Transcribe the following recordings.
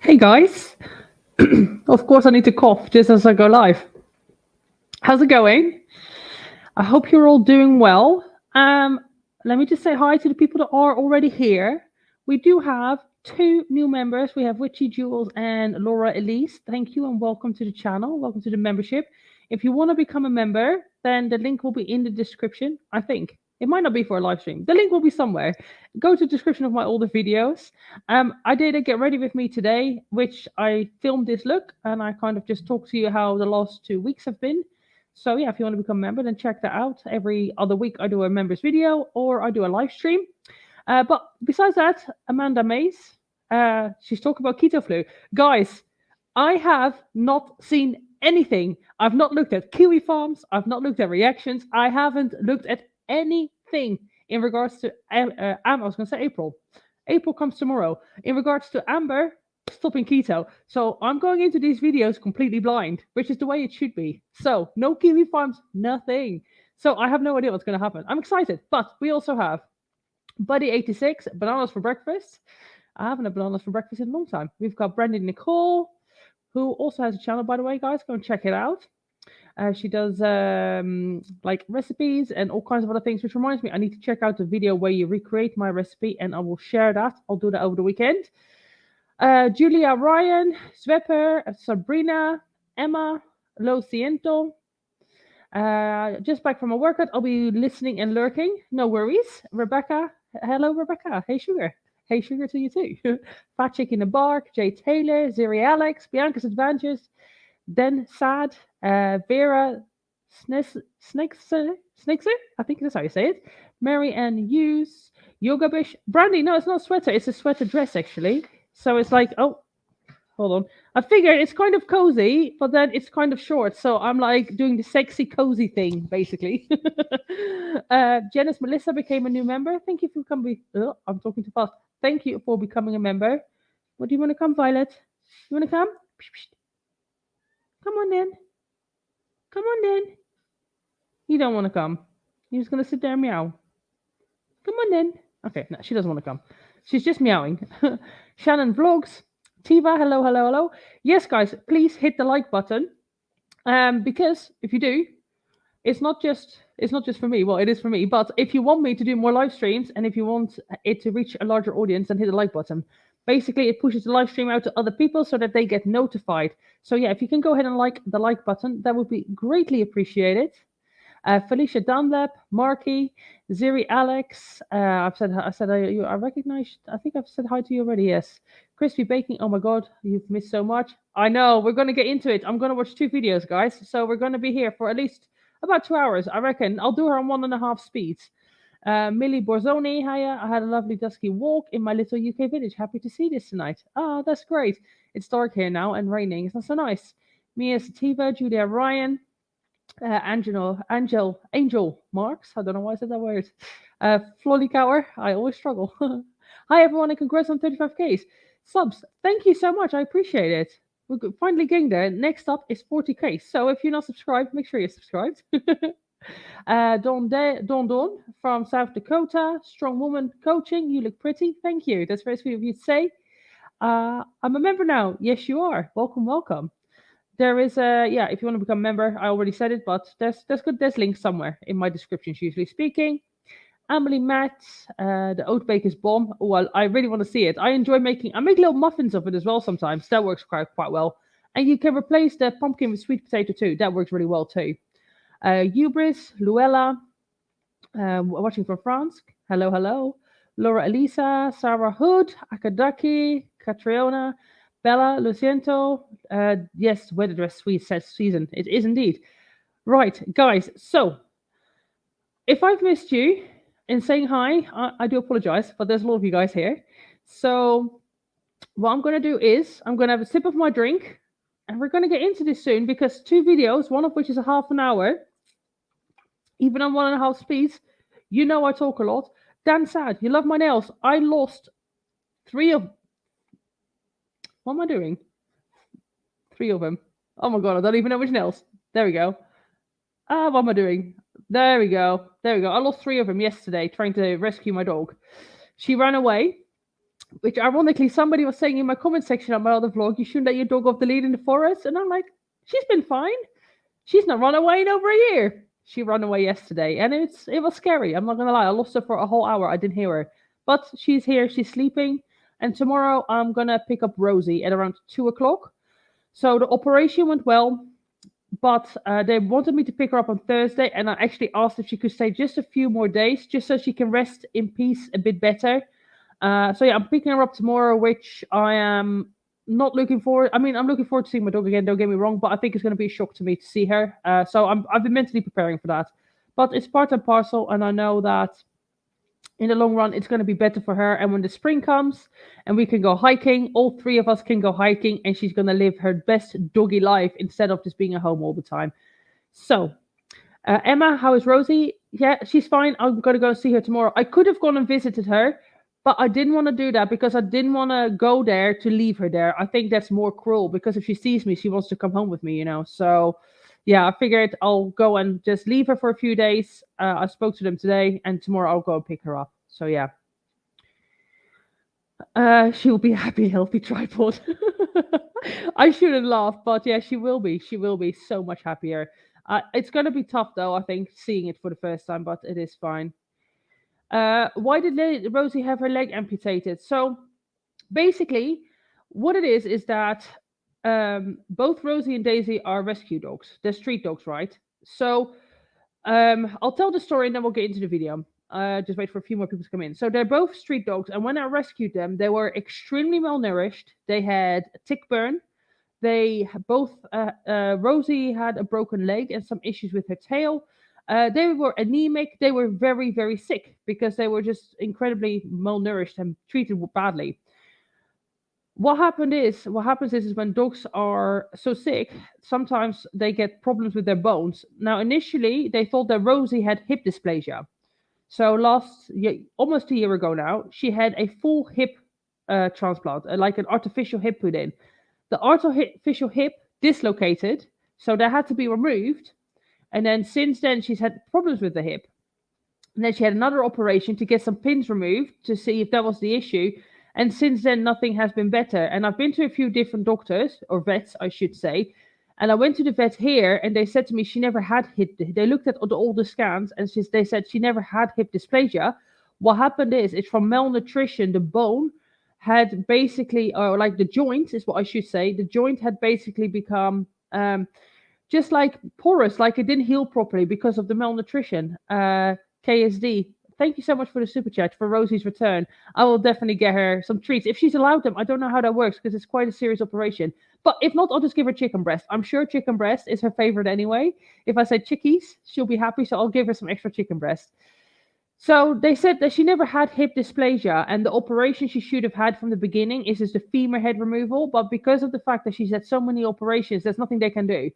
Hey guys, of course I need to cough just as I go live. How's it going? I hope you're all doing well. Let me just say hi to the people that are already here. We do have two new members. We have Witchy Jules and Laura Elise. Thank you and welcome to the channel. Welcome to the membership. If you want to become a member, then the link will be in the description. I think it might not be for a live stream. The link will be somewhere. Go to the description of my older videos. I did a get ready with me today, which I filmed this look, and I kind of just talked to you how the last 2 weeks have been. So yeah, if you want to become a member, then check that out. Every other week I do a members video or I do a live stream. But besides that, Amanda Mays, she's talking about keto flu. Guys, I have not seen anything. I've not looked at Kiwi Farms. I've not looked at reactions. I haven't looked at anything in regards to, I was going to say April. April comes tomorrow. In regards to Amber, stopping keto. So I'm going into these videos completely blind, which is the way it should be. So no Kiwi Farms, nothing. So I have no idea what's going to happen. I'm excited, but we also have Buddy86, bananas for breakfast. I haven't had bananas for breakfast in a long time. We've got Brandy Nicole, who also has a channel, by the way, guys. Go and check it out. She does like recipes and all kinds of other things, which reminds me, I need to check out the video where you recreate my recipe, and I will share that. I'll do that over the weekend. Julia Ryan, Swepper, Sabrina, Emma, Lo Ciento. Just back from a workout, I'll be listening and lurking. No worries. Rebecca, hello, Rebecca. Hey, Sugar. Hey, Sugar to you too. Fat Chick in the Bark, Jay Taylor, Ziri Alex, Bianca's Adventures, Den Sad, Vera Snakester, I think that's how you say it. Mary Ann Hughes, Yoga Bish, Brandy. No, it's not a sweater. It's a sweater dress actually. So it's like, oh, hold on. I figured it's kind of cozy, but then it's kind of short. So I'm like doing the sexy cozy thing, basically. Janice Melissa became a new member. Thank you for coming. Oh, I'm talking too fast. Thank you for becoming a member. What do you want to come, Violet? You want to come? Come on then. Come on then. You don't want to come. You're just going to sit there and meow. Come on then. Okay, no, she doesn't want to come. She's just meowing. Shannon Vlogs. Tiva, hello, hello, hello. Yes, guys, please hit the like button. Because if you do, it's not just for me. Well, it is for me. But if you want me to do more live streams and if you want it to reach a larger audience, then hit the like button. Basically, it pushes the live stream out to other people so that they get notified. So yeah, if you can go ahead and like the like button, that would be greatly appreciated. Felicia Dunlap, Marky, Ziri Alex. I recognize. I think I've said hi to you already. Yes. Crispy Baking. Oh my God, you've missed so much. I know. We're gonna get into it. I'm gonna watch 2 videos, guys. So we're gonna be here for at least about 2 hours, I reckon. I'll do her on 1.5 speeds. Millie Borzoni, hiya. I had a lovely dusky walk in my little UK village. Happy to see this tonight. Oh, that's great. It's dark here now and raining. It's not so nice. Mia Sativa, Julia Ryan. Angel Marks. I don't know why I said that word. Flolly I always struggle. Hi everyone, and congrats on 35k subs. Thank you so much. I appreciate it. We're finally getting there. Next up is 40k. So if you're not subscribed, make sure you're subscribed. Dawn from South Dakota. Strong woman coaching. You look pretty. Thank you. That's very sweet of you to say. I'm a member now. Yes, you are. Welcome, welcome. There is a if you want to become a member, I already said it, but there's links somewhere in my descriptions, usually speaking. Emily Matt, the oat baker's bomb. Well, I really want to see it. I make little muffins of it as well sometimes. That works quite well. And you can replace the pumpkin with sweet potato too. That works really well too. Hubris, Luella, watching from France. Hello, hello. Laura Elisa, Sarah Hood, Akadaki, Catriona, Bella, Luciento. Yes, weather dress sweet season. It is indeed. Right, guys. So, if I've missed you in saying hi, I do apologize, but there's a lot of you guys here. So, what I'm going to do is I'm going to have a sip of my drink, and we're going to get into this soon because 2 videos, one of which is a half an hour, even on 1.5 speeds. You know I talk a lot. Dan Sad, you love my nails. I lost 3 of. What am I doing? 3 of them. Oh my God, I don't even know which nails. There we go. What am I doing? There we go. I lost 3 of them yesterday trying to rescue my dog. She ran away. which ironically somebody was saying in my comment section on my other vlog, you shouldn't let your dog off the lead in the forest. And I'm like, she's been fine. She's not run away in over a year. She ran away yesterday, and it was scary. I'm not gonna lie. I lost her for a whole hour. I didn't hear her, but she's here. She's sleeping, and tomorrow I'm gonna pick up Rosie at around 2 o'clock. So the operation went well, but they wanted me to pick her up on Thursday, and I actually asked if she could stay just a few more days, just so she can rest in peace a bit better. So yeah, I'm picking her up tomorrow, which I am not looking forward. I mean, I'm looking forward to seeing my dog again. Don't get me wrong, but I think it's going to be a shock to me to see her. So I've been mentally preparing for that. But it's part and parcel, and I know that in the long run, it's going to be better for her. And when the spring comes and we can go hiking, all three of us can go hiking, and she's going to live her best doggy life instead of just being at home all the time. So, Emma, how is Rosie? Yeah, she's fine. I'm going to go see her tomorrow. I could have gone and visited her, but I didn't want to do that because I didn't want to go there to leave her there. I think that's more cruel because if she sees me, she wants to come home with me, So, yeah, I figured I'll go and just leave her for a few days. I spoke to them today, and tomorrow I'll go and pick her up. So, yeah. She'll be a happy, healthy tripod. I shouldn't laugh, but yeah, she will be. She will be so much happier. It's going to be tough, though, I think, seeing it for the first time, but it is fine. Why did Rosie have her leg amputated? So basically, what it is that both Rosie and Daisy are rescue dogs. They're street dogs, right? So I'll tell the story and then we'll get into the video. Just wait for a few more people to come in. So they're both street dogs, and when I rescued them, they were extremely malnourished. They had tick burn. They both, Rosie had a broken leg and some issues with her tail. They were anemic. They were very, very sick because they were just incredibly malnourished and treated badly. What happens is when dogs are so sick, sometimes they get problems with their bones. Now, initially, they thought that Rosie had hip dysplasia. So almost a year ago now, she had a full hip transplant, like an artificial hip put in. The artificial hip dislocated, so that had to be removed. And then since then, she's had problems with the hip. And then she had another operation to get some pins removed to see if that was the issue. And since then, nothing has been better. And I've been to a few different doctors, or vets, I should say. And I went to the vet here, and they said to me she never had hip. They looked at all the scans, and they said she never had hip dysplasia. What happened is, it's from malnutrition. The bone had basically, or like the joint is what I should say. The joint had basically become just like porous, like it didn't heal properly because of the malnutrition. KSD, thank you so much for the super chat for Rosie's return. I will definitely get her some treats if she's allowed them. I don't know how that works because it's quite a serious operation. But if not, I'll just give her chicken breast. I'm sure chicken breast is her favorite anyway. If I say chickies, she'll be happy. So I'll give her some extra chicken breast. So they said that she never had hip dysplasia, and the operation she should have had from the beginning is just the femur head removal. But because of the fact that she's had so many operations, there's nothing they can do.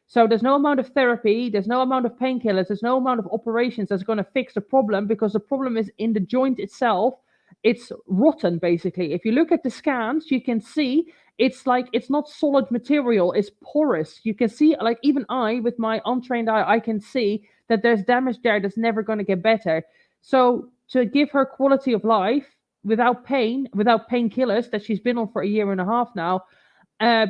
So there's no amount of therapy, there's no amount of painkillers, there's no amount of operations that's going to fix the problem, because the problem is in the joint itself. It's rotten, basically. If you look at the scans, you can see it's like it's not solid material, it's porous. You can see, like, even I, with my untrained eye, I can see that there's damage there that's never going to get better. So to give her quality of life without pain, without painkillers that she's been on for a year and a half now,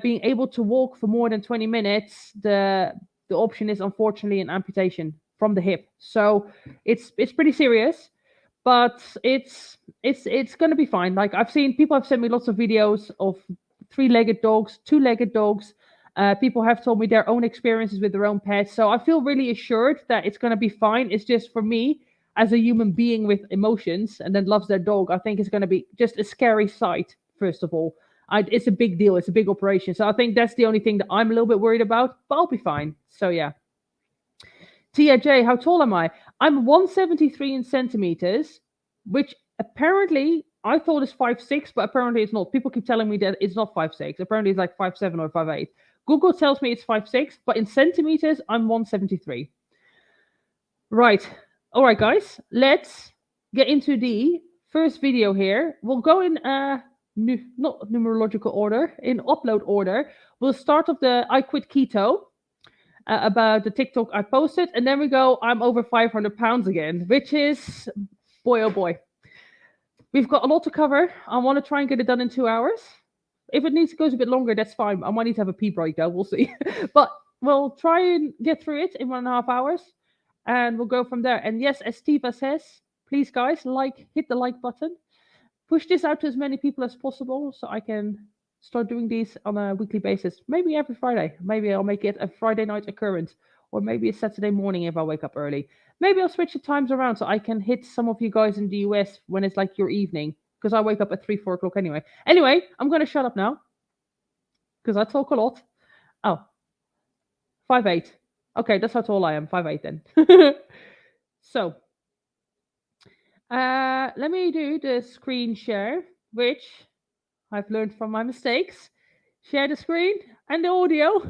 being able to walk for more than 20 minutes, the option is unfortunately an amputation from the hip. So it's pretty serious, but it's going to be fine. Like, I've seen people have sent me lots of videos of 3-legged dogs, 2-legged dogs. People have told me their own experiences with their own pets. So I feel really assured that it's going to be fine. It's just, for me, as a human being with emotions and then loves their dog, I think it's going to be just a scary sight, first of all. It's a big deal. It's a big operation. So I think that's the only thing that I'm a little bit worried about, but I'll be fine. So yeah. Tia J, how tall am I? I'm 173 in centimeters, which apparently I thought is 5'6", but apparently it's not. People keep telling me that it's not 5'6". Apparently it's like 5'7" or 5'8". Google tells me it's 5'6", but in centimeters, I'm 173. Right. All right, guys, let's get into the first video here. We'll go in not numerological order, in upload order. We'll start off the I quit keto, about the TikTok I posted, and then we go I'm over 500 pounds again, which is, boy oh boy, we've got a lot to cover. I want to try and get it done in 2 hours. If it needs to go a bit longer, that's fine. I might need to have a pee break though. We'll see. But we'll try and get through it in 1.5 hours, and we'll go from there. And yes, as Steva says, please guys, hit the like button. Push this out to as many people as possible so I can start doing these on a weekly basis. Maybe every Friday. Maybe I'll make it a Friday night occurrence, or maybe a Saturday morning if I wake up early. Maybe I'll switch the times around so I can hit some of you guys in the US when it's like your evening, because I wake up at 3, 4 o'clock anyway. Anyway, I'm going to shut up now because I talk a lot. Oh, 5'8". Okay, that's how tall I am. 5'8" then. So, let me do the screen share, which I've learned from my mistakes. Share the screen and the audio.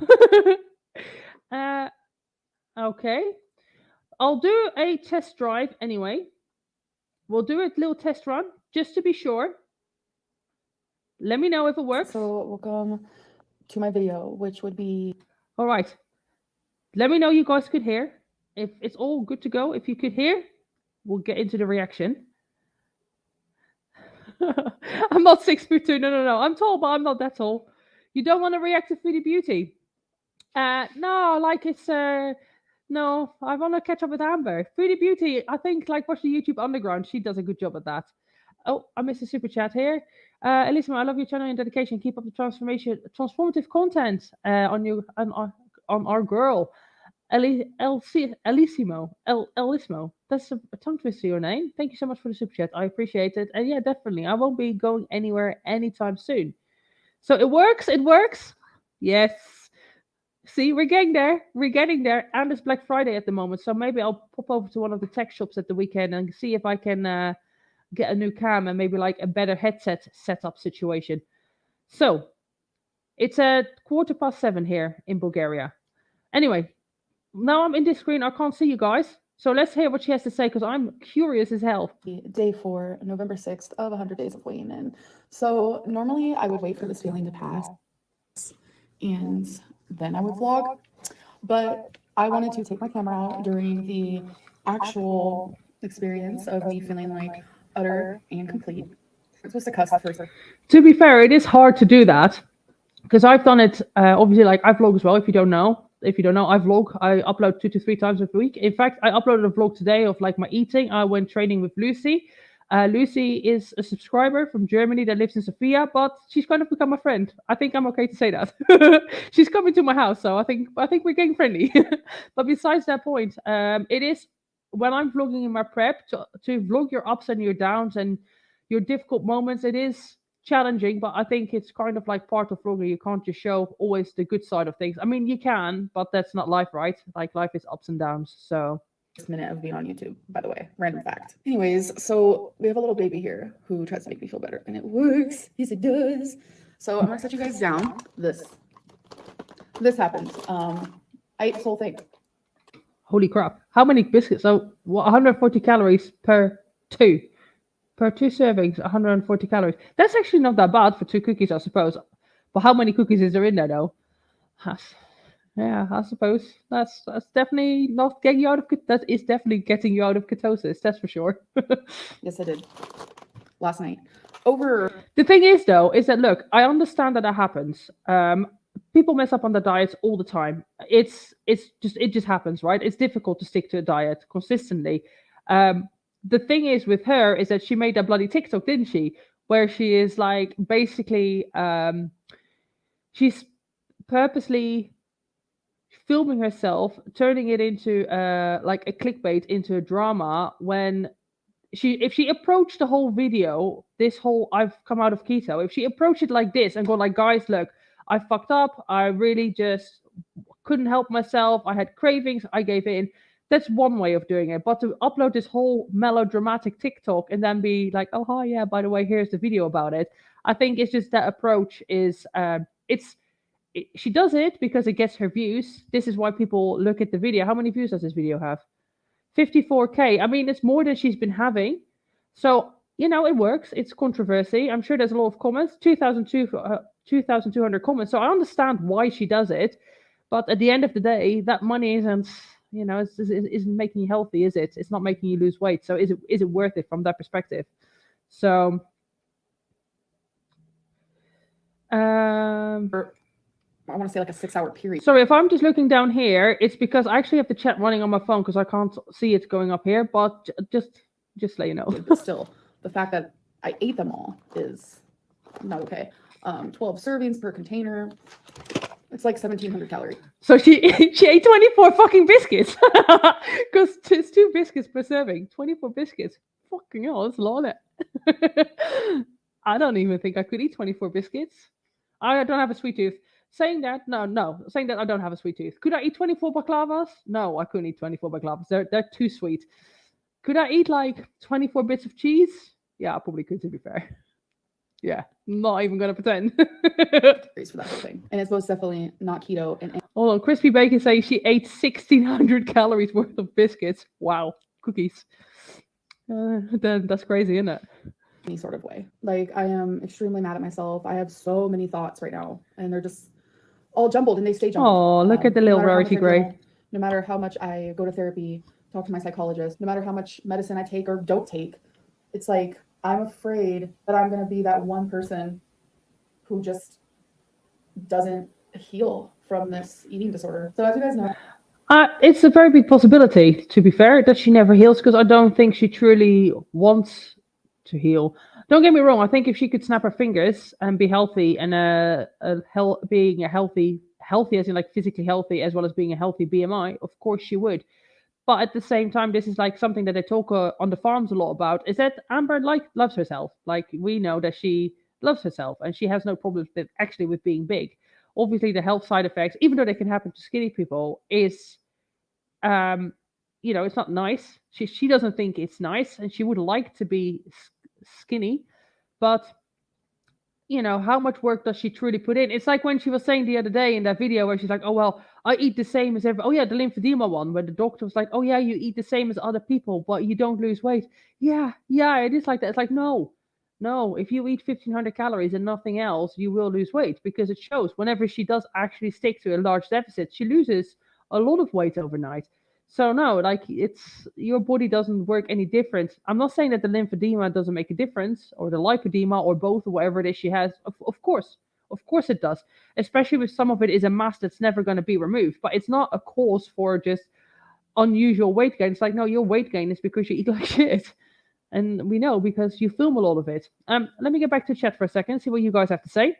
Okay. I'll do a test drive anyway. We'll do a little test run just to be sure. Let me know if it works. So welcome to my video, which would be... All right. Let me know you guys could hear. If it's all good to go, if you could hear, we'll get into the reaction. I'm not 6'2". No. I'm tall, but I'm not that tall. You don't want to react to Foodie Beauty? No, like it's no, I want to catch up with Amber. Foodie Beauty, I think, like, watch the YouTube Underground. She does a good job at that. Oh, I missed a super chat here. Elisa, I love your channel and dedication. Keep up the transformative content on our girl. Elisimo. That's a tongue twister, your name. Thank you so much for the super chat. I appreciate it. And yeah, definitely. I won't be going anywhere anytime soon. So it works. Yes. See, we're getting there. And it's Black Friday at the moment. So maybe I'll pop over to one of the tech shops at the weekend and see if I can get a new cam and maybe like a better headset setup situation. So it's a 7:15 here in Bulgaria. Anyway, now I'm in this screen. I can't see you guys. So let's hear what she has to say because I'm curious as hell. Day 4, November 6th of 100 days of weighing in. So normally I would wait for this feeling to pass and then I would vlog. But I wanted to take my camera out during the actual experience of me feeling like utter and complete. I'm supposed to cuss first. To be fair, it is hard to do that because I've done it. Obviously, like I vlog as well. If you don't know, I vlog. I upload 2 to 3 times a week. In fact, I uploaded a vlog today of like my eating. I went training with Lucy. Lucy is a subscriber from Germany that lives in Sofia, but she's kind of become a friend. I think I'm okay to say that. She's coming to my house, so I think we're getting friendly. But besides that point, it is when I'm vlogging in my prep to vlog your ups and your downs and your difficult moments. It is challenging, but I think it's kind of like part of vlogging. You can't just show always the good side of things. I mean, you can, but that's not life, right? Like life is ups and downs. So minute of being on YouTube, by the way, random fact. Anyways, so we have a little baby here who tries to make me feel better, and it works. Yes, it does. So I'm gonna set you guys down. This happened. I ate the whole thing. Holy crap! How many biscuits? So 140 calories per 2. Per 2 servings, 140 calories. That's actually not that bad for 2 cookies, I suppose. But how many cookies is there in there, though? Yeah, I suppose that's definitely not getting you out of. That is definitely getting you out of ketosis. That's for sure. Yes, I did. Last night. The thing is, though, is that look, I understand that happens. People mess up on the diets all the time. It just happens, right? It's difficult to stick to a diet consistently. The thing is with her is that she made that bloody TikTok, didn't she? Where she is like basically, she's purposely filming herself, turning it into like a clickbait, into a drama. When if she approached the whole video, this whole I've come out of keto, if she approached it like this and go like, guys, look, I fucked up. I really just couldn't help myself. I had cravings. I gave in. That's one way of doing it. But to upload this whole melodramatic TikTok and then be like, oh, hi, yeah, by the way, here's the video about it. I think it's just that approach is, she does it because it gets her views. This is why people look at the video. How many views does this video have? 54K. I mean, it's more than she's been having. So, it works. It's controversy. I'm sure there's a lot of comments. 2,200 comments. So I understand why she does it. But at the end of the day, that money isn't making you healthy, is it? It's not making you lose weight. So is it worth it from that perspective? So, Or I want to say like a 6-hour period. sorry, if I'm just looking down here, it's because I actually have the chat running on my phone because I can't see it going up here. But just let you know. But still, the fact that I ate them all is not okay. 12 servings per container. It's like 1,700 calories. So she ate 24 fucking biscuits because it's 2 biscuits per serving. 24 biscuits. Fucking hell, that's a lot of it. I don't even think I could eat 24 biscuits. I don't have a sweet tooth. Saying that, no. Saying that I don't have a sweet tooth. Could I eat 24 baklavas? No, I couldn't eat 24 baklavas. They're too sweet. Could I eat like 24 bits of cheese? Yeah, I probably could, to be fair. Yeah, not even gonna pretend. Calories for that whole thing. And it's most definitely not keto. And Hold on, Crispy Bacon saying she ate 1,600 calories worth of biscuits. Wow, cookies. Then that's crazy, isn't it? any sort of way. Like, I am extremely mad at myself. I have so many thoughts right now, and they're just all jumbled, and they stay jumbled. Oh, look at the little no matter how Rarity much I Gray. journal, no matter how much I go to therapy, talk to my psychologist, no matter how much medicine I take or don't take, it's like I'm afraid that I'm going to be that one person who just doesn't heal from this eating disorder. So as you guys know, It's a very big possibility, to be fair, that she never heals because I don't think she truly wants to heal. Don't get me wrong. I think if she could snap her fingers and be healthy and being a healthy as in like physically healthy as well as being a healthy BMI, of course she would. But at the same time, this is like something that they talk on the farms a lot about. Is that Amber loves herself? Like we know that she loves herself and she has no problems with being big. Obviously, the health side effects, even though they can happen to skinny people, is it's not nice. She doesn't think it's nice, and she would like to be skinny, but how much work does she truly put in? It's like when she was saying the other day in that video where she's like, oh, well, I eat the same as oh yeah, the lymphedema one, where the doctor was like, oh yeah, you eat the same as other people, but you don't lose weight. Yeah, it is like that. It's like, no, if you eat 1,500 calories and nothing else, you will lose weight, because it shows whenever she does actually stick to a large deficit, she loses a lot of weight overnight. So no, like it's your body doesn't work any different. I'm not saying that the lymphedema doesn't make a difference, or the lipedema, or both, or whatever it is she has. Of course it does. Especially if some of it is a mass that's never going to be removed. But it's not a cause for just unusual weight gain. It's like, no, your weight gain is because you eat like shit, and we know because you film a lot of it. Let me get back to chat for a second, see what you guys have to say.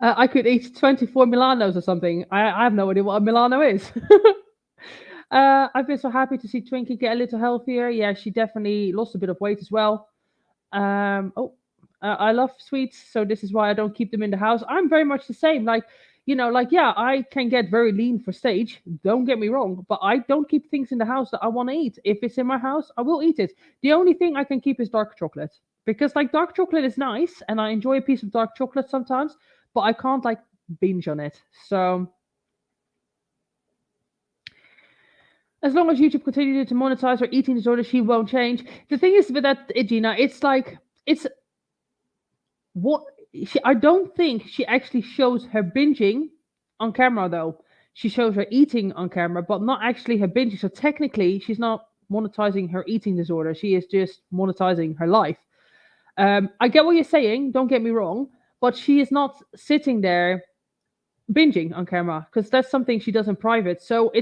I could eat 24 Milanos or something. I have no idea what a Milano is. I've been so happy to see Twinkie get a little healthier. Yeah, she definitely lost a bit of weight as well. I love sweets, so this is why I don't keep them in the house. I'm very much the same. Yeah, I can get very lean for stage. Don't get me wrong, but I don't keep things in the house that I want to eat. If it's in my house, I will eat it. The only thing I can keep is dark chocolate, because like dark chocolate is nice, and I enjoy a piece of dark chocolate sometimes, but I can't like binge on it. So as long as YouTube continues to monetize her eating disorder, she won't change. The thing is with that, Gina, I don't think she actually shows her binging on camera, though. She shows her eating on camera, but not actually her binging. So technically, she's not monetizing her eating disorder. She is just monetizing her life. I get what you're saying. Don't get me wrong, but she is not sitting there binging on camera, because that's something she does in private. So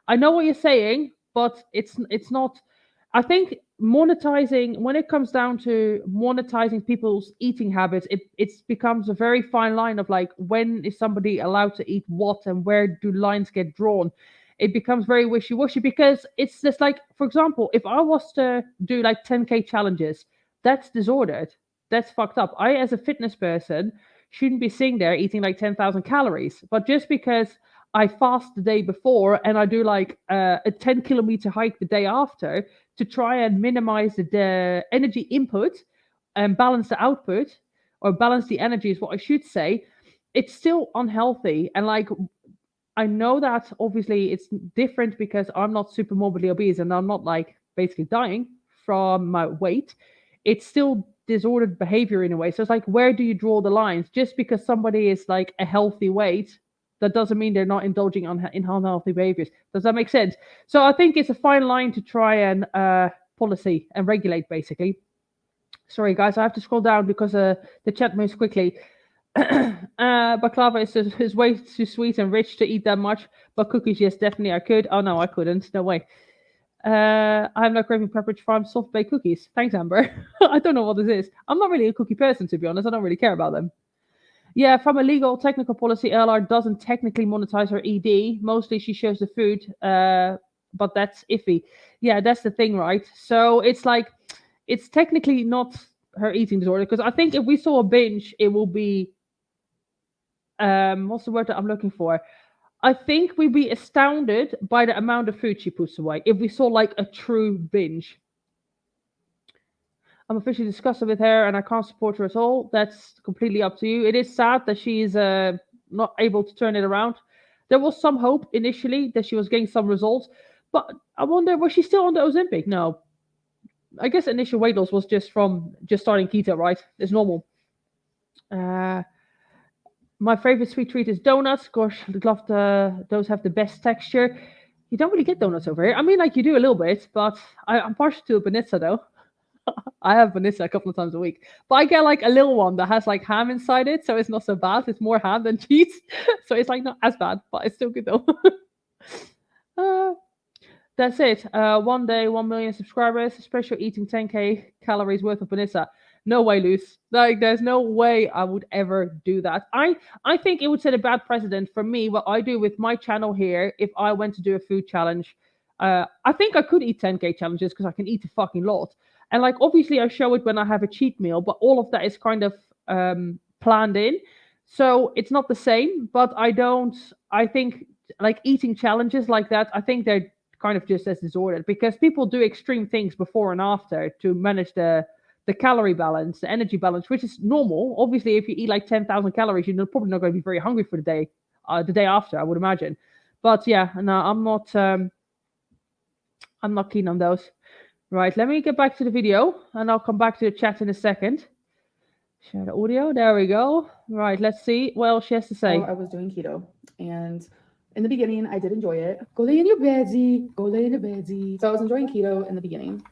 I know what you're saying, but it's not. I think monetizing, when it comes down to monetizing people's eating habits, it becomes a very fine line of like, when is somebody allowed to eat what and where do lines get drawn? It becomes very wishy-washy, because it's just like, for example, if I was to do like 10K challenges, that's disordered. That's fucked up. I, as a fitness person, shouldn't be sitting there eating like 10,000 calories. But just because I fast the day before and I do like a 10-kilometer hike the day after to try and minimize the energy input and balance the output, or balance the energy is what I should say, it's still unhealthy. And like, I know that obviously it's different because I'm not super morbidly obese and I'm not like basically dying from my weight. It's still disordered behavior in a way. So it's like, where do you draw the lines? Just because somebody is like a healthy weight, that doesn't mean they're not indulging in unhealthy behaviors. Does that make sense? So I think it's a fine line to try and policy and regulate, basically. Sorry, guys, I have to scroll down because the chat moves quickly. Baklava is way too sweet and rich to eat that much, but cookies, yes, definitely I could. Oh no, I couldn't. No way. I have no craving Pepperidge Farm soft baked cookies. Thanks, Amber. I don't know what this is. I'm not really a cookie person, to be honest. I don't really care about them. Yeah, from a legal technical policy, LR doesn't technically monetize her ED. Mostly she shows the food, but that's iffy. Yeah, that's the thing, right? So it's like, it's technically not her eating disorder, because I think if we saw a binge, it will be, what's the word that I'm looking for? I think we'd be astounded by the amount of food she puts away if we saw like a true binge. I'm officially disgusted with her and I can't support her at all. That's completely up to you. It is sad that she is not able to turn it around. There was some hope initially that she was getting some results, but I wonder, was she still on the Ozempic? No. I guess initial weight loss was just from just starting keto, right? It's normal. Uh, my favorite sweet treat is donuts. Gosh, I'd love those have the best texture. You don't really get donuts over here. I mean, like you do a little bit, but I'm partial to a banitza though. I have banitza a couple of times a week, but I get like a little one that has like ham inside it, so it's not so bad. It's more ham than cheese, so it's like not as bad, but it's still good though. uh, that's it. One day, 1 million subscribers. Special eating 10k calories worth of banitza. No way, Luce. Like, there's no way I would ever do that. I think it would set a bad precedent for me. What I do with my channel here, if I went to do a food challenge, I think I could eat 10k challenges because I can eat a fucking lot. And like, obviously, I show it when I have a cheat meal, but all of that is kind of planned in. So it's not the same. But I don't. I think like eating challenges like that. I think they're kind of just as disordered because people do extreme things before and after to manage the calorie balance, the energy balance, which is normal. Obviously, if you eat like 10,000 calories, you're probably not going to be very hungry for the day after, I would imagine. But yeah, no, I'm not keen on those. Right, let me get back to the video and I'll come back to the chat in a second. Share the audio. There we go. Right, let's see what else she has to say. I was doing keto, and in the beginning, I did enjoy it. Go lay in your bedsy. Go lay in your bedsy. So I was enjoying keto in the beginning,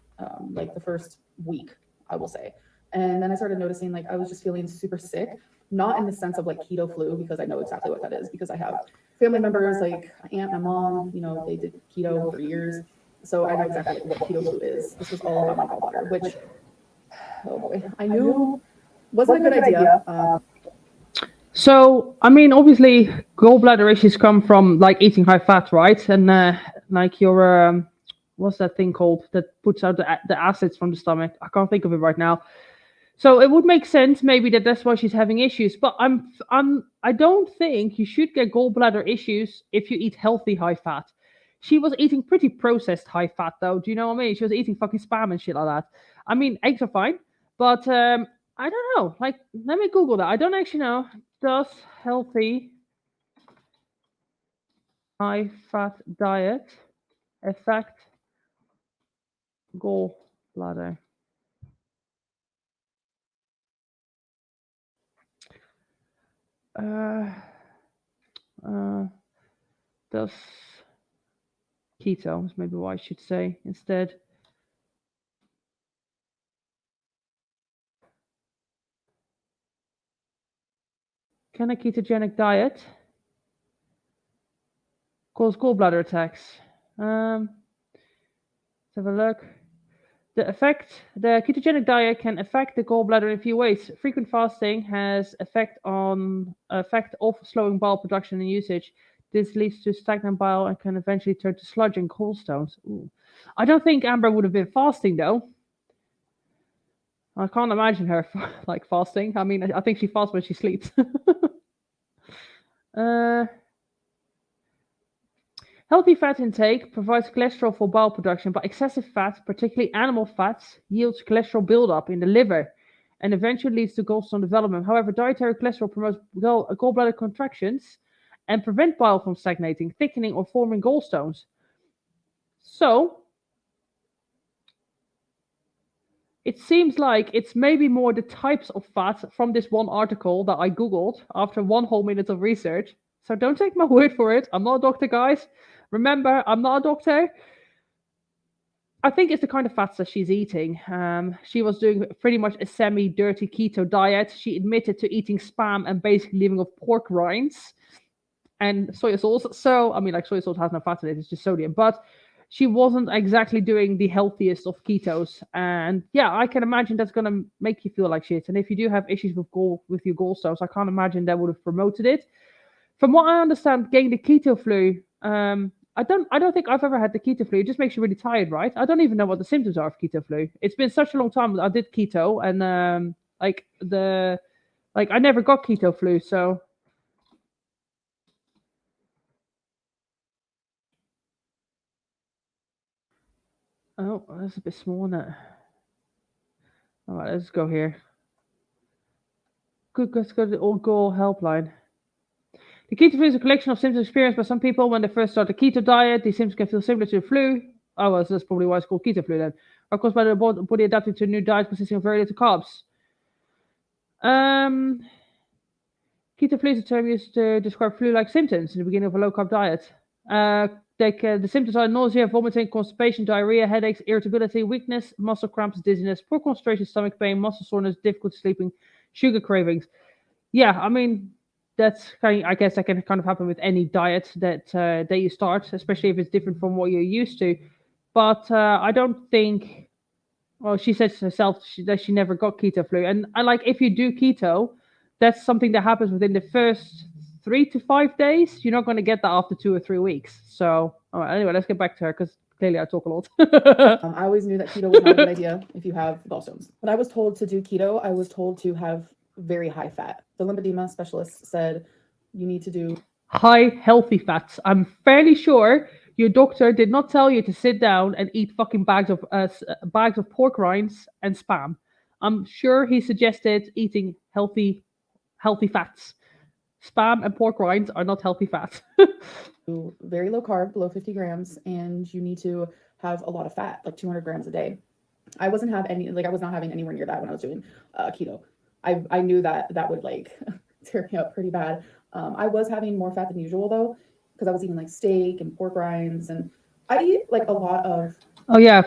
like the first week, I will say. And then I started noticing like I was just feeling super sick, not in the sense of like keto flu, because I know exactly what that is, because I have family members like my aunt, my mom, you know, they did keto for years. So I know exactly what keto flu is. This was all about my gallbladder, which, oh boy, I knew wasn't a good idea. So, I mean, obviously, gallbladder issues come from like eating high fat, right? And like your what's that thing called that puts out the acids from the stomach? I can't think of it right now. So it would make sense maybe that's why she's having issues. But I don't think you should get gallbladder issues if you eat healthy high fat. She was eating pretty processed high fat though. Do you know what I mean? She was eating fucking spam and shit like that. I mean, eggs are fine, but I don't know. Like, let me Google that. I don't actually know. Does healthy high fat diet affect gallbladder? Does keto is maybe what I should say instead. Can a ketogenic diet cause gallbladder attacks? Let's have a look. The ketogenic diet can affect the gallbladder in a few ways. Frequent fasting has effect of slowing bile production and usage. This leads to stagnant bile and can eventually turn to sludge and gallstones. Ooh. I don't think Amber would have been fasting though. I can't imagine her like fasting. I mean, I think she fasts when she sleeps. Healthy fat intake provides cholesterol for bile production, but excessive fat, particularly animal fats, yields cholesterol buildup in the liver and eventually leads to gallstone development. However, dietary cholesterol promotes gallbladder contractions and prevent bile from stagnating, thickening, or forming gallstones. So, it seems like it's maybe more the types of fat from this one article that I Googled after 1 whole minute of research. So don't take my word for it. I'm not a doctor, guys. Remember, I'm not a doctor. I think it's the kind of fats that she's eating. She was doing pretty much a semi-dirty keto diet. She admitted to eating spam and basically living off pork rinds and soy sauce. So, I mean, like soy sauce has no fat in it; it's just sodium. But she wasn't exactly doing the healthiest of ketos. And yeah, I can imagine that's gonna make you feel like shit. And if you do have issues with your gallstones, I can't imagine that would have promoted it. From what I understand, getting the keto flu, I don't think I've ever had the keto flu. It just makes you really tired, right? I don't even know what the symptoms are of keto flu. It's been such a long time that I did keto, and I never got keto flu. So oh, that's a bit small, isn't it? All right, let's go here. Good, let's go to the old goal helpline. The keto flu is a collection of symptoms experienced by some people when they first start the keto diet. These symptoms can feel similar to the flu. Oh, well, so that's probably why it's called keto flu then. Of course, by the body adapting to a new diet consisting of very little carbs. Um, Keto flu is a term used to describe flu-like symptoms in the beginning of a low-carb diet. The symptoms are nausea, vomiting, constipation, diarrhea, headaches, irritability, weakness, muscle cramps, dizziness, poor concentration, stomach pain, muscle soreness, difficulty sleeping, sugar cravings. Yeah, I mean, I guess that can kind of happen with any diet that you start, especially if it's different from what you're used to. But I don't think. Well, she says herself that she never got keto flu, and I like if you do keto, that's something that happens within the first 3 to 5 days. You're not going to get that after 2 or 3 weeks. So, all right, anyway, let's get back to her because clearly I talk a lot. I always knew that keto was not a good idea if you have gallstones. When I was told to do keto, I was told to have very high fat. The lymphedema specialist said you need to do High healthy fats. I'm fairly sure your doctor did not tell you to sit down and eat fucking bags of pork rinds and spam. I'm sure he suggested eating healthy fats. Spam and pork rinds are not healthy fats. very low carb, below 50 grams, and you need to have a lot of fat, like 200 grams a day. I was not having anywhere near that when I was doing keto. I knew that would like tear me up pretty bad. I was having more fat than usual though, because I was eating like steak and pork rinds, and I eat like a lot of. Oh yeah,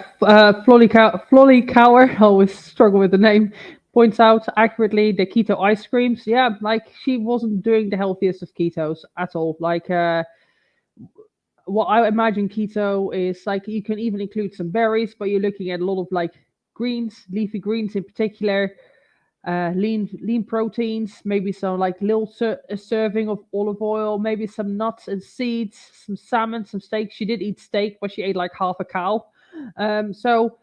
Flolly Cower, I always struggle with the name, points out accurately the keto ice creams. Yeah, like she wasn't doing the healthiest of ketos at all. Like what I imagine keto is like you can even include some berries, but you're looking at a lot of like greens, leafy greens in particular, lean proteins, maybe some like a serving of olive oil, maybe some nuts and seeds, some salmon, some steak. She did eat steak, but she ate like half a cow. So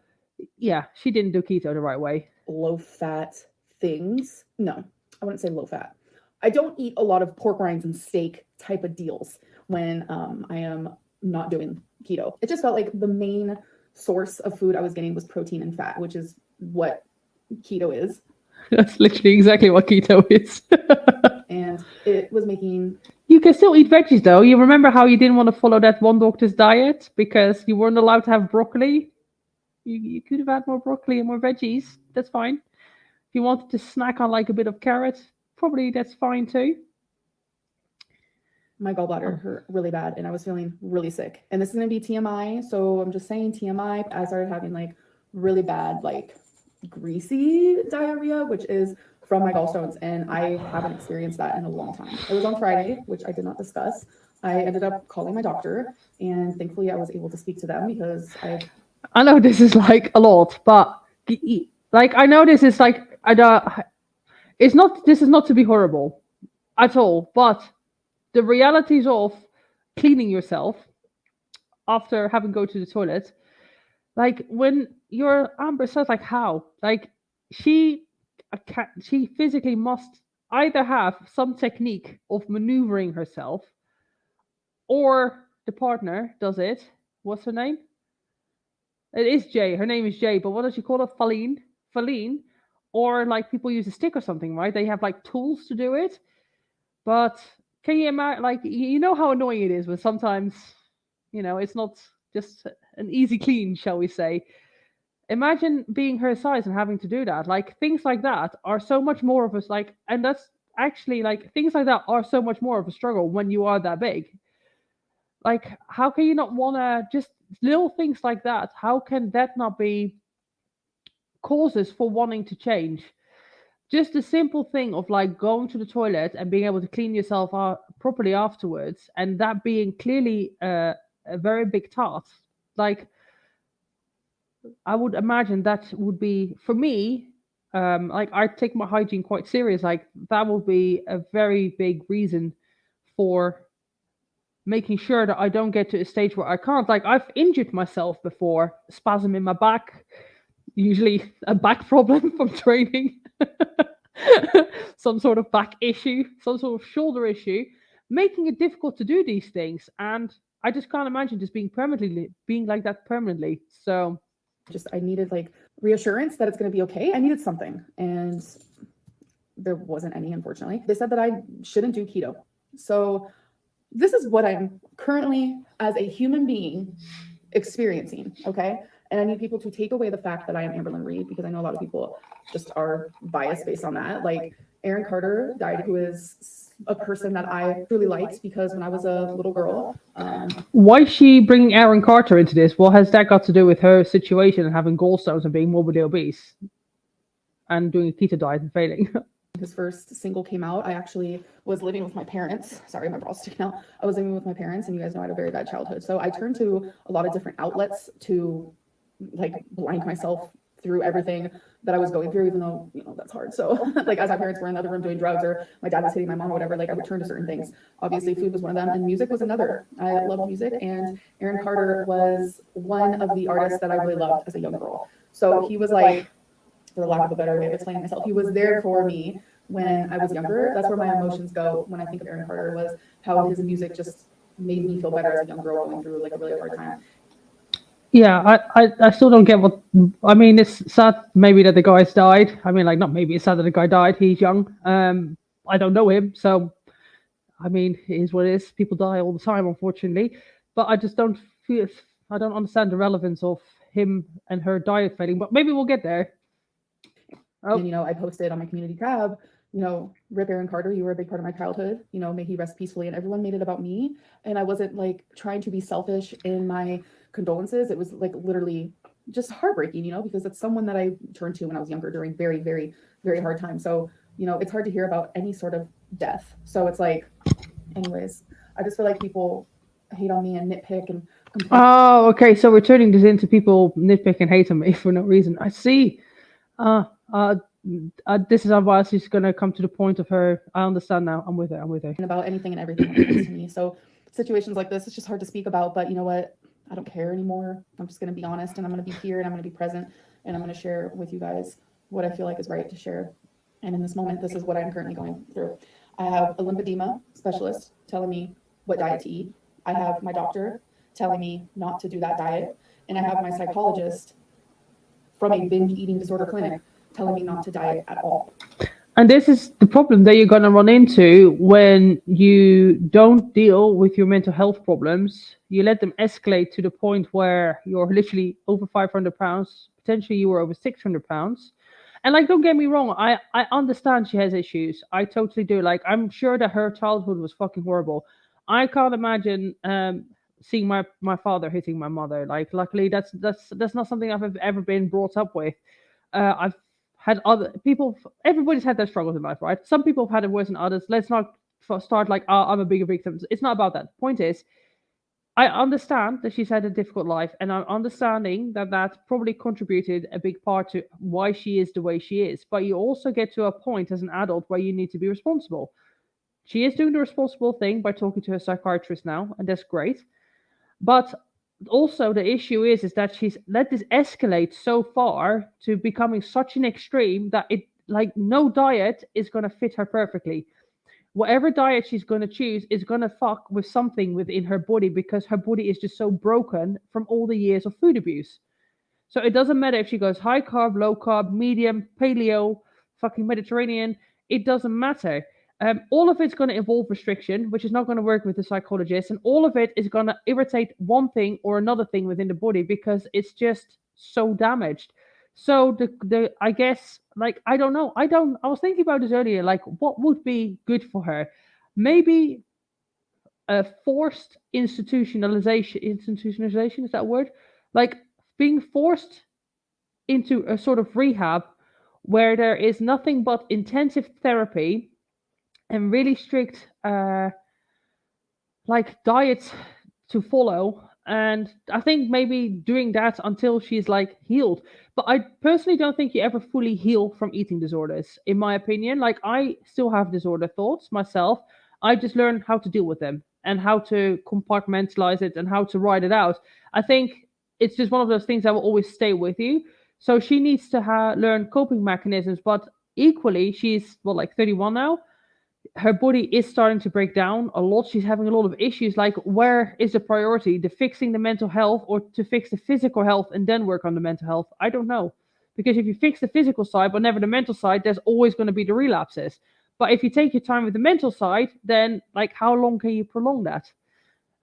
yeah, she didn't do keto the right way. Low fat things. No, I wouldn't say low fat. I don't eat a lot of pork rinds and steak type of deals when I am not doing keto. It just felt like the main source of food I was getting was protein and fat, which is what keto is. That's literally exactly what keto is. And it was making. You can still eat veggies though. You remember how you didn't want to follow that one doctor's diet because you weren't allowed to have broccoli? You could have had more broccoli and more veggies. That's fine. If you wanted to snack on like a bit of carrot, probably that's fine too. My gallbladder hurt really bad and I was feeling really sick. And this is going to be TMI. So I'm just saying TMI. I started having like really bad, like greasy diarrhea, which is from my gallstones. And I haven't experienced that in a long time. It was on Friday, which I did not discuss. I ended up calling my doctor and thankfully I was able to speak to them because I know this is like a lot, but like I know this is like it's not. This is not to be horrible at all, but the realities of cleaning yourself after having go to the toilet, like when your Amber says like how, like she she physically must either have some technique of maneuvering herself, or the partner does it. What's her name? It is Jay. Her name is Jay, but what does she call her? Faline, or like people use a stick or something, right? They have like tools to do it. But can you imagine? Like you know how annoying it is when sometimes, it's not just an easy clean, shall we say? Imagine being her size and having to do that. Like things like that are so much more of us. Like, and that's actually like things like that are so much more of a struggle when you are that big. Like, how can you not want to just little things like that? How can that not be causes for wanting to change? Just a simple thing of like going to the toilet and being able to clean yourself out properly afterwards, and that being clearly a very big task. Like, I would imagine that would be for me. Like, I take my hygiene quite serious. Like, that would be a very big reason for making sure that I don't get to a stage where I can't. Like, I've injured myself before, spasm in my back, usually a back problem from training, some sort of back issue, some sort of shoulder issue, making it difficult to do these things. And I just can't imagine just being like that permanently. So just I needed like reassurance that it's going to be okay. I needed something, and there wasn't any, unfortunately. They said that I shouldn't do keto. So this is what I'm currently, as a human being, experiencing. Okay. And I need people to take away the fact that I am Amberlynn Reid, because I know a lot of people just are biased based on that. Like, Aaron Carter died, who is a person that I really liked, because when I was a little girl, why is she bringing Aaron Carter into this? What has that got to do with her situation and having gallstones and being morbidly obese and doing a keto diet and failing? his first single came out, I actually was living with my parents. Sorry, my bral's sticking out. I was living with my parents, and you guys know I had a very bad childhood. So I turned to a lot of different outlets to like blind myself through everything that I was going through, even though, you know, that's hard. So like, as my parents were in the other room doing drugs, or my dad was hitting my mom or whatever, like, I would turn to certain things. Obviously food was one of them, and music was another. I love music, and Aaron Carter was one of the artists that I really loved as a young girl. So he was like, for lack of a better way of explaining myself, he was there for me when I was younger. That's where my emotions go when I think of Aaron Carter, was how his music just made me feel better as a young girl going through like a really hard time. Yeah, I still don't get what. I mean, it's sad maybe that the guy's died. I mean, like, not maybe, it's sad that the guy died. He's young. I don't know him, so I mean, it is what it is. People die all the time, unfortunately. But I just don't feel. I don't understand the relevance of him and her diet failing. But maybe we'll get there. Oh. And, you know, I posted on my community tab, you know, rip Aaron Carter, you were a big part of my childhood, you know, may he rest peacefully. And everyone made it about me. And I wasn't like trying to be selfish in my condolences. It was like literally just heartbreaking, you know, because it's someone that I turned to when I was younger during very, very, very hard times. So, you know, it's hard to hear about any sort of death. So it's like, anyways, I just feel like people hate on me and nitpick and complain. Oh, okay. So we're turning this into people nitpick and hate on me for no reason. I see. This is unbiased. She's going to come to the point of her. I understand now. I'm with her. I'm with her. About anything and everything when it comes to me. So situations like this, it's just hard to speak about. But you know what? I don't care anymore. I'm just going to be honest, and I'm going to be here, and I'm going to be present, and I'm going to share with you guys what I feel like is right to share. And in this moment, this is what I'm currently going through. I have a lymphedema specialist telling me what diet to eat. I have my doctor telling me not to do that diet. And I have my psychologist from a binge eating disorder clinic telling me not to diet at all. And this is the problem that you're going to run into when you don't deal with your mental health problems. You let them escalate to the point where you're literally over 500 pounds. Potentially you were over 600 pounds. And like, don't get me wrong, I understand she has issues. I totally do. Like, I'm sure that her childhood was fucking horrible. I can't imagine seeing my father hitting my mother. Like, luckily that's not something I've ever been brought up with. I've had other people. Everybody's had their struggles in life, right? Some people have had it worse than others. Let's not start like, oh, I'm a bigger victim. It's not about that. Point is, I understand that she's had a difficult life, and I'm understanding that that probably contributed a big part to why she is the way she is. But you also get to a point as an adult where you need to be responsible. She is doing the responsible thing by talking to her psychiatrist now, and that's great. But also the issue is that she's let this escalate so far to becoming such an extreme that it, like, no diet is going to fit her perfectly. Whatever diet she's going to choose is going to fuck with something within her body, because her body is just so broken from all the years of food abuse. So it doesn't matter if she goes high carb, low carb, medium, paleo, fucking Mediterranean. It doesn't matter. All of it's going to involve restriction, which is not going to work with the psychologist, and all of it is going to irritate one thing or another thing within the body because it's just so damaged. So the I guess, like, I don't know. I was thinking about this earlier. Like, what would be good for her? Maybe forced institutionalization, is that a word? Like being forced into a sort of rehab where there is nothing but intensive therapy and really strict like diets to follow. And I think maybe doing that until she's like healed. But I personally don't think you ever fully heal from eating disorders, in my opinion. Like I still have disorder thoughts myself. I just learn how to deal with them and how to compartmentalize it and how to write it out. I think it's just one of those things that will always stay with you. So she needs to learn coping mechanisms. But equally, she's well, like 31 now, her body is starting to break down a lot. She's having a lot of issues. Like, where is the priority? The fixing the mental health or to fix the physical health and then work on the mental health? I don't know. Because if you fix the physical side but never the mental side, there's always going to be the relapses. But if you take your time with the mental side, then like how long can you prolong that?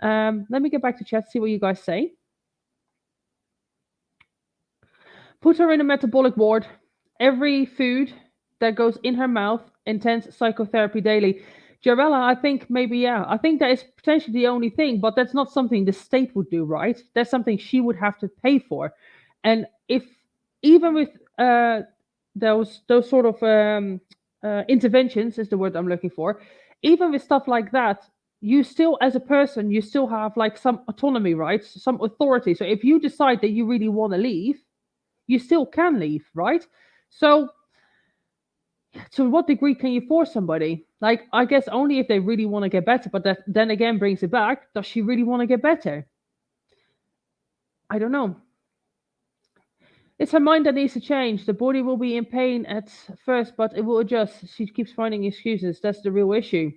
Let me get back to chat, see what you guys say. Put her in a metabolic ward. Every food that goes in her mouth, intense psychotherapy daily. Jarella, I think maybe, yeah. I think that is potentially the only thing, but that's not something the state would do, right? That's something she would have to pay for. And if, even with those sort of interventions, is the word I'm looking for, even with stuff like that, you still, as a person, you still have like some autonomy, right? Some authority. So if you decide that you really want to leave, you still can leave, right? So, to what degree can you force somebody? Like, I guess only if they really want to get better, but that then again brings it back. Does she really want to get better? I don't know. It's her mind that needs to change. The body will be in pain at first, but it will adjust. She keeps finding excuses. That's the real issue.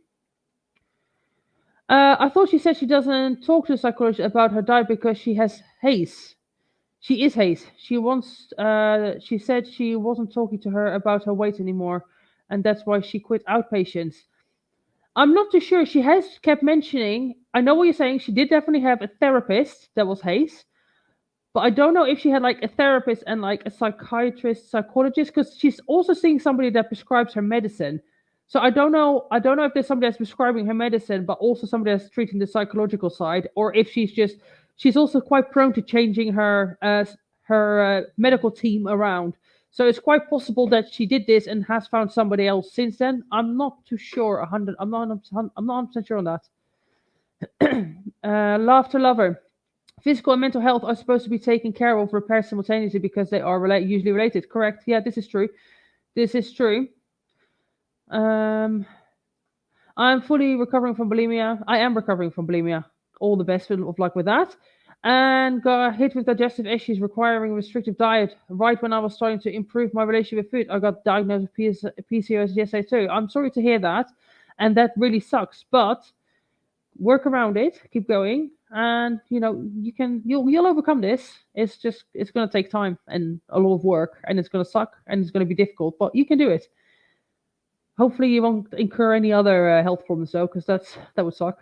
I thought she said she doesn't talk to a psychologist about her diet because she has haze. She is Hayes. She wants. She said she wasn't talking to her about her weight anymore, and that's why she quit outpatients. I'm not too sure. She has kept mentioning. I know what you're saying. She did definitely have a therapist that was Hayes, but I don't know if she had like a therapist and like a psychiatrist, psychologist, because she's also seeing somebody that prescribes her medicine. So I don't know. I don't know if there's somebody that's prescribing her medicine, but also somebody that's treating the psychological side, or if she's also quite prone to changing her medical team around. So it's quite possible that she did this and has found somebody else since then. I'm not too sure. I'm not 100% sure on that. Laughter lover. Physical and mental health are supposed to be taken care of, repaired simultaneously because they are usually related. Correct? Yeah, this is true. This is true. I'm fully recovering from bulimia. I am recovering from bulimia. All the best of luck with that. And got hit with digestive issues requiring restrictive diet right when I was starting to improve my relationship with food. I got diagnosed with PCOS yesterday too. I'm sorry to hear that, and that really sucks. But work around it, keep going, and you'll overcome this. It's going to take time and a lot of work, and it's going to suck and it's going to be difficult, but you can do it. Hopefully you won't incur any other health problems though, because that would suck.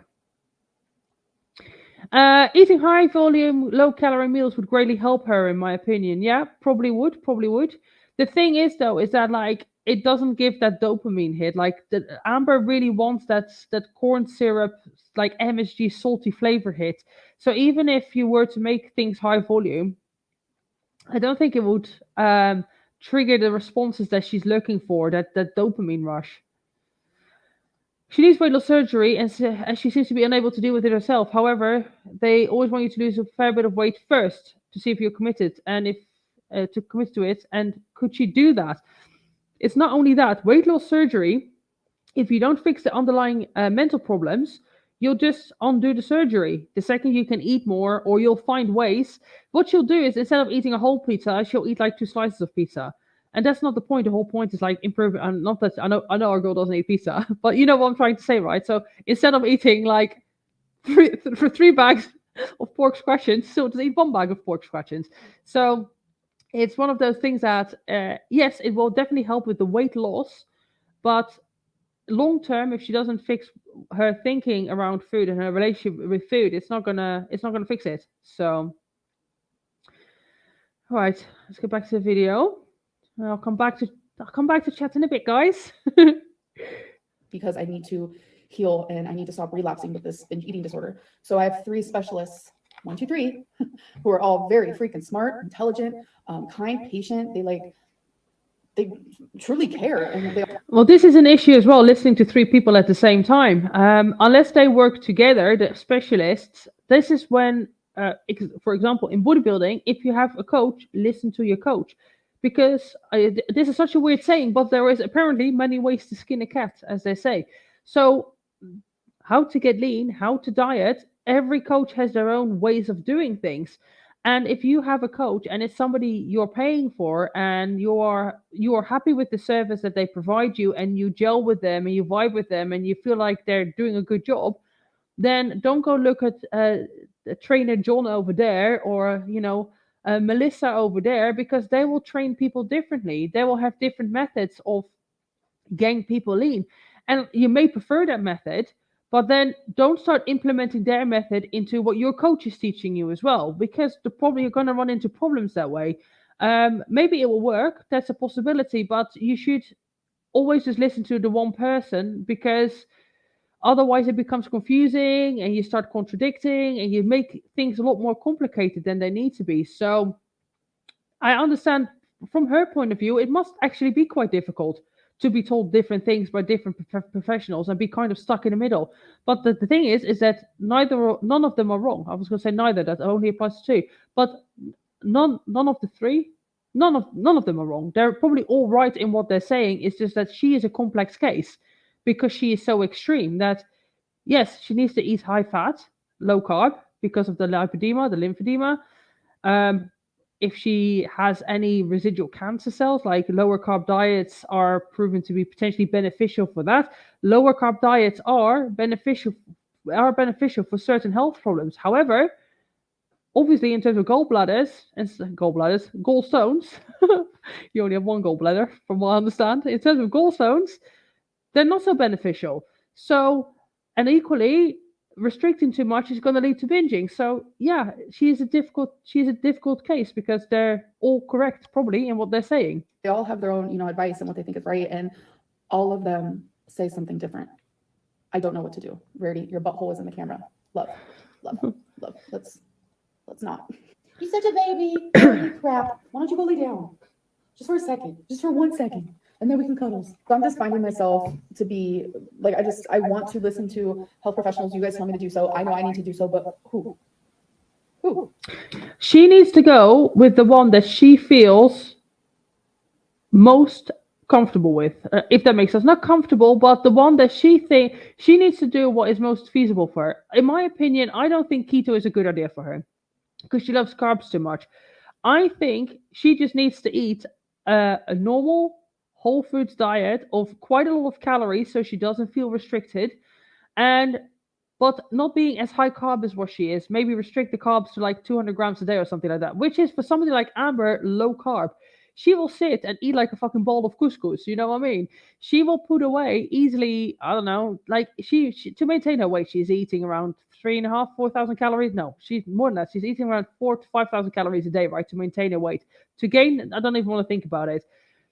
Eating high volume, low calorie meals would greatly help her, in my opinion. Yeah, probably would, probably would. The thing is, though, is that like it doesn't give that dopamine hit. Like Amber really wants that corn syrup, like MSG salty flavor hit. So even if you were to make things high volume, I don't think it would trigger the responses that she's looking for. That dopamine rush. She needs weight loss surgery, and she seems to be unable to deal with it herself. However, they always want you to lose a fair bit of weight first to see if you're committed, and if to commit to it. And could she do that? It's not only that weight loss surgery. If you don't fix the underlying mental problems, you'll just undo the surgery. The second you can eat more, or you'll find ways. What she'll do is instead of eating a whole pizza, she'll eat like 2 slices of pizza. And that's not the point. The whole point is like improving. And not that I know our girl doesn't eat pizza, but you know what I'm trying to say, right? So instead of eating like three bags of pork scratchings, she'll just eat 1 bag of pork scratchings. So it's one of those things that yes, it will definitely help with the weight loss, but long term, if she doesn't fix her thinking around food and her relationship with food, it's not gonna fix it. So, all right, let's get back to the video. I'll come back to chat in a bit, guys. because I need to heal and I need to stop relapsing with this binge eating disorder. So I have 3 specialists, 1, 2, 3, who are all very freaking smart, intelligent, kind, patient. They truly care, and they. Well, this is an issue as well, listening to 3 people at the same time. Unless they work together, the specialists, this is when, for example, in bodybuilding, if you have a coach, listen to your coach. Because this is such a weird saying, but there is apparently many ways to skin a cat, as they say. So how to get lean, how to diet, every coach has their own ways of doing things. And if you have a coach and it's somebody you're paying for and you are happy with the service that they provide you and you gel with them and you vibe with them and you feel like they're doing a good job, then don't go look at trainer John over there or Melissa over there, because they will train people differently. They will have different methods of getting people lean, and you may prefer that method, but then don't start implementing their method into what your coach is teaching you as well, because you're going to run into problems that way. Maybe it will work, that's a possibility, but you should always just listen to the one person, because otherwise it becomes confusing and you start contradicting and you make things a lot more complicated than they need to be. So I understand from her point of view, it must actually be quite difficult to be told different things by different professionals and be kind of stuck in the middle. But the thing is that none of them are wrong. I was going to say neither, that only applies to 2, but none of the 3, none of them are wrong. They're probably all right in what they're saying. It's just that she is a complex case because she is so extreme that, yes, she needs to eat high fat, low carb because of the lipedema, the lymphedema. If she has any residual cancer cells, like lower carb diets are proven to be potentially beneficial for that. Lower carb diets are beneficial for certain health problems. However, obviously in terms of gallstones, you only have one gallbladder from what I understand. In terms of gallstones, they're not so beneficial. So, and equally, restricting too much is going to lead to binging. So yeah, she's a difficult case because they're all correct probably in what they're saying. They all have their own, advice and what they think is right, and all of them say something different. I don't know what to do. Rarity, your butthole is in the camera. Love. Let's not. You're such a baby. Holy crap. Why don't you go lay down? Just for a second. Just for 1 second. And then we can cuddle. So I'm just finding myself to be like, I want to listen to health professionals. You guys tell me to do so. I know I need to do so, but who? She needs to go with the one that she feels most comfortable with, if that makes sense. Not comfortable, but the one that she thinks she needs to do what is most feasible for her. In my opinion, I don't think keto is a good idea for her because she loves carbs too much. I think she just needs to eat a normal whole foods diet of quite a lot of calories so she doesn't feel restricted, but not being as high carb as what she is. Maybe restrict the carbs to like 200 grams a day or something like that, which is for somebody like Amber low carb. She will sit and eat like a fucking bowl of couscous. You know what I mean? She will put away easily, I don't know, like she to maintain her weight, she's eating around 3,500, 4,000 calories. No, she's more than that. She's eating around 4,000 to 5,000 calories a day, right, to maintain her weight. To gain, I don't even want to think about it.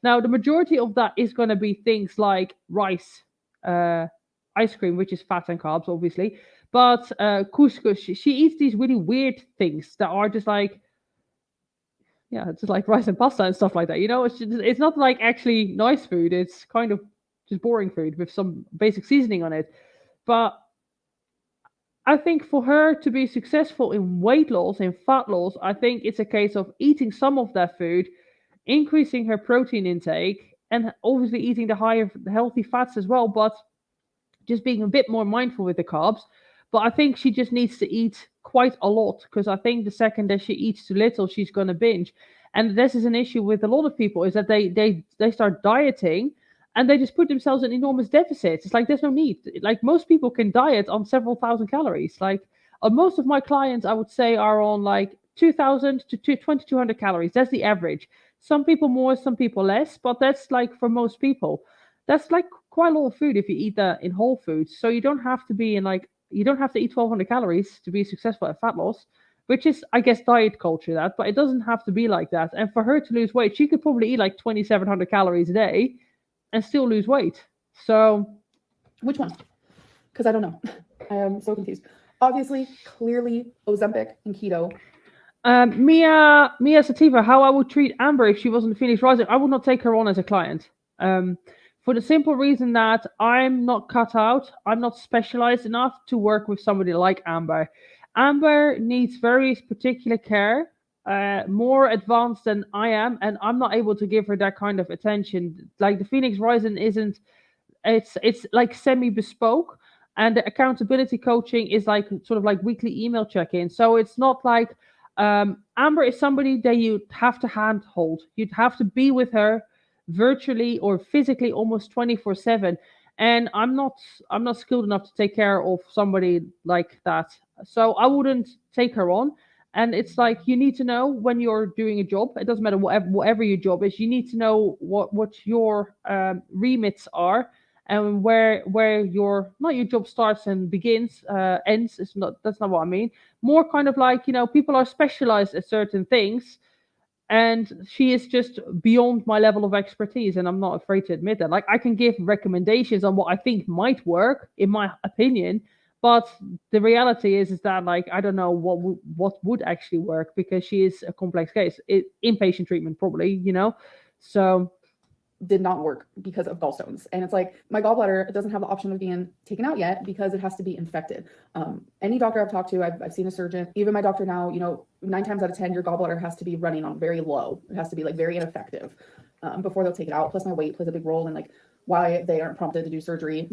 Now, the majority of that is going to be things like rice, ice cream, which is fat and carbs, obviously. But couscous, she eats these really weird things that are just like, yeah, it's just like rice and pasta and stuff like that. It's not like actually nice food. It's kind of just boring food with some basic seasoning on it. But I think for her to be successful in weight loss, in fat loss, I think it's a case of eating some of that food, increasing her protein intake, and obviously eating the healthy fats as well, but just being a bit more mindful with the carbs. But I think she just needs to eat quite a lot, because I think the second that she eats too little, she's going to binge. And this is an issue with a lot of people, is that they start dieting and they just put themselves in enormous deficits. It's like there's no need. Like most people can diet on several thousand calories. Like most of my clients, I would say, are on like 2,000 to 2,200 calories. That's the average. Some people more, some people less, but that's like for most people. That's like quite a lot of food if you eat that in whole foods. So you don't have to be in like, you don't have to eat 1,200 calories to be successful at fat loss, which is, I guess, diet culture that, but it doesn't have to be like that. And for her to lose weight, she could probably eat like 2,700 calories a day and still lose weight. So which one? because I don't know. I am so confused. Obviously, clearly, Ozempic and keto. Mia Sativa, how I would treat Amber if she wasn't Phoenix Rising, I would not take her on as a client. For the simple reason that I'm not cut out, I'm not specialized enough to work with somebody like Amber. Amber needs very particular care, more advanced than I am, and I'm not able to give her that kind of attention. Like the Phoenix Rising isn't, it's like semi bespoke, and the accountability coaching is like sort of like weekly email check-in. So it's not like Amber is somebody that you have to handhold. You'd have to be with her virtually or physically almost 24/7. And I'm not skilled enough to take care of somebody like that. So I wouldn't take her on. And it's like you need to know when you're doing a job. It doesn't matter whatever your job is. You need to know what your remits are and where your not your job starts and begins ends. It's not That's not what I mean. More kind of like people are specialized at certain things, and she is just beyond my level of expertise, and I'm not afraid to admit that. Like I can give recommendations on what I think might work in my opinion, but the reality is that like I don't know what would actually work because she is a complex case. Inpatient treatment probably. So Did not work because of gallstones. And it's like my gallbladder doesn't have the option of being taken out yet because it has to be infected. Any doctor I've talked to, I've seen a surgeon, even my doctor now, 9 times out of 10, your gallbladder has to be running on very low. It has to be like very ineffective before they'll take it out. Plus my weight plays a big role in like why they aren't prompted to do surgery.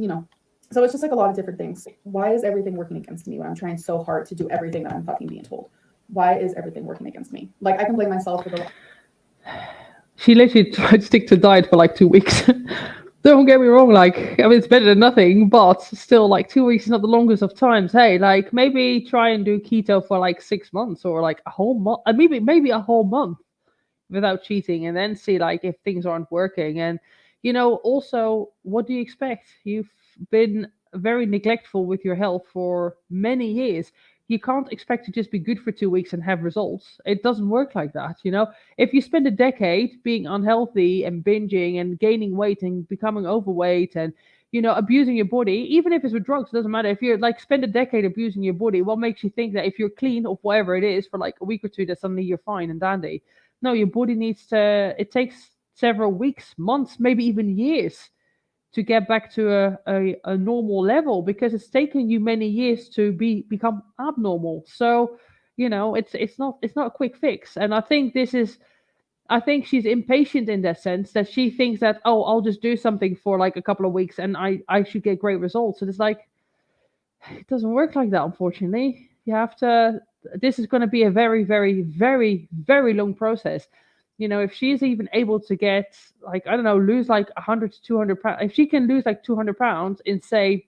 So it's just like a lot of different things. Why is everything working against me when I'm trying so hard to do everything that I'm fucking being told? Why is everything working against me? Like I can blame myself for the she literally tried to stick to diet for like 2 weeks. Don't get me wrong, like, I mean, it's better than nothing, but still, like, 2 weeks is not the longest of times. Hey, like, maybe try and do keto for like 6 months or like a whole month, maybe a whole month without cheating, and then see like if things aren't working. And also, what do you expect? You've been very neglectful with your health for many years. You can't expect to just be good for 2 weeks and have results. It doesn't work like that. If you spend a decade being unhealthy and binging and gaining weight and becoming overweight and abusing your body, even if it's with drugs, it doesn't matter. If you're like spend a decade abusing your body, what makes you think that if you're clean of whatever it is for like a week or two, that suddenly you're fine and dandy? No, your body it takes several weeks, months, maybe even years to get back to a normal level because it's taken you many years to become abnormal. So, it's not a quick fix. And I think she's impatient in that sense that she thinks that, oh, I'll just do something for like a couple of weeks and I should get great results. And it's like, it doesn't work like that, unfortunately. This is going to be a very, very, very, very long process. If she's even able to get, like, I don't know, lose like 100 to 200 pounds, if she can lose like 200 pounds in, say,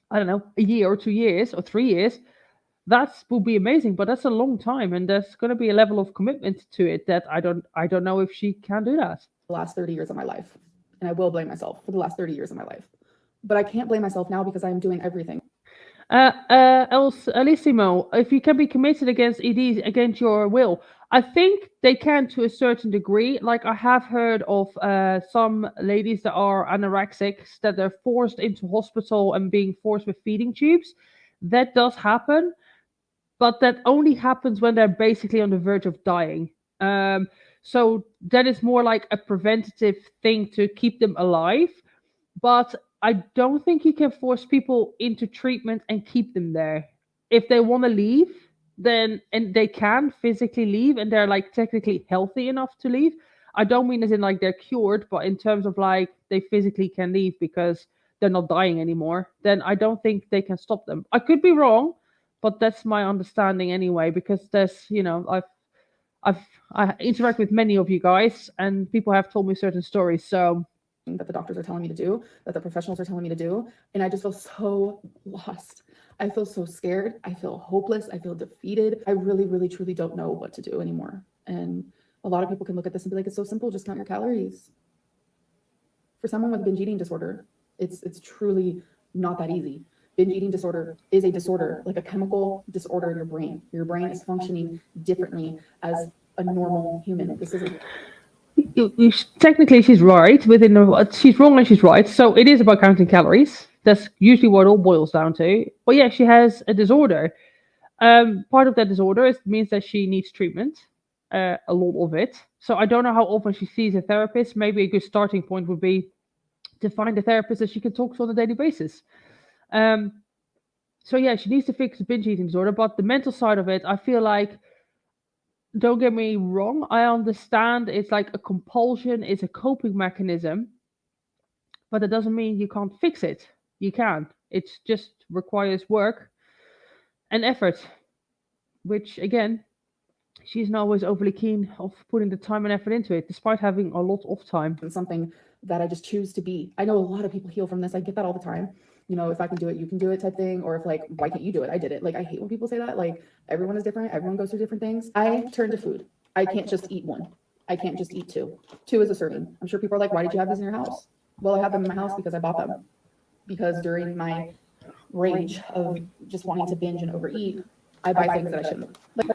I don't know, a year or 2 years or 3 years, that will be amazing. But that's a long time. And there's going to be a level of commitment to it that I don't know if she can do that. The last 30 years of my life. And I will blame myself for the last 30 years of my life. But I can't blame myself now because I'm doing everything. Elissimo, if you can be committed against EDs against your will, I think they can to a certain degree. Like I have heard of some ladies that are anorexics that they're forced into hospital and being forced with feeding tubes. That does happen, but that only happens when they're basically on the verge of dying. So that is more like a preventative thing to keep them alive. But I don't think you can force people into treatment and keep them there. If they want to leave, then and they can physically leave and they're like technically healthy enough to leave. I don't mean as in like they're cured, but in terms of like they physically can leave because they're not dying anymore, then I don't think they can stop them. I could be wrong, but that's my understanding anyway, because I interact with many of you guys and people have told me certain stories. So that the doctors are telling me to do, that the professionals are telling me to do. And I just feel so lost. I feel so scared. I feel hopeless. I feel defeated. I really, really, truly don't know what to do anymore. And a lot of people can look at this and be like, it's so simple, just count your calories. For someone with binge eating disorder, it's truly not that easy. Binge eating disorder is a disorder, like a chemical disorder in your brain. Your brain is functioning differently as a normal human. This isn't... Technically she's right she's wrong and she's right. So it is about counting calories. That's usually what it all boils down to. But yeah, she has a disorder. Part of that disorder means that she needs treatment, a lot of it. So I don't know how often she sees a therapist. Maybe a good starting point would be to find a therapist that she can talk to on a daily basis. Um, so yeah, she needs to fix the binge eating disorder. But the mental side of it, I feel like, don't get me wrong, I understand it's like a compulsion, it's a coping mechanism, but it doesn't mean you can't fix it. You can. It just requires work and effort, which again, she's not always overly keen of putting the time and effort into it, despite having a lot of time. Something that I just choose to be. I know a lot of people heal from this. I get that all the time. You know, if I can do it, you can do it type thing. Or if like, why can't you do it? I did it. Like, I hate when people say that. Like, everyone is different. Everyone goes through different things. I turn to food. I can't just eat one. I can't just eat two. Two is a serving. I'm sure people are like, why did you have these in your house? Well, I have them in my house because I bought them. Because during my rage of just wanting to binge and overeat, I buy things that I shouldn't. Like,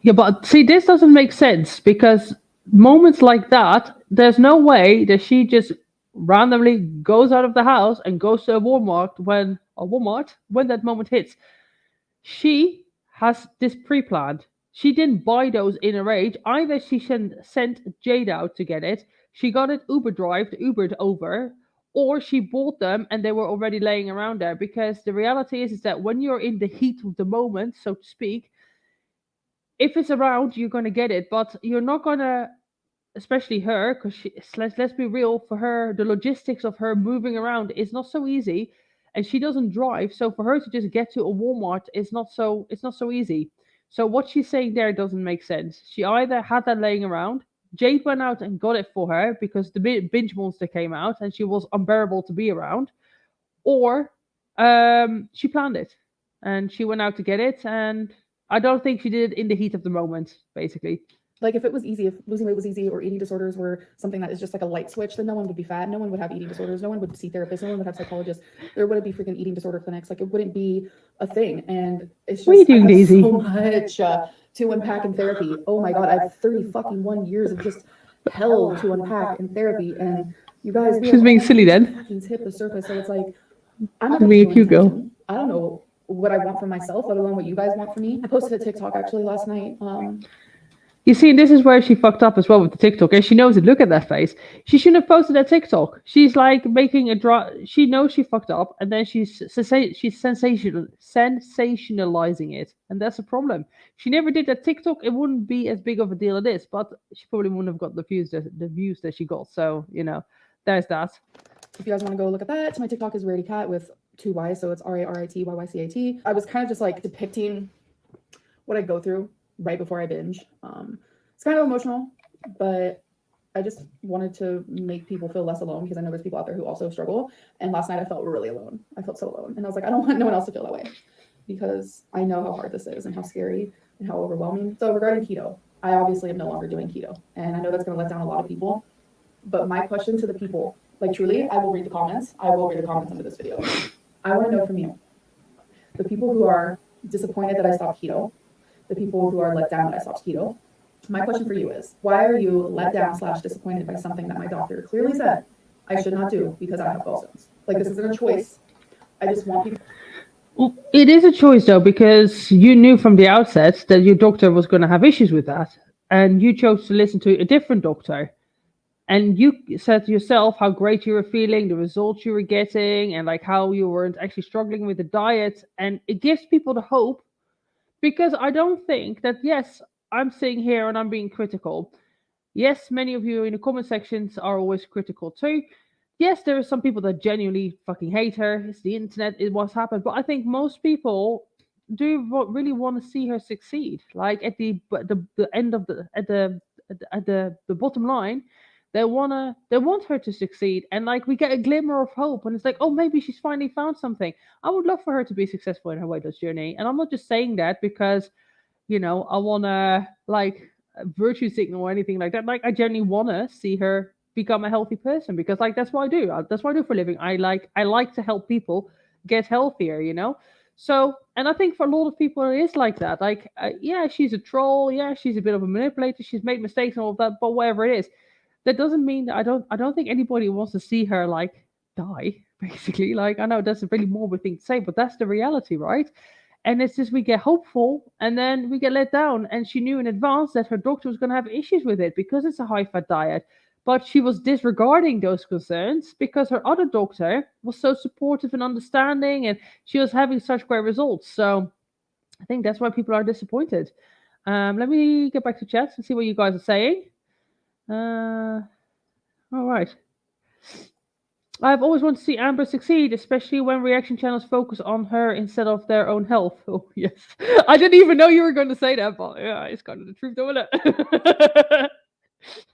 Yeah, but see, this doesn't make sense because moments like that, there's no way that she just randomly goes out of the house and goes to a Walmart when that moment hits. She has this pre-planned. She didn't buy those in a rage. Either she sent Jade out to get it, she got it Ubered over, or she bought them and they were already laying around there. Because the reality is that when you're in the heat of the moment, so to speak, if it's around, you're gonna get it, but you're not gonna, especially her, because let's be real, for her, the logistics of her moving around is not so easy, and she doesn't drive, so for her to just get to a Walmart is not so it's not so easy. So what she's saying there doesn't make sense. She either had that laying around, Jade went out and got it for her because the binge monster came out and she was unbearable to be around, or she planned it and she went out to get it, and I don't think she did it in the heat of the moment, basically. Like if it was easy, if losing weight was easy or eating disorders were something that is just like a light switch, then no one would be fat. No one would have eating disorders. No one would see therapists. No one would have psychologists. There wouldn't be freaking eating disorder clinics. Like it wouldn't be a thing. And it's What are you just, I doing, have Daisy? so much to unpack in therapy. Oh my God, I have 30 fucking 1 years of just hell to unpack in therapy. And you guys, we She's have being all silly these then. fucking hit the surface. So it's like, I'm not Being gonna a heal cute anytime girl. soon. I don't know what I want for myself, let alone what you guys want for me. I posted a TikTok actually last night. You see, and this is where she fucked up as well with the TikTok, and she knows it. Look at that face. She shouldn't have posted that TikTok. She's like making a draw. She knows she fucked up, and then she's sensationalizing it, and that's a problem. If she never did that TikTok, it wouldn't be as big of a deal as this, but she probably wouldn't have got the views that she got. So there's that. If you guys want to go look at that, my TikTok is Rarity Cat with 2 Y's, so it's RARITYYCAT. I was kind of just like depicting what I go through right before I binge. It's kind of emotional, but I just wanted to make people feel less alone because I know there's people out there who also struggle. And last night I felt really alone. I felt so alone. And I was like, I don't want no one else to feel that way because I know how hard this is and how scary and how overwhelming. So regarding keto, I obviously am no longer doing keto. And I know that's going to let down a lot of people. But my question to the people, like truly, I will read the comments. I will read the comments under this video. I want to know from you, the people who are disappointed that I stopped keto, the people who are let down that I stopped keto. My question for you is, why are you let down / disappointed by something that my doctor clearly said I should not do because I have gallstones? Like, this isn't a choice. I just want people. Well, it is a choice though, because you knew from the outset that your doctor was going to have issues with that, and you chose to listen to a different doctor. And you said to yourself how great you were feeling, the results you were getting, and like how you weren't actually struggling with the diet. And it gives people the hope, because I don't think that, yes, I'm sitting here and I'm being critical. Yes, many of you in the comment sections are always critical too. Yes, there are some people that genuinely fucking hate her. It's the internet, it what's happened. But I think most people do really want to see her succeed. Like at the end of the bottom line, they want her to succeed, and like we get a glimmer of hope, and it's like, oh, maybe she's finally found something. I would love for her to be successful in her weight loss journey, and I'm not just saying that because I want to like virtue signal or anything like that. Like I genuinely want to see her become a healthy person, because like that's what I do. That's what I do for a living. I like to help people get healthier. So, and I think for a lot of people it is like that. Like, yeah, she's a troll. Yeah, she's a bit of a manipulator. She's made mistakes and all of that. But whatever it is, that doesn't mean that I don't think anybody wants to see her like die. basically. Like, I know that's a really morbid thing to say, but that's the reality, right? And it's just we get hopeful and then we get let down. And she knew in advance that her doctor was going to have issues with it because it's a high fat diet. But she was disregarding those concerns because her other doctor was so supportive and understanding and she was having such great results. So I think that's why people are disappointed. Let me get back to chat and see what you guys are saying. All right. I've always wanted to see Amber succeed, especially when reaction channels focus on her instead of their own health. Oh, yes. I didn't even know you were going to say that, but yeah, it's kind of the truth, though, isn't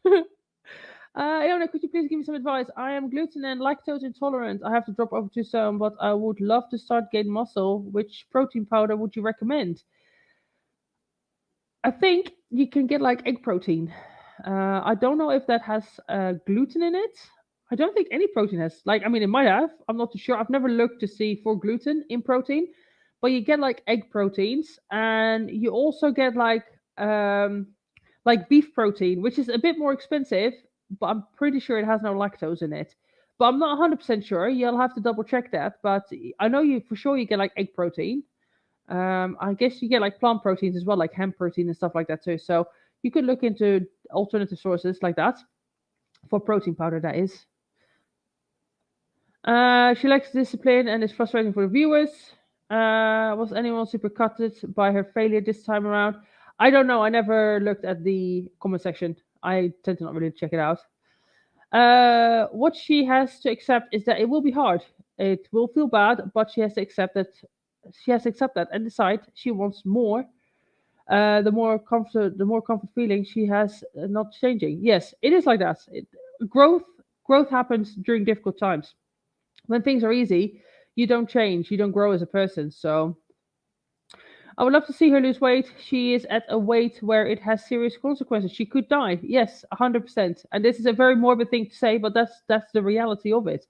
it? Iona, could you please give me some advice? I am gluten and lactose intolerant. I have to drop over to some, but I would love to start gain muscle. Which protein powder would you recommend? I think you can get like egg protein. I don't know if that has gluten in it. I don't think any protein has. Like, I mean, it might have. I'm not too sure. I've never looked to see for gluten in protein, but you get like egg proteins, and you also get like beef protein, which is a bit more expensive, but I'm pretty sure it has no lactose in it. But I'm not 100% sure. You'll have to double check that. But I know you for sure you get like egg protein. I guess you get like plant proteins as well, like hemp protein and stuff like that too. So you could look into alternative sources like that for protein powder. That is. She lacks discipline and is frustrating for the viewers. Was anyone super gutted by her failure this time around? I don't know. I never looked at the comment section. I tend to not really check it out. What she has to accept is that it will be hard. It will feel bad, but she has to accept that. She has to accept that and decide she wants more. The more comfort feeling she has not changing. Yes, it is like that. Growth, growth happens during difficult times. When things are easy, you don't change, you don't grow as a person. So I would love to see her lose weight. She is at a weight where it has serious consequences. She could die. Yes, 100%. And this is a very morbid thing to say, but that's the reality of it.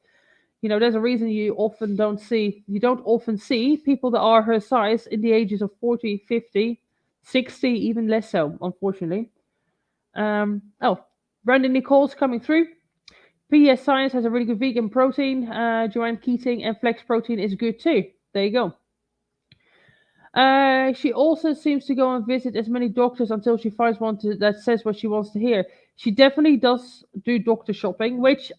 You know, there's a reason you don't often see people that are her size in the ages of 40, 50, 60, even less so, unfortunately. Oh, Brandon Nicole's coming through. PS Science has a really good vegan protein. Joanne Keating and Flex Protein is good too. There you go. She also seems to go and visit as many doctors until she finds one that says what she wants to hear. She definitely does do doctor shopping, which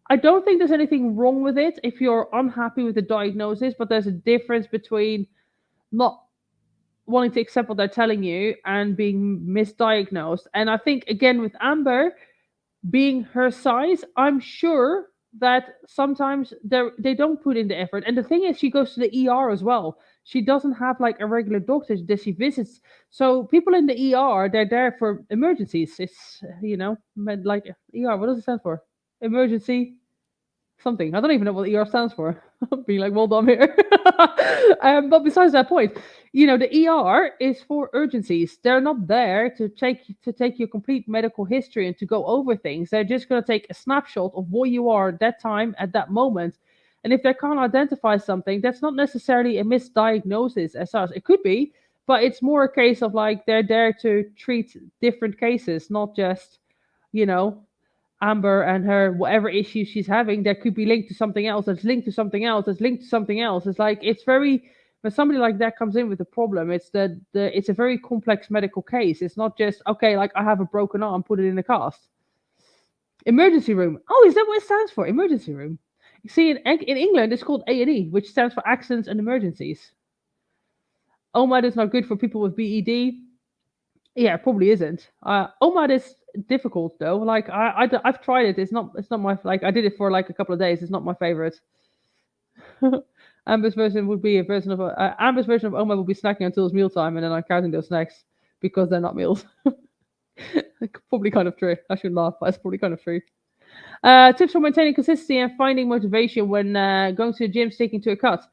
I don't think there's anything wrong with it if you're unhappy with the diagnosis, but there's a difference between not wanting to accept what they're telling you and being misdiagnosed. And I think, again, with Amber being her size, I'm sure that sometimes they don't put in the effort. And the thing is, she goes to the ER as well. She doesn't have like a regular doctor that she visits. So people in the ER, they're there for emergencies. It's, like ER, what does it stand for? Emergency something. I don't even know what ER stands for. Being like, well done here. But besides that point, the ER is for urgencies. They're not there to take your complete medical history and to go over things. They're just going to take a snapshot of what you are at that time, at that moment. And if they can't identify something, that's not necessarily a misdiagnosis as such. It could be, but it's more a case of like they're there to treat different cases, not just, Amber and her whatever issues she's having that could be linked to something else that's linked to something else that's linked to something else. It's like it's very when somebody like that comes in with a problem, it's it's a very complex medical case. It's not just okay, like I have a broken arm, put it in a cast. Emergency room. Oh, is that what it stands for? Emergency room. You see, in England, it's called A&E, which stands for accidents and emergencies. OMAD is not good for people with BED. Yeah, it probably isn't. OMAD is difficult though. Like I've tried it. It's not my like. I did it for like a couple of days. It's not my favorite. Amber's version would be a version of Amber's version of OMAD would be snacking until it's mealtime, and then I'm counting those snacks because they're not meals. Probably kind of true. I shouldn't laugh, but it's probably kind of true. Tips for maintaining consistency and finding motivation when going to the gym, sticking to a cut.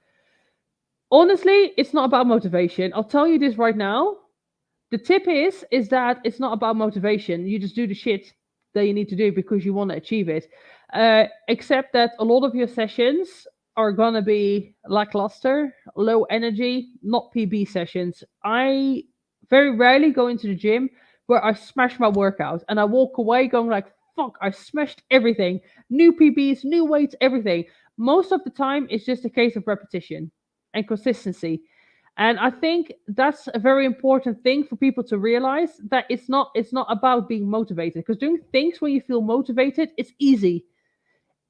Honestly, it's not about motivation. I'll tell you this right now. The tip is that it's not about motivation. You just do the shit that you need to do because you want to achieve it. Except that a lot of your sessions are going to be lackluster, low energy, not PB sessions. I very rarely go into the gym where I smash my workout and I walk away going like, fuck, I smashed everything. New PBs, new weights, everything. Most of the time, it's just a case of repetition and consistency. And I think that's a very important thing for people to realize, that it's not about being motivated, because doing things when you feel motivated, it's easy.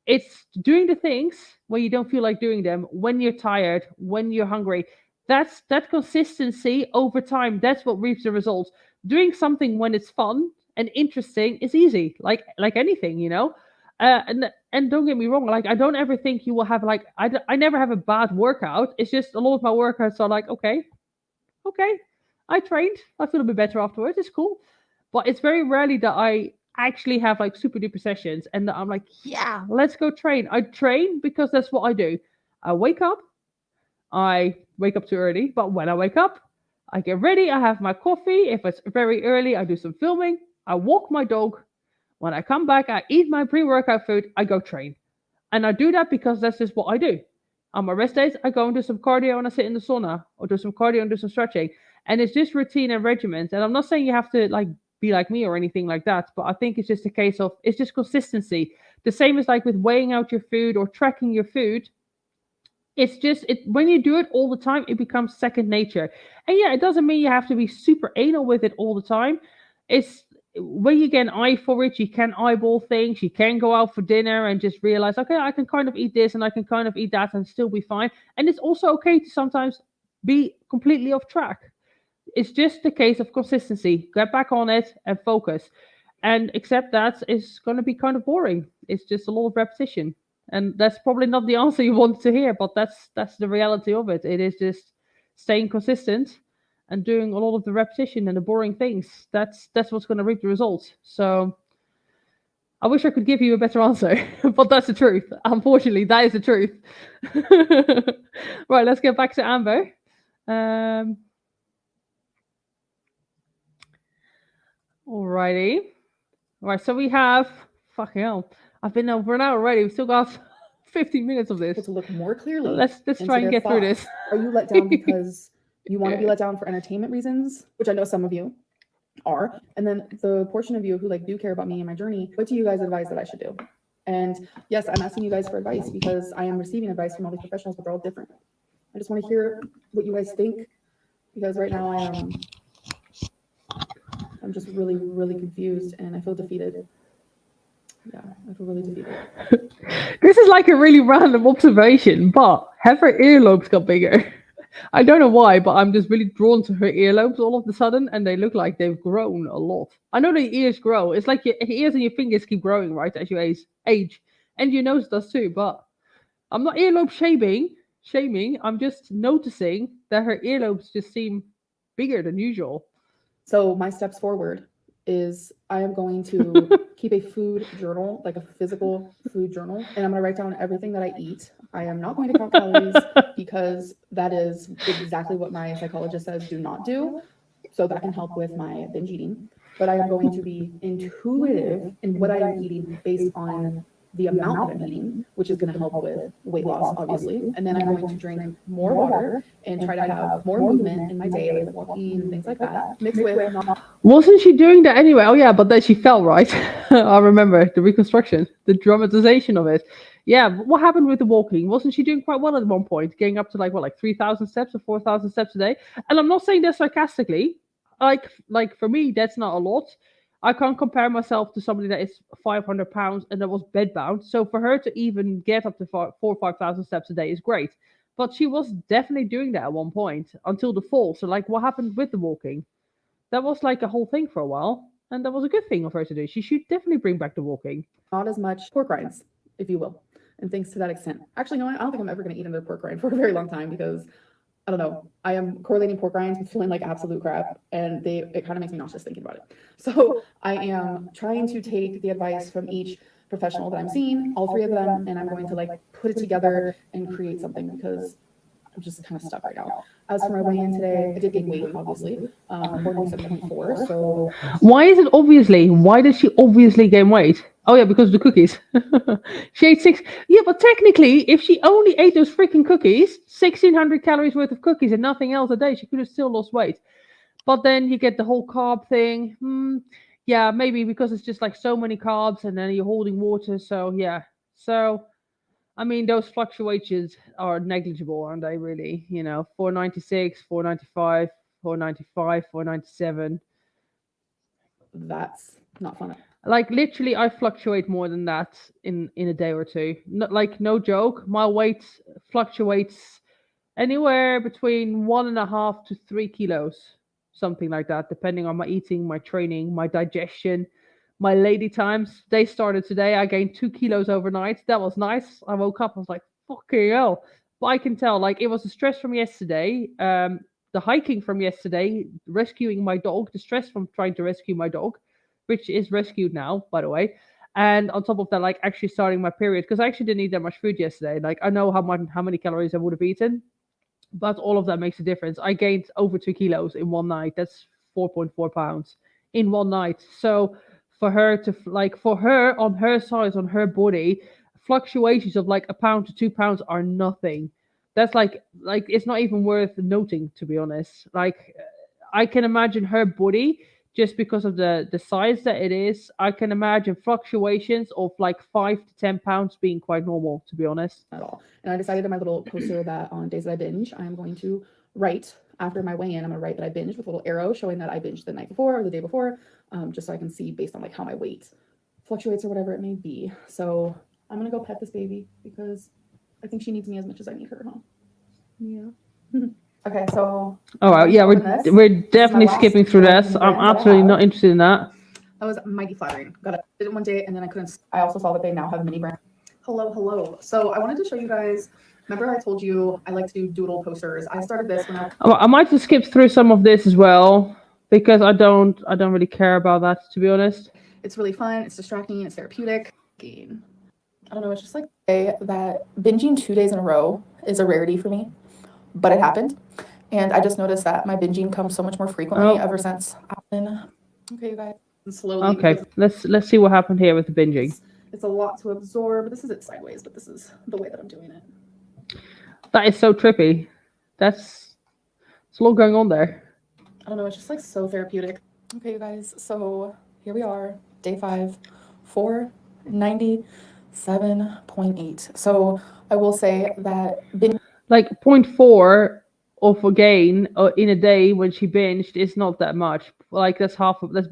It's doing the things when you don't feel like doing them, when you're tired, when you're hungry. That's that consistency over time. That's what reaps the results. Doing something when it's fun and interesting is easy, like anything, you know. And don't get me wrong, like I don't ever think you will have like I never have a bad workout. It's just a lot of my workouts are like, okay, I trained, I feel a bit better afterwards. It's cool, but it's very rarely that I actually have like super duper sessions and that I'm like, yeah, let's go train. I train because that's what I do. I wake up, I wake up too early, but when I wake up, I get ready, I have my coffee. If it's very early, I do some filming, I walk my dog. When I come back, I eat my pre workout food, I go train. And I do that because that's just what I do. On my rest days, I go and do some cardio and I sit in the sauna or do some cardio and do some stretching. And it's just routine and regiment. And I'm not saying you have to like be like me or anything like that, but I think it's just a case of it's just consistency. The same as like with weighing out your food or tracking your food. It's just it when you do it all the time, it becomes second nature. And yeah, it doesn't mean you have to be super anal with it all the time. It's when you get an eye for it, you can eyeball things, you can go out for dinner and just realize, okay, I can kind of eat this and I can kind of eat that and still be fine. And it's also okay to sometimes be completely off track. It's just a case of consistency. Get back on it and focus. And accept that it's going to be kind of boring. It's just a lot of repetition. And that's probably not the answer you want to hear, but that's the reality of it. It is just staying consistent and doing a lot of the repetition and the boring things. That's what's going to reap the results. So I wish I could give you a better answer, but that's the truth. Unfortunately, that is the truth. Right, let's get back to Amber. Um, Alrighty. Right, so we have fucking hell. I've been over an hour already. We've still got 15 minutes of this. To look more clearly. Let's try and get through this. Are you let down because you want to be let down for entertainment reasons, which I know some of you are, and then the portion of you who like do care about me and my journey? What do you guys advise that I should do? And yes, I'm asking you guys for advice because I am receiving advice from all these professionals, but they're all different. I just want to hear what you guys think, because right now I'm just really, really confused and I feel defeated. Yeah, I feel really defeated. This is like a really random observation, but have her earlobes got bigger? I don't know why, but I'm just really drawn to her earlobes all of a sudden, and they look like they've grown a lot. I know the ears grow. It's like your ears and your fingers keep growing, right, as you age. And your nose does too, but I'm not earlobe shaming. I'm just noticing that her earlobes just seem bigger than usual. So my steps forward is I am going to keep a food journal, like a physical food journal, and I'm going to write down everything that I eat. I am not going to count calories because that is exactly what my psychologist says do not do. So that can help with my binge eating. But I am going to be intuitive in what I am eating based on the amount that I'm eating, which is going to help with weight loss, obviously. And then I'm going to drink more water and try to have more movement in my day, like walking and things like that, mixed with Wasn't she doing that anyway? Oh yeah, but then she fell, right? I remember the reconstruction, the dramatization of it. Yeah, what happened with the walking? Wasn't she doing quite well at one point, getting up to like 3,000 steps or 4,000 steps a day? And I'm not saying that sarcastically. Like for me, that's not a lot. I can't compare myself to somebody that is 500 pounds and that was bedbound. So for her to even get up to 4,000 or 5,000 steps a day is great. But she was definitely doing that at one point until the fall. So like, what happened with the walking? That was like a whole thing for a while, and that was a good thing of her to do. She should definitely bring back the walking. Not as much pork rinds, if you will, and things to that extent. Actually, no, I don't think I'm ever going to eat another pork rind for a very long time because I don't know. I am correlating pork rinds with feeling like absolute crap, and it kind of makes me nauseous thinking about it. So I am trying to take the advice from each professional that I'm seeing, all three of them, and I'm going to like put it together and create something because I'm just kind of stuck right now. As for my weigh-in today, I did gain weight, obviously, 47.4. So why is it obviously? Why did she obviously gain weight? Oh yeah, because of the cookies. She ate 6. Yeah, but technically, if she only ate those freaking cookies, 1,600 calories worth of cookies and nothing else a day, she could have still lost weight. But then you get the whole carb thing. Yeah, maybe because it's just like so many carbs and then you're holding water. So yeah. So I mean, those fluctuations are negligible, aren't they? Really, 496, 495, 495, 497. That's not fun. Like literally, I fluctuate more than that in a day or two. Not like no joke. My weight fluctuates anywhere between 1.5 to 3 kilos, something like that, depending on my eating, my training, my digestion, my lady times. They started today. I gained 2 kilos overnight. That was nice. I woke up. I was like, fucking hell. But I can tell, like, it was the stress from yesterday, the hiking from yesterday, rescuing my dog, the stress from trying to rescue my dog, which is rescued now, by the way. And on top of that, like actually starting my period, because I actually didn't eat that much food yesterday. Like I know how many calories I would have eaten, but all of that makes a difference. I gained over 2 kilos in one night. That's 4.4 pounds in one night. So for her to like for her on her size on her body, fluctuations of like a pound to 2 pounds are nothing. That's like it's not even worth noting, to be honest. Like I can imagine her body just because of the size that it is. I can imagine fluctuations of like 5 to 10 pounds being quite normal, to be honest. At all. And I decided in my little poster that on days that I binge, I am going to write after my weigh-in. I'm gonna write that I binged with a little arrow showing that I binged the night before or the day before, just so I can see based on like how my weight fluctuates or whatever it may be. So I'm gonna go pet this baby because I think she needs me as much as I need her, huh? Yeah. Okay, so All right, yeah, we're definitely last skipping through one this. of the I'm brands that I absolutely have. not interested in that. that was mighty flattering. Did it one day and then I couldn't. I also saw that they now have mini brand. Hello. So I wanted to show you guys. Remember I told you I like to do doodle posters. I started this when I might just skip through some of this as well because I don't really care about that, to be honest. it's really fun. It's distracting. It's therapeutic. I don't know. It's just like that binging 2 days in a row is a rarity for me, but it happened. And I just noticed that my binging comes so much more frequently ever since I've been. Okay, you guys. Slowly. Okay, let's see what happened here with the binging. It's a lot to absorb. This is it sideways, but this is the way that I'm doing it. That is so trippy. There's a lot going on there. I don't know. It's just like so therapeutic. Okay, you guys. So here we are, day 5, 497.8. So I will say that like 0.4 of a gain in a day when she binged is not that much. Like that's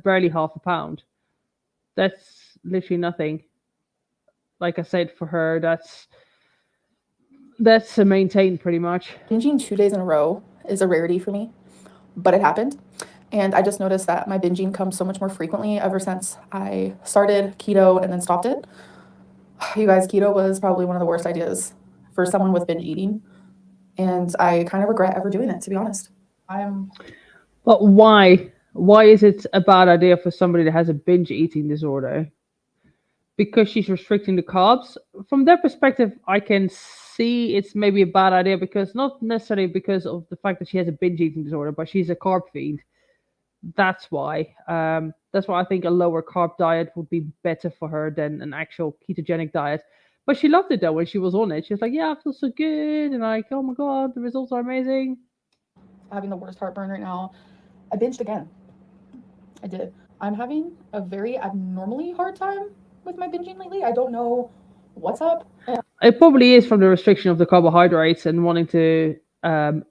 barely half a pound. That's literally nothing. Like I said, for her, that's a maintain pretty much. binging 2 days in a row is a rarity for me, but it happened. And I just noticed that my binging comes so much more frequently ever since I started keto and then stopped it. You guys, keto was probably one of the worst ideas for someone with binge eating. And I kind of regret ever doing it, to be honest. But why? Why is it a bad idea for somebody that has a binge eating disorder? Because she's restricting the carbs. From their perspective, I can see it's maybe a bad idea because not necessarily because of the fact that she has a binge eating disorder, but she's a carb fiend. That's why. That's why I think a lower carb diet would be better for her than an actual ketogenic diet. But she loved it though when she was on it. She was like, "Yeah, I feel so good," and like, "Oh my god, the results are amazing." Having the worst heartburn right now. I binged again. I did. I'm having a very abnormally hard time with my binging lately. I don't know what's up. It probably is from the restriction of the carbohydrates and wanting to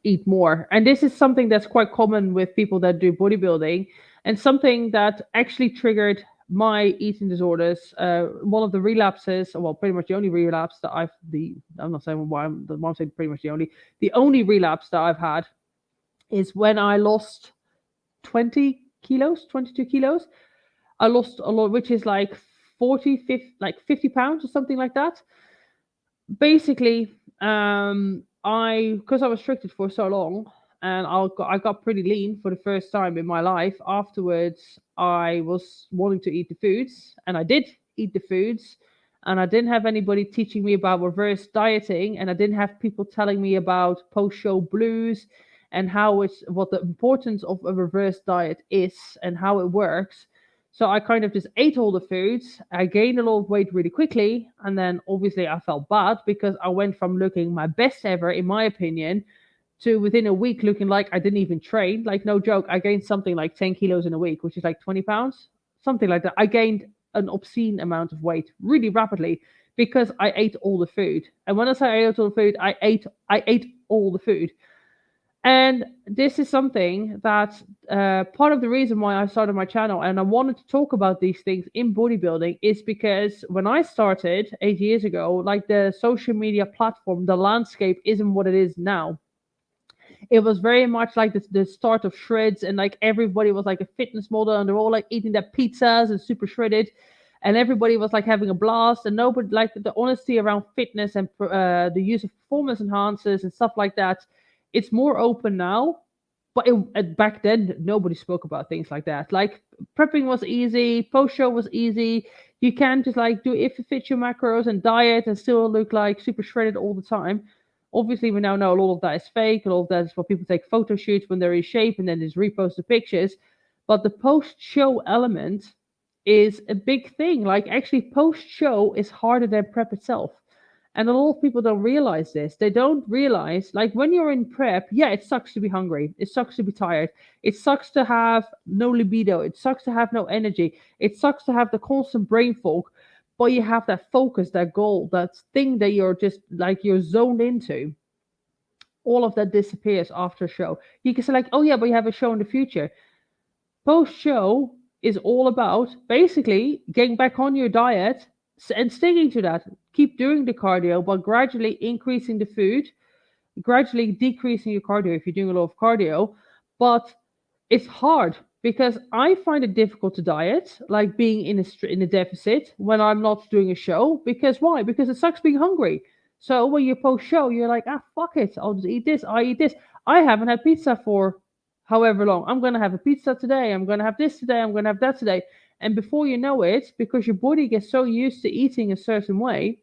eat more. And this is something that's quite common with people that do bodybuilding, and something that actually triggered my eating disorders. One of the relapses, well, pretty much the only relapse that I'm not saying why I'm saying pretty much the only relapse that I've had is when I lost 20 kilos, 22 kilos. I lost a lot, which is like 50 pounds or something like that. Basically, because I was restricted for so long and I got pretty lean for the first time in my life. Afterwards, I was wanting to eat the foods, and I did eat the foods, and I didn't have anybody teaching me about reverse dieting, and I didn't have people telling me about post-show blues and what the importance of a reverse diet is and how it works. So I kind of just ate all the foods. I gained a lot of weight really quickly. And then obviously I felt bad because I went from looking my best ever, in my opinion, to within a week looking like I didn't even train. Like, no joke, I gained something like 10 kilos in a week, which is like 20 pounds, something like that. I gained an obscene amount of weight really rapidly because I ate all the food. And when I say I ate all the food, I ate all the food. And this is something that part of the reason why I started my channel and I wanted to talk about these things in bodybuilding is because when I started 8 years ago, like the social media platform, the landscape isn't what it is now. It was very much like the start of shreds, and like everybody was like a fitness model, and they're all like eating their pizzas and super shredded, and everybody was like having a blast, and nobody like the honesty around fitness and the use of performance enhancers and stuff like that. It's more open now, but back then nobody spoke about things like that. Like prepping was easy, post show was easy. You can just like do if it fits your macros and diet and still look like super shredded all the time. Obviously, we now know a lot of that is fake. A lot of that is what people take photo shoots when they're in shape and then just repost the pictures. But the post show element is a big thing. Like, actually, post show is harder than prep itself. And a lot of people don't realize this. They don't realize, like, when you're in prep, yeah, it sucks to be hungry. It sucks to be tired. It sucks to have no libido. It sucks to have no energy. It sucks to have the constant brain fog, but you have that focus, that goal, that thing that you're just like you're zoned into. All of that disappears after a show. You can say like, oh yeah, but you have a show in the future. Post show is all about basically getting back on your diet and sticking to that. Keep doing the cardio, but gradually increasing the food, gradually decreasing your cardio if you're doing a lot of cardio. But it's hard because I find it difficult to diet, like being in a deficit when I'm not doing a show. Because why? Because it sucks being hungry. So when you post show, you're like, ah, fuck it, I'll just eat this. I eat this. I haven't had pizza for however long. I'm gonna have a pizza today. I'm gonna have this today. I'm gonna have that today. And before you know it, because your body gets so used to eating a certain way,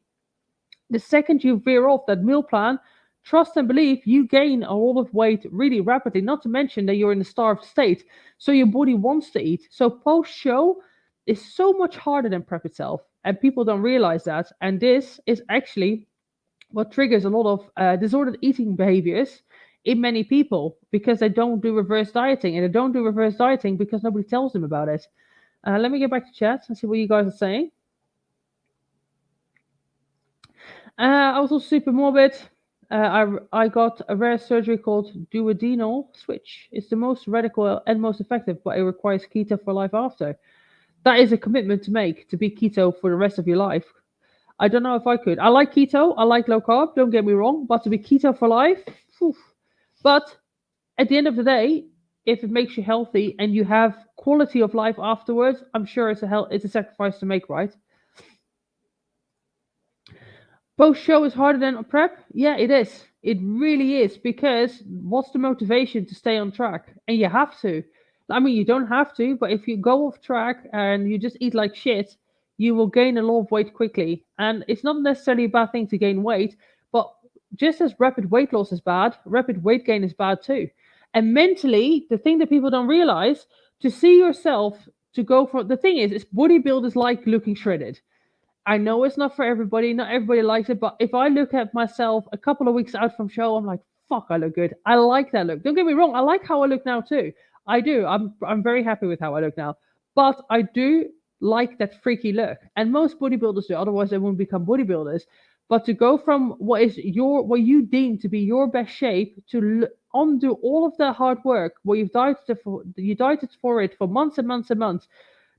the second you veer off that meal plan, trust and believe you gain a lot of weight really rapidly, not to mention that you're in a starved state. So your body wants to eat. So post show is so much harder than prep itself. And people don't realize that. And this is actually what triggers a lot of disordered eating behaviors in many people because they don't do reverse dieting. And they don't do reverse dieting because nobody tells them about it. Let me get back to chat and see what you guys are saying. I was also super morbid. I got a rare surgery called duodenal switch. It's the most radical and most effective, but it requires keto for life after. That is a commitment to make, to be keto for the rest of your life. I don't know if I could. I like keto. I like low carb. Don't get me wrong. But to be keto for life, whew. But at the end of the day, if it makes you healthy and you have quality of life afterwards, I'm sure it's a sacrifice to make, right? Post show is harder than prep? Yeah, it is. It really is because what's the motivation to stay on track? And you have to. I mean, you don't have to, but if you go off track and you just eat like shit, you will gain a lot of weight quickly. And it's not necessarily a bad thing to gain weight, but just as rapid weight loss is bad, rapid weight gain is bad too. And mentally, the thing that people don't realize, to see yourself to go for the thing is bodybuilders like looking shredded. I know it's not for everybody. Not everybody likes it. But if I look at myself a couple of weeks out from show, I'm like, fuck, I look good. I like that look. Don't get me wrong. I like how I look now too. I do. I'm very happy with how I look now. But I do like that freaky look. And most bodybuilders do. Otherwise, they won't become bodybuilders. But to go from what you deem to be your best shape to undo all of that hard work, where you dieted for it for months and months and months,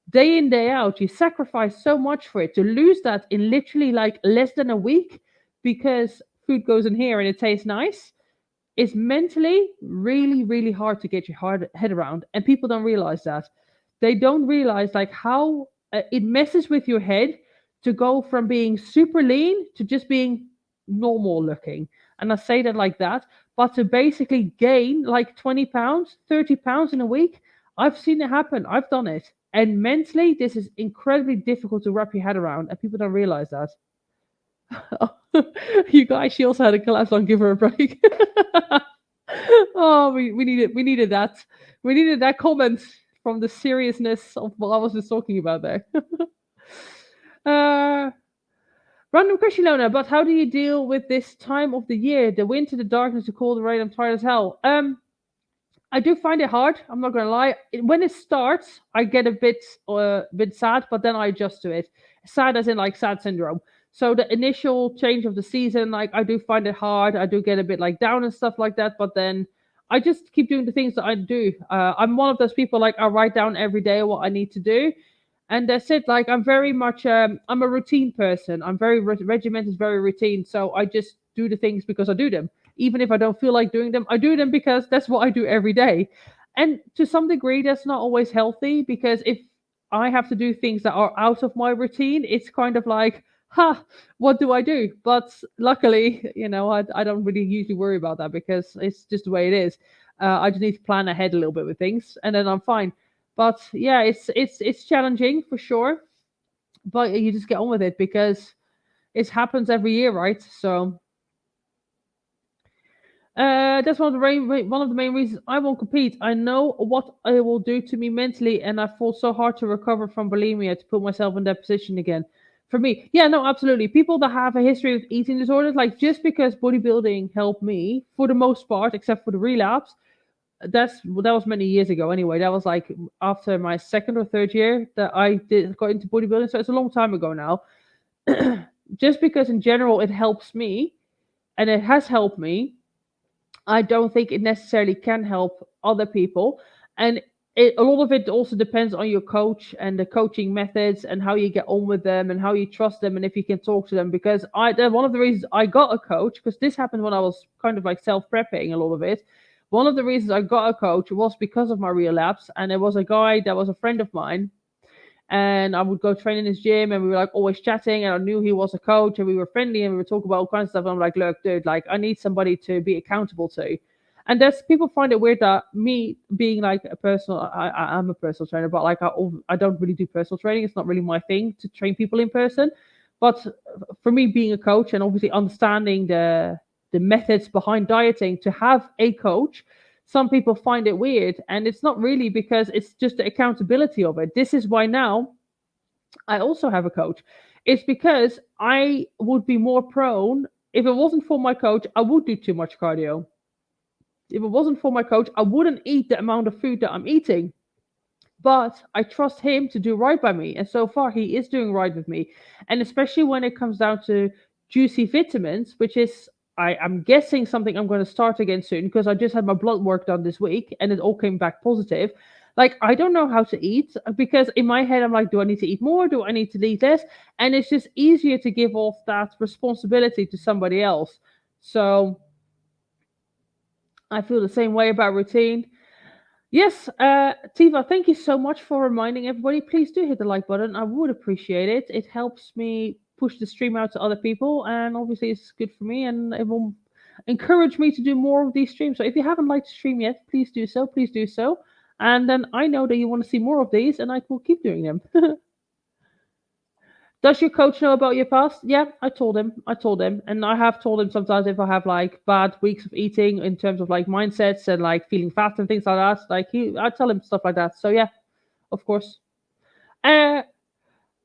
day in day out, you sacrifice so much for it, to lose that in literally like less than a week because food goes in here and it tastes nice, is mentally really, really hard to get your head around. And people don't realize that. They don't realize like how it messes with your head to go from being super lean to just being normal looking. And I say that like that, but to basically gain like 20 pounds, 30 pounds in a week. I've seen it happen. I've done it. And mentally, this is incredibly difficult to wrap your head around, and people don't realize that. You guys, she also had a collapse on Give Her a Break. Oh, we needed that. We needed that comment from the seriousness of what I was just talking about there. Random question, Lona, but how do you deal with this time of the year? The winter, the darkness, the cold, the rain, I'm tired as hell. I do find it hard. I'm not gonna lie. When it starts, I get a bit sad, but then I adjust to it. Sad as in like sad syndrome. So the initial change of the season, like I do find it hard. I do get a bit like down and stuff like that. But then I just keep doing the things that I do. I'm one of those people like I write down every day what I need to do, and that's it. Like I'm very much I'm a routine person. I'm very regimented, very routine. So I just do the things because I do them. Even if I don't feel like doing them, I do them because that's what I do every day. And to some degree, that's not always healthy because if I have to do things that are out of my routine, it's kind of like, ha, what do I do? But luckily, I don't really usually worry about that because it's just the way it is. I just need to plan ahead a little bit with things, and then I'm fine. But yeah, it's challenging for sure. But you just get on with it because it happens every year, right? So that's one of the main reasons I won't compete. I know what it will do to me mentally, and I fought so hard to recover from bulimia to put myself in that position again. For me, yeah, no, absolutely. People that have a history of eating disorders, like just because bodybuilding helped me for the most part, except for the relapse, that was many years ago. Anyway, that was like after my second or third year that I did got into bodybuilding, so it's a long time ago now. Just because in general it helps me and it has helped me, I don't think it necessarily can help other people. And a lot of it also depends on your coach and the coaching methods and how you get on with them and how you trust them and if you can talk to them. Because one of the reasons I got a coach, because this happened when I was kind of like self prepping a lot of it. One of the reasons I got a coach was because of my relapse, and it was a guy that was a friend of mine, and I would go train in his gym, and we were like always chatting, and I knew he was a coach, and we were friendly, and we were talking about all kinds of stuff. And I'm like, look, dude, like I need somebody to be accountable to. And that's people find it weird that me being like a personal, I'm a personal trainer, but like I don't really do personal training. It's not really my thing to train people in person. But for me, being a coach and obviously understanding the methods behind dieting, to have a coach, some people find it weird, and it's not really because it's just the accountability of it. This is why now I also have a coach. It's because I would be more prone. If it wasn't for my coach, I would do too much cardio. If it wasn't for my coach, I wouldn't eat the amount of food that I'm eating. But I trust him to do right by me, and so far he is doing right with me. And especially when it comes down to juicy vitamins, which is I'm guessing something I'm going to start again soon because I just had my blood work done this week and it all came back positive. Like I don't know how to eat because in my head I'm like, do I need to eat more? Do I need to eat less? And it's just easier to give off that responsibility to somebody else. So I feel the same way about routine. Yes, Tiva, thank you so much for reminding everybody. Please do hit the like button. I would appreciate it. It helps me push the stream out to other people, and obviously it's good for me, and it will encourage me to do more of these streams. So if you haven't liked the stream yet, please do so. Please do so. And then I know that you want to see more of these, and I will keep doing them. Does your coach know about your past? Yeah, I told him. I told him. And I have told him sometimes if I have like bad weeks of eating in terms of like mindsets and like feeling fat and things like that. I tell him stuff like that. So yeah, of course. Uh,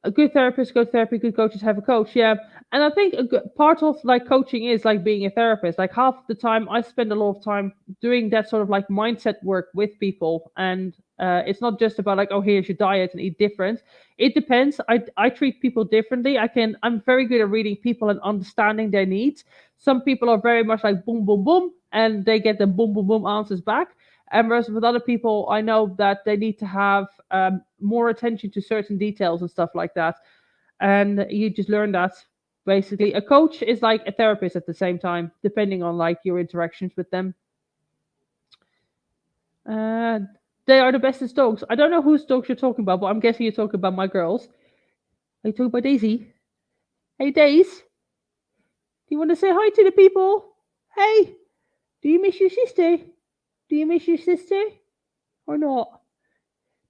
a good therapist, good therapy, good coaches have a coach. Yeah. And I think a good part of like coaching is like being a therapist. Like half the time I spend a lot of time doing that sort of like mindset work with people. And it's not just about like, oh, here's your diet and eat different. It depends. I treat people differently. I'm very good at reading people and understanding their needs. Some people are very much like boom, boom, boom, and they get the boom, boom, boom answers back. And whereas with other people, I know that they need to have more attention to certain details and stuff like that. And you just learn that basically. A coach is like a therapist at the same time, depending on like your interactions with them. Uh, they are the bestest dogs. I don't know whose dogs you're talking about, but I'm guessing you're talking about my girls. Are you talking about Daisy? Hey, Daisy, do you want to say hi to the people? Hey, do you miss your sister? Do you miss your sister or not?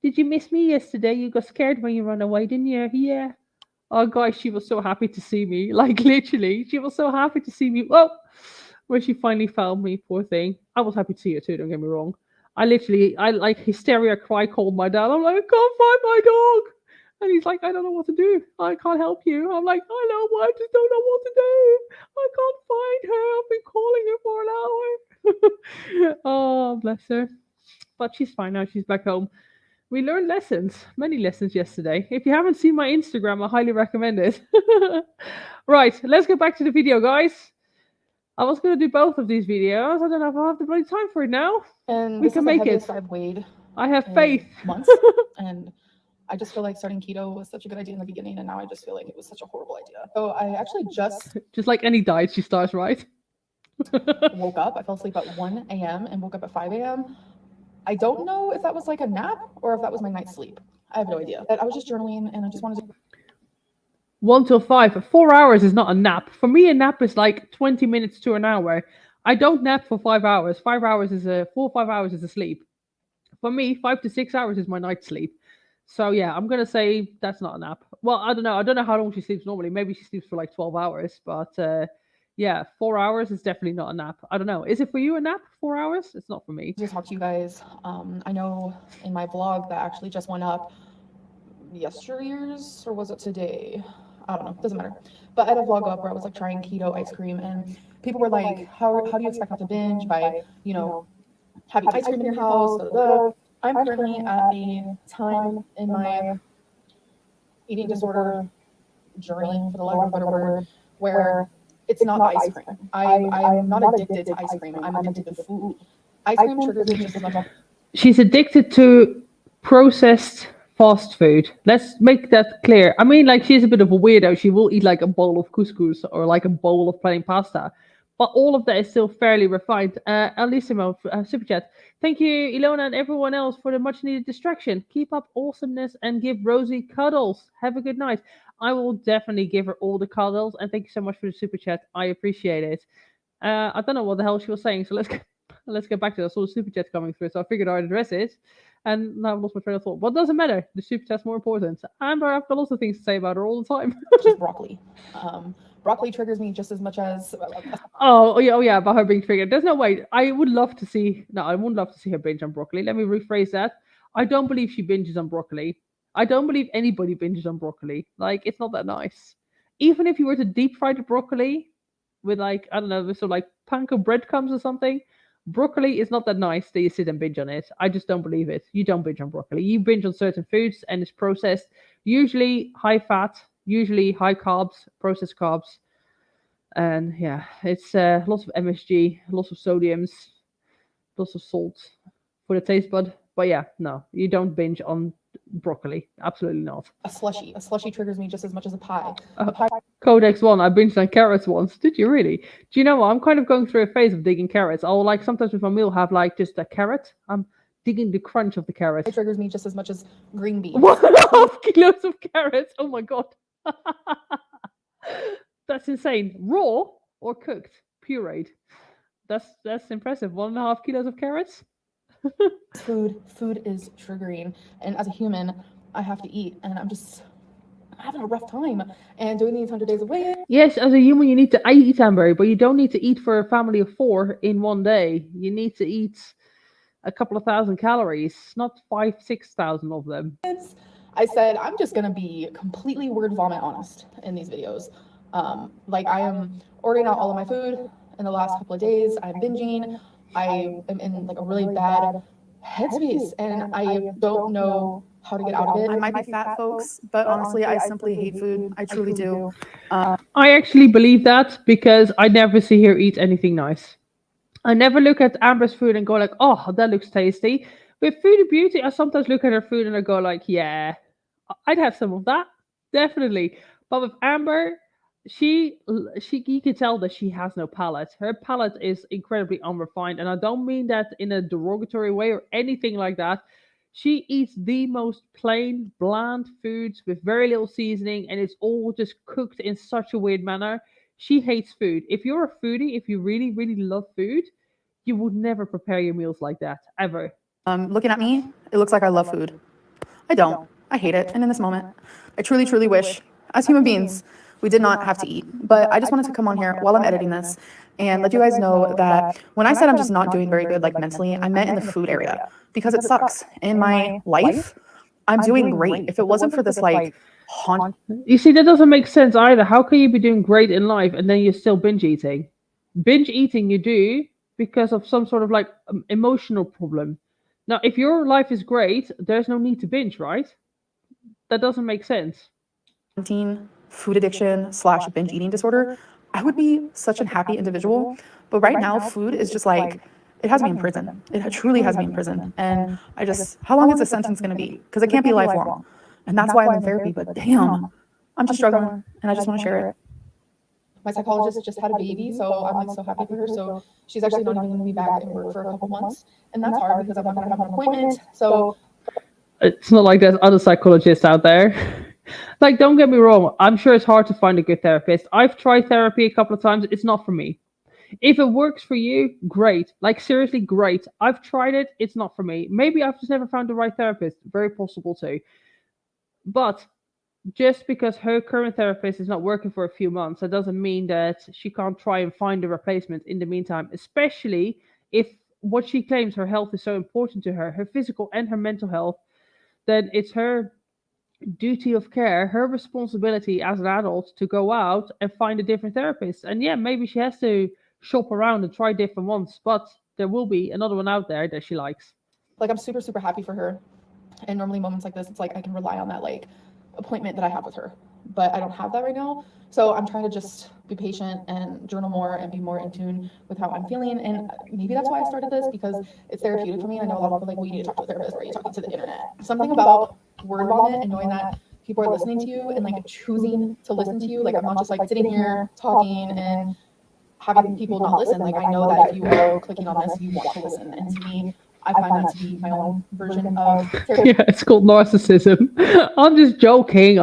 Did you miss me yesterday? You got scared when you ran away, didn't you? Yeah. Oh, guys, she was so happy to see me. Like, literally, she was so happy to see me. Well, when she finally found me, poor thing. I was happy to see her too, don't get me wrong. I like hysteria cry called my dad. I'm like, I can't find my dog. And he's like, I don't know what to do. I can't help you. I'm like, I know, but I just don't know what to do. I can't find her. I've been calling her for an hour. Oh, bless her. But she's fine now. She's back home. We learned lessons, many lessons yesterday. If you haven't seen my Instagram, I highly recommend it. Right, let's get back to the video, guys. I was going to do both of these videos. I don't know if I'll have the bloody time for it now. And We this can is the make it. heaviest I've weighed I have in faith. months. And I just feel like starting keto was such a good idea in the beginning, and now I just feel like it was such a horrible idea. So I actually just like any diet, she starts, right? woke up. I fell asleep at 1 a.m. and woke up at 5 a.m. I don't know if that was like a nap or if that was my night's sleep. I have no idea. But I was just journaling, and I just wanted to 1 till 5. 4 hours is not a nap. For me, a nap is like 20 minutes to an hour. I don't nap for 5 hours. 5 hours is 4 or 5 hours is a sleep. For me, 5 to 6 hours is my night sleep. So yeah, I'm gonna say that's not a nap. Well, I don't know. I don't know how long she sleeps normally. Maybe she sleeps for like 12 hours. But yeah, 4 hours is definitely not a nap. I don't know. Is it for you a nap? 4 hours? It's not for me. talk to you guys. I know in my vlog that actually just went up yesteryears, or was it today? I don't know, doesn't matter. But I had a vlog up where I was like trying keto ice cream, and people were like, how do you expect not to binge by, you know, having ice cream in your house? Blah, blah, blah. I'm currently at a time in my eating disorder journey, for the lack of a better word, where it's not the ice cream. I'm not addicted to ice cream. I'm addicted to food. Ice cream triggers me just as much. She's addicted to processed fast food. Let's make that clear. I mean, like, she's a bit of a weirdo. She will eat like a bowl of couscous or like a bowl of plain pasta. But all of that is still fairly refined. Alissimo, super chat. Thank you, Ilona, and everyone else for the much needed distraction. Keep up awesomeness and give Rosie cuddles. Have a good night. I will definitely give her all the cuddles. And thank you so much for the super chat. I appreciate it. I don't know what the hell she was saying, so let's get back to that. I saw the super chat coming through, so I figured I'd address it. And now I've lost my train of thought. But doesn't matter. The super chat's more important. Amber, I've got lots of things to say about her all the time. Just broccoli. Broccoli triggers me just as much as oh yeah, about her being triggered. There's no way. I wouldn't love to see her binge on broccoli. Let me rephrase that. I don't believe she binges on broccoli. I don't believe anybody binges on broccoli. Like, it's not that nice. Even if you were to deep fry the broccoli with, like, I don't know, with some like panko breadcrumbs or something, broccoli is not that nice that you sit and binge on it. I just don't believe it. You don't binge on broccoli. You binge on certain foods and it's processed, usually high fat, usually high carbs, processed carbs. And yeah, it's lots of MSG, lots of sodiums, lots of salt for the taste bud. But yeah, no, you don't binge on broccoli. Absolutely not. a slushy. A slushy triggers me just as much as a pie. Codex 1, I binged on carrots once. Did you really? Do you know what? I'm kind of going through a phase of digging carrots. I'll, like, sometimes with my meal have like just a carrot. I'm digging the crunch of the carrot. It triggers me just as much as green beans. 1.5 kilos of carrots. Oh my god. That's insane. Raw or cooked? Pureed. That's impressive. 1.5 kilos of carrots. Food is triggering, and as a human, I have to eat, and I'm having a rough time. And doing these 100 days of weight. Yes, as a human, you need to eat, Amber, but you don't need to eat for a family of 4 in one day. You need to eat a couple of thousand calories, not 5,000-6,000 of them. I said I'm just gonna be completely word vomit honest in these videos. Like, I am ordering out all of my food in the last couple of days. I'm binging. I am in like a really bad headspace, and I don't know how to get out of it. I might be fat, folks, but honestly, I simply hate food. I truly do. I actually believe that because I never see her eat anything nice. I never look at Amber's food and go like, oh, that looks tasty. With Food and Beauty, I sometimes look at her food and I go like, yeah, I'd have some of that. Definitely. But with Amber, you can tell that she has no palate. Her palate is incredibly unrefined, and I don't mean that in a derogatory way or anything like that. She eats the most plain, bland foods with very little seasoning, and it's all just cooked in such a weird manner. She hates food. If you're a foodie, if you really, really love food, you would never prepare your meals like that, ever. Looking at me, it looks like I love food. I don't. I hate it. And in this moment, I truly, truly wish, as human beings, we did not have to eat. But I just wanted to come on here while I'm editing this and let you guys know that when I said I'm just not doing very good, like mentally, I meant in the food area, because it sucks. In my life, I'm doing great. If it wasn't for this, like, haunt. You see, that doesn't make sense either. How can you be doing great in life and then you're still binge eating? Binge eating you do because of some sort of like emotional problem. Now, if your life is great, there's no need to binge, right? That doesn't make sense. Food addiction / binge eating disorder, I would be such an happy individual. But right now, food is just like, it has me in prison. It truly has me in prison. And I just, how long is this sentence going to be? Because it can't be lifelong. And that's why I'm in therapy. But damn, I'm just struggling and I just want to share it. My psychologist just had a baby, so I'm like so happy for her. So she's actually not even going to be back in work for a couple months, and that's hard because I'm not going to have an appointment. So it's not like there's other psychologists out there. Like, don't get me wrong, I'm sure it's hard to find a good therapist. I've tried therapy a couple of times. It's not for me. If it works for you, great. Like, seriously, great. I've tried it. It's not for me. Maybe I've just never found the right therapist. Very possible too. But just because her current therapist is not working for a few months, that doesn't mean that she can't try and find a replacement in the meantime, especially if what she claims her health is so important to her, her physical and her mental health, then it's her duty of care, her responsibility as an adult to go out and find a different therapist. And yeah, maybe she has to shop around and try different ones, but there will be another one out there that she likes. Like, I'm super, super happy for her. And normally moments like this, it's like I can rely on that like appointment that I have with her, but I don't have that right now. So I'm trying to just be patient and journal more and be more in tune with how I'm feeling. And maybe that's why I started this, because it's therapeutic for me. And I know a lot of people are like, well, you need to talk to a therapist, or are you talking to the internet? Something about word vomit and knowing that people are listening to you and like choosing to listen to you. Like, I'm not just like sitting here talking and having people not listen. Like, I know that if you are clicking on this, you want to listen. And to me, I find that to be my own version of therapy. Yeah, it's called narcissism. I'm just joking.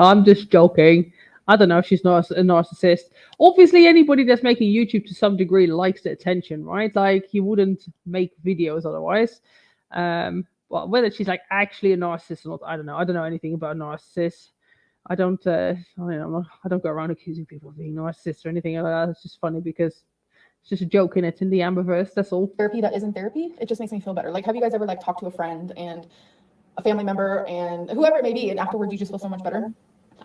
I don't know. She's not a narcissist. Obviously, anybody that's making YouTube to some degree likes the attention, right? Like, you wouldn't make videos otherwise. Well, whether she's like actually a narcissist or not, I don't know. I don't know anything about narcissists. I don't go around accusing people of being narcissists or anything like that. It's just funny because it's just a joke in it in the Amberverse. That's all. Therapy that isn't therapy, it just makes me feel better. Like, have you guys ever like talked to a friend and a family member and whoever it may be, and afterwards you just feel so much better?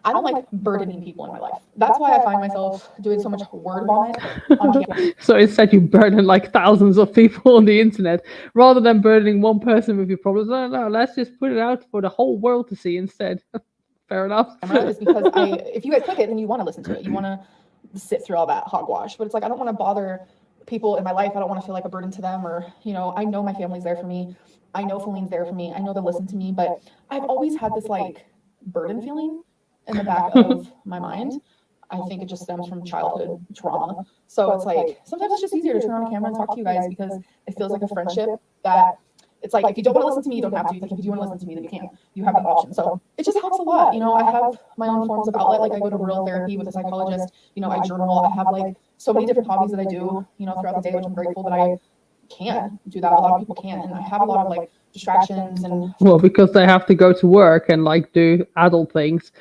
I don't like burdening people in my life. That's why I find myself doing so much word vomit on camera. So instead you burden like thousands of people on the internet rather than burdening one person with your problems. No, let's just put it out for the whole world to see instead. Fair enough. Is because if you guys click it, then you want to listen to it. You want to sit through all that hogwash. But it's like, I don't want to bother people in my life. I don't want to feel like a burden to them, or, you know, I know my family's there for me. I know Feline's there for me. I know they'll listen to me, but I've always had this like burden feeling in the back of my mind. I think it just stems from childhood trauma. So it's like, sometimes it's just easier to turn on a camera and talk to you guys, because it feels like a friendship that it's like, if you don't want to listen to me, you don't have to. Like, if you do want to listen to me, then you can. You have that option. So it just helps a lot. You know, I have my own forms of outlet. Like, I go to real therapy with a psychologist. You know, I journal. I have like so many different hobbies that I do, you know, throughout the day, which I'm grateful that I can do that. A lot of people can't. And I have a lot of like distractions and. Well, because they have to go to work and like do adult things.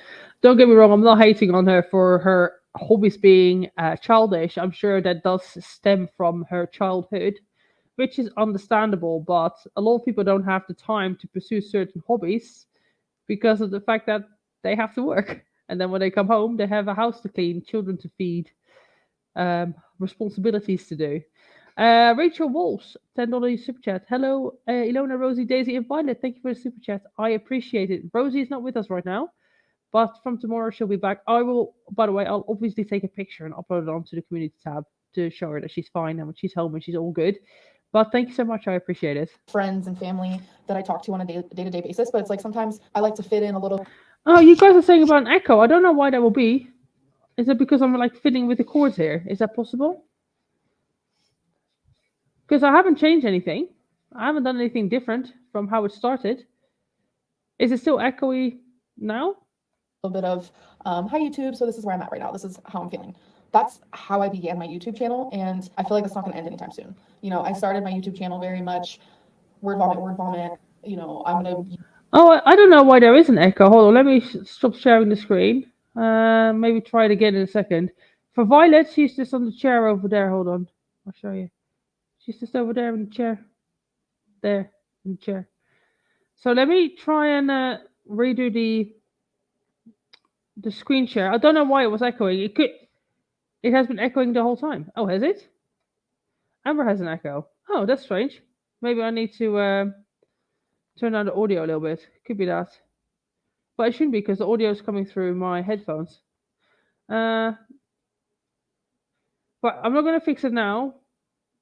Don't get me wrong, I'm not hating on her for her hobbies being childish. I'm sure that does stem from her childhood, which is understandable, but a lot of people don't have the time to pursue certain hobbies because of the fact that they have to work. And then when they come home, they have a house to clean, children to feed, responsibilities to do. Rachel Walsh, $10 super chat. Hello, Ilona, Rosie, Daisy, and Violet. Thank you for the super chat. I appreciate it. Rosie is not with us right now, but from tomorrow she'll be back. I will, by the way, I'll obviously take a picture and upload it onto the community tab to show her that she's fine and when she's home and she's all good. But thank you so much. I appreciate it. Friends and family that I talk to on a day-to-day basis. But it's like, sometimes I like to fit in a little. Oh, you guys are saying about an echo. I don't know why that will be. Is it because I'm like fiddling with the chords here? Is that possible? Because I haven't changed anything. I haven't done anything different from how it started. Is it still echoey now? A little bit of, hi YouTube, so this is where I'm at right now. This is how I'm feeling. That's how I began my YouTube channel, and I feel like it's not going to end anytime soon. You know, I started my YouTube channel very much word vomit. You know, I'm going to... Oh, I don't know why there is an echo. Hold on, let me stop sharing the screen. Maybe try it again in a second. For Violet, she's just on the chair over there. Hold on, I'll show you. She's just over there in the chair. There, in the chair. So let me try and redo the screen share. I don't know why it was echoing. It has been echoing the whole time. Oh, has it? Amber has an echo. Oh, that's strange. Maybe I need to turn down the audio a little bit. Could be that. But it shouldn't be because the audio is coming through my headphones. But I'm not gonna fix it now.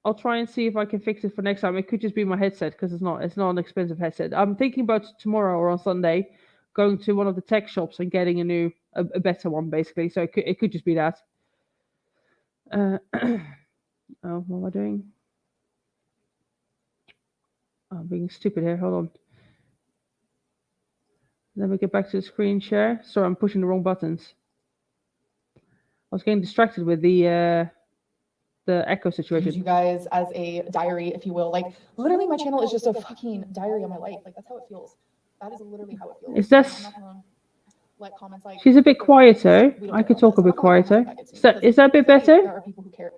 I'll try and see if I can fix it for next time. It could just be my headset because it's not an expensive headset. I'm thinking about tomorrow or on Sunday going to one of the tech shops and getting a better one basically. So it could just be that. Oh, what am I doing? Oh, I'm being stupid here. Hold on. Let me get back to the screen share. Sorry, I'm pushing the wrong buttons. I was getting distracted with the echo situation. Use you guys as a diary, if you will. Like, literally, my channel is just a fucking diary of my life. Like, that's how it feels. That is literally how it feels. Is that? I'm not gonna let comments like. She's a bit quieter. We don't I care could about talk this. a I'm bit not gonna let quieter. comments Is that a bit clearly better? There are people who care.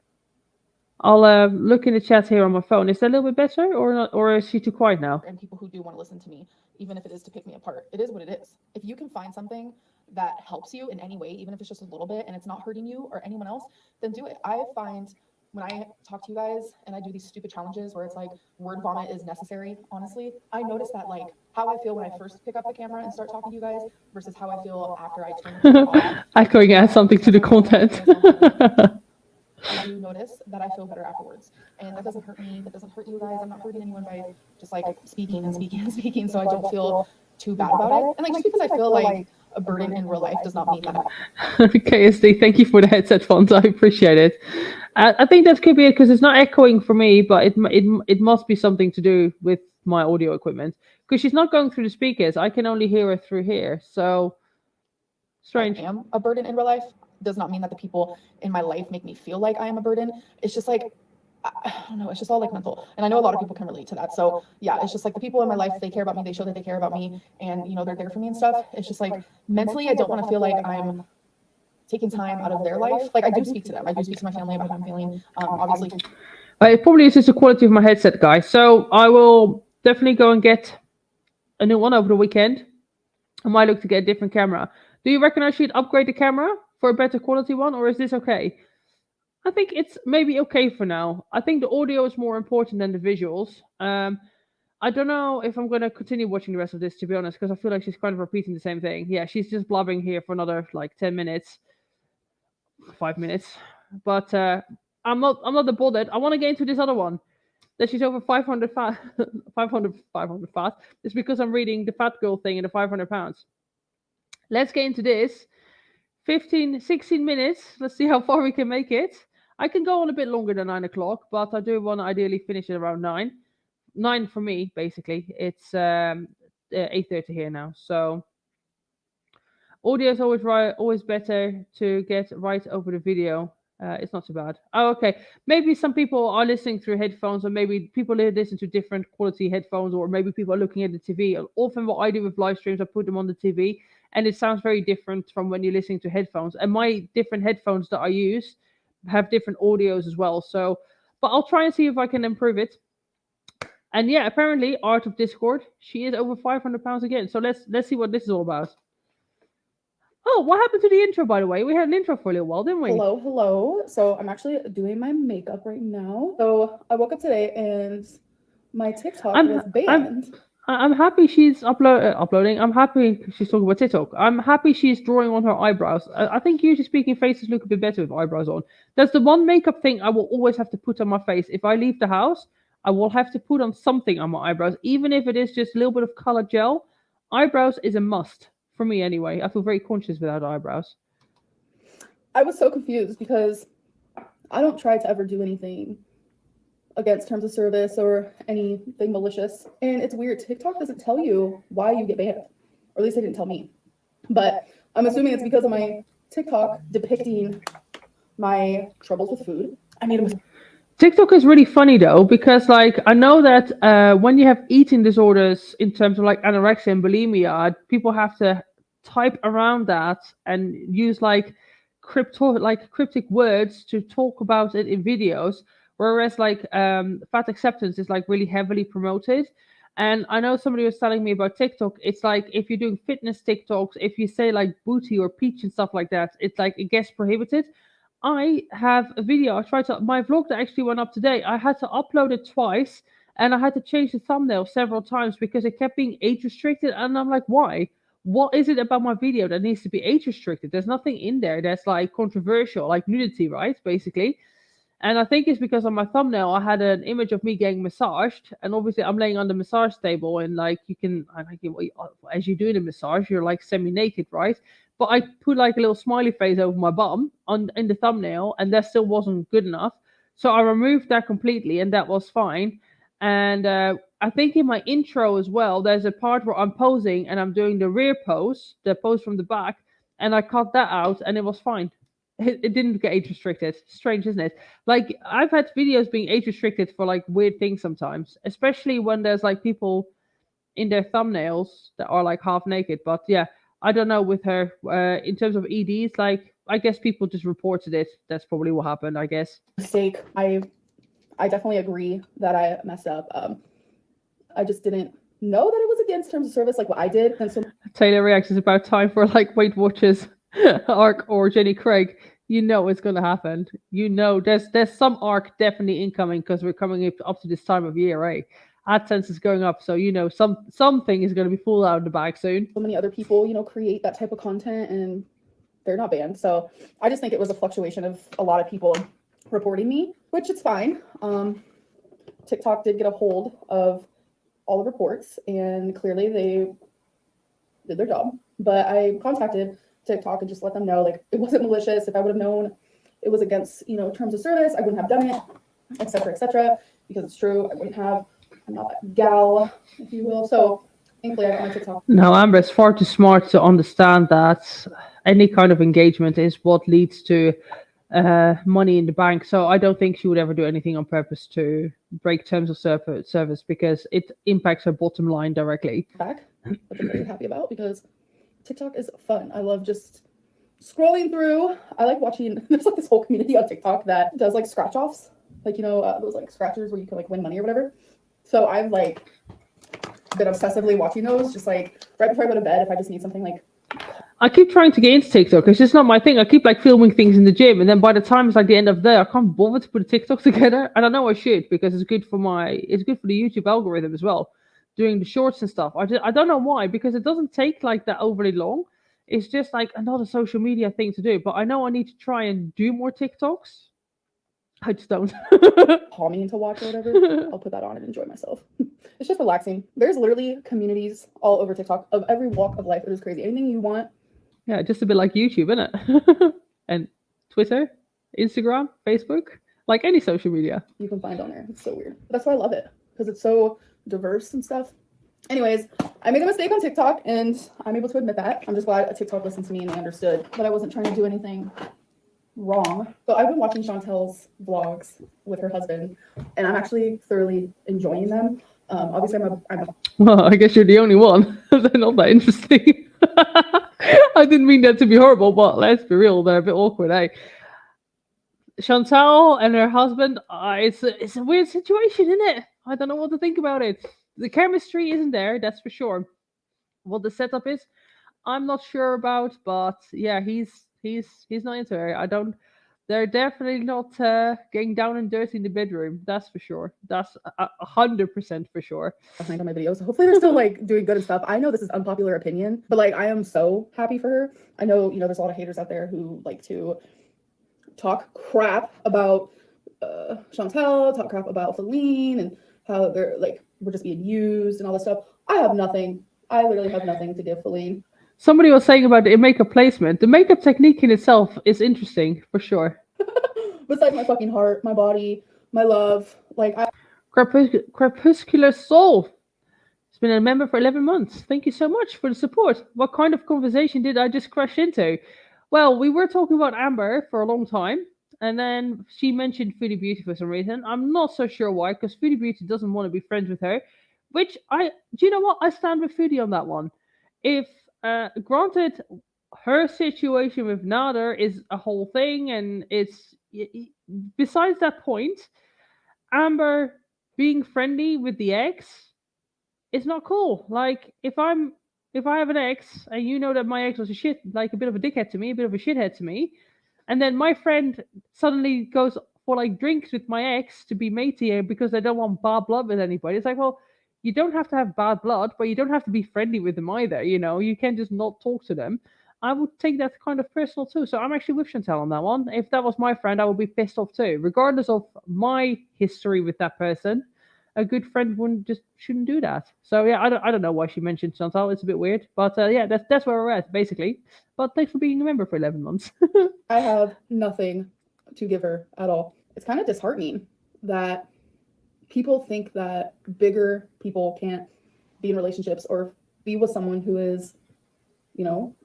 I'll look in the chat here on my phone. Is that a little bit better or not? Or is she too quiet now? And people who do want to listen to me, even if it is to pick me apart. It is what it is. If you can find something that helps you in any way, even if it's just a little bit and it's not hurting you or anyone else, then do it. I find when I talk to you guys and I do these stupid challenges where it's like word vomit is necessary, honestly, I notice that like how I feel when I first pick up the camera and start talking to you guys versus how I feel after I turn the camera off. Echoing add something to the content. I do notice that I feel better afterwards. And that doesn't hurt me. That doesn't hurt you guys. I'm not hurting anyone by just like speaking and speaking and speaking. So I don't feel too bad about it. And like just because I feel like a burden in real life does not mean that KSD, thank you for the headset funds. I appreciate it. I think that could be it because it's not echoing for me, but it must be something to do with my audio equipment because she's not going through the speakers. I can only hear her through here. So strange. I am a burden in real life. Does not mean that the people in my life make me feel like I am a burden. It's just like, I don't know, it's just all like mental. And I know a lot of people can relate to that. So yeah, it's just like the people in my life, they care about me, they show that they care about me and you know, they're there for me and stuff. It's just like mentally, I don't want to feel like I'm taking time out of their life. Like I do speak to them. I do speak to my family about how I'm feeling. Obviously. It probably is just the quality of my headset, guys. So I will definitely go and get a new one over the weekend. I might look to get a different camera. Do you reckon I should upgrade the camera for a better quality one, or is this okay? I think it's maybe okay for now. I think the audio is more important than the visuals. I don't know if I'm going to continue watching the rest of this, to be honest, because I feel like she's kind of repeating the same thing. Yeah, she's just blabbing here for another like 10 minutes, 5 minutes. But I'm not bothered. I want to get into this other one. That she's over 500 fat, 500 fat. It's because I'm reading the fat girl thing and the 500 pounds. Let's get into this. 16 minutes. Let's see how far we can make it. I can go on a bit longer than 9 o'clock, but I do want to ideally finish it around 9. 9 for me, basically. It's 8:30 here now. So audio is always better to get right over the video. It's not too bad. Oh, okay. Maybe some people are listening through headphones, or maybe people listen to different quality headphones, or maybe people are looking at the TV. Often what I do with live streams, I put them on the TV, and it sounds very different from when you're listening to headphones. And my different headphones that I use have different audios as well. So, but I'll try and see if I can improve it. And yeah, apparently Art of Discord, she is over 500 pounds again. So let's see what this is all about. Oh, what happened to the intro, by the way? We had an intro for a little while, didn't we? Hello. So I'm actually doing my makeup right now. So I woke up today and my TikTok was banned. I'm happy she's uploading. I'm happy she's talking about TikTok. I'm happy she's drawing on her eyebrows. I think usually speaking, faces look a bit better with eyebrows on. That's the one makeup thing I will always have to put on my face. If I leave the house, I will have to put on something on my eyebrows, even if it is just a little bit of color gel. Eyebrows is a must. For me, anyway. I feel very conscious without eyebrows. I was so confused because I don't try to ever do anything against terms of service or anything malicious. And it's weird. TikTok doesn't tell you why you get banned. Or at least they didn't tell me. But I'm assuming it's because of my TikTok depicting my troubles with food. I made a mistake. TikTok is really funny though, because like I know that when you have eating disorders in terms of like anorexia and bulimia, people have to type around that and use like cryptic words to talk about it in videos, whereas like fat acceptance is like really heavily promoted. And I know somebody was telling me about TikTok. It's like if you're doing fitness TikToks, if you say like booty or peach and stuff like that, it's like it gets prohibited. I have a video. My vlog that actually went up today, I had to upload it twice. and I had to change the thumbnail several times because it kept being age restricted, and I'm like, why? What is it about my video that needs to be age restricted? There's nothing in there that's like controversial, like nudity, right? Basically. And I think it's because on my thumbnail I had an image of me getting massaged, and obviously I'm laying on the massage table, and like you can, I like as you do the massage, you're like semi-naked, right? But I put like a little smiley face over my bum on in the thumbnail, and that still wasn't good enough. So I removed that completely, and that was fine. And I think in my intro as well, there's a part where I'm posing and I'm doing the rear pose, the pose from the back, and I cut that out, and it was fine. It didn't get age restricted. Strange, isn't it? Like I've had videos being age restricted for like weird things sometimes, especially when there's like people in their thumbnails that are like half naked. But yeah, I don't know with her. In terms of EDs, like I guess people just reported it. That's probably what happened, I guess. Mistake. I definitely agree that I messed up. I just didn't know that it was against terms of service like what I did. And so Taylor reacts, it's about time for like Weight Watchers arc or Jenny Craig. You know it's gonna happen. You know there's some arc definitely incoming because we're coming up to this time of year, right? AdSense is going up, so you know something is gonna be full out of the bag soon. so many other people, create that type of content and they're not banned. So I just think it was a fluctuation of a lot of people reporting me, which it's fine. TikTok did get a hold of all the reports and clearly they did their job. But I contacted TikTok and just let them know like it wasn't malicious. If I would have known it was against, terms of service, I wouldn't have done it, etc., because it's true. I wouldn't have. I'm not that gal, if you will. So thankfully I got my TikTok. No, Amber is far too smart to understand that any kind of engagement is what leads to money in the bank. So I don't think she would ever do anything on purpose to break terms of service because it impacts her bottom line directly. Back, which I'm very happy about because TikTok is fun. I love just scrolling through. I like watching. There's like this whole community on TikTok that does like scratch offs, like those like scratchers where you can like win money or whatever. So I've like been obsessively watching those, just like right before I go to bed if I just need something like. I keep trying to get into TikTok. It's just not my thing. I keep like filming things in the gym, and then by the time it's like the end of the day, I can't bother to put a TikTok together. And I know I should because it's good for the YouTube algorithm as well, doing the shorts and stuff. I don't know why, because it doesn't take like that overly long. It's just like another social media thing to do. But I know I need to try and do more TikToks. I just don't. Calming to watch or whatever. I'll put that on and enjoy myself. It's just relaxing. There's literally communities all over TikTok of every walk of life. It is crazy. Anything you want. Yeah, just a bit like YouTube, isn't it? And Twitter, Instagram, Facebook, like any social media. You can find on there. It's so weird. But that's why I love it, because it's so diverse and stuff. Anyways, I made a mistake on TikTok, and I'm able to admit that. I'm just glad TikTok listened to me and they understood that I wasn't trying to do anything wrong. So I've been watching Chantel's vlogs with her husband, and I'm actually thoroughly enjoying them. Obviously, I'm a Well, I guess you're the only one. They're not that interesting. I didn't mean that to be horrible, but let's be real, they're a bit awkward, eh? Chantal and her husband, it's a weird situation, isn't it? I don't know what to think about it. The chemistry isn't there, that's for sure. What the setup is, I'm not sure about, but yeah, he's not into her. They're definitely not getting down and dirty in the bedroom. That's for sure. That's 100% for sure. behind on my videos. So hopefully they're still like doing good and stuff. I know this is unpopular opinion, but like I am so happy for her. I know, there's a lot of haters out there who like to talk crap about Chantel, talk crap about Feline and how they're like, we're just being used and all this stuff. I literally have nothing to give Feline. Somebody was saying about the makeup placement. The makeup technique in itself is interesting, for sure. Besides my fucking heart, my body, my love, like Crepuscular Soul. It's been a member for 11 months. Thank you so much for the support. What kind of conversation did I just crash into? Well, we were talking about Amber for a long time, and then she mentioned Foodie Beauty for some reason. I'm not so sure why, because Foodie Beauty doesn't want to be friends with her, do you know what? I stand with Foodie on that one. If granted, her situation with Nader is a whole thing, and it's besides that point, Amber being friendly with the ex is not cool. Like if I have an ex and you know that my ex was a bit of a dickhead to me, a bit of a shithead to me, and then my friend suddenly goes for like drinks with my ex to be matey because I don't want bad blood with anybody. It's like, well, you don't have to have bad blood, but you don't have to be friendly with them either. You can just not talk to them. I would take that kind of personal too. So I'm actually with Chantal on that one. If that was my friend, I would be pissed off too, regardless of my history with that person. A good friend wouldn't just shouldn't do that. So yeah, I don't know why she mentioned Chantal. It's a bit weird, but yeah, that's where we're at basically. But thanks for being a member for 11 months. I have nothing to give her at all. It's kind of disheartening that people think that bigger people can't be in relationships or be with someone who is,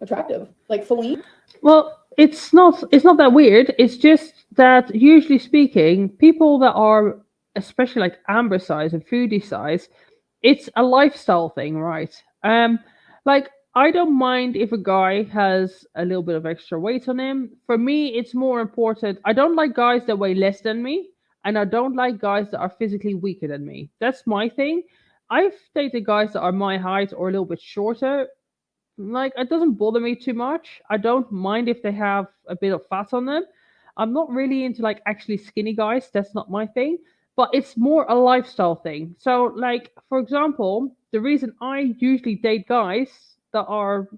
attractive. Like Feline. Well, it's not that weird. It's just that usually speaking, people that are especially like Amber size and foodie size, it's a lifestyle thing, right? Like I don't mind if a guy has a little bit of extra weight on him. For me, it's more important. I don't like guys that weigh less than me, and I don't like guys that are physically weaker than me. That's my thing. I've dated guys that are my height or a little bit shorter. Like it doesn't bother me too much. I don't mind if they have a bit of fat on them. I'm not really into like actually skinny guys. That's not my thing. But it's more a lifestyle thing. So like for example, the reason I usually date guys that are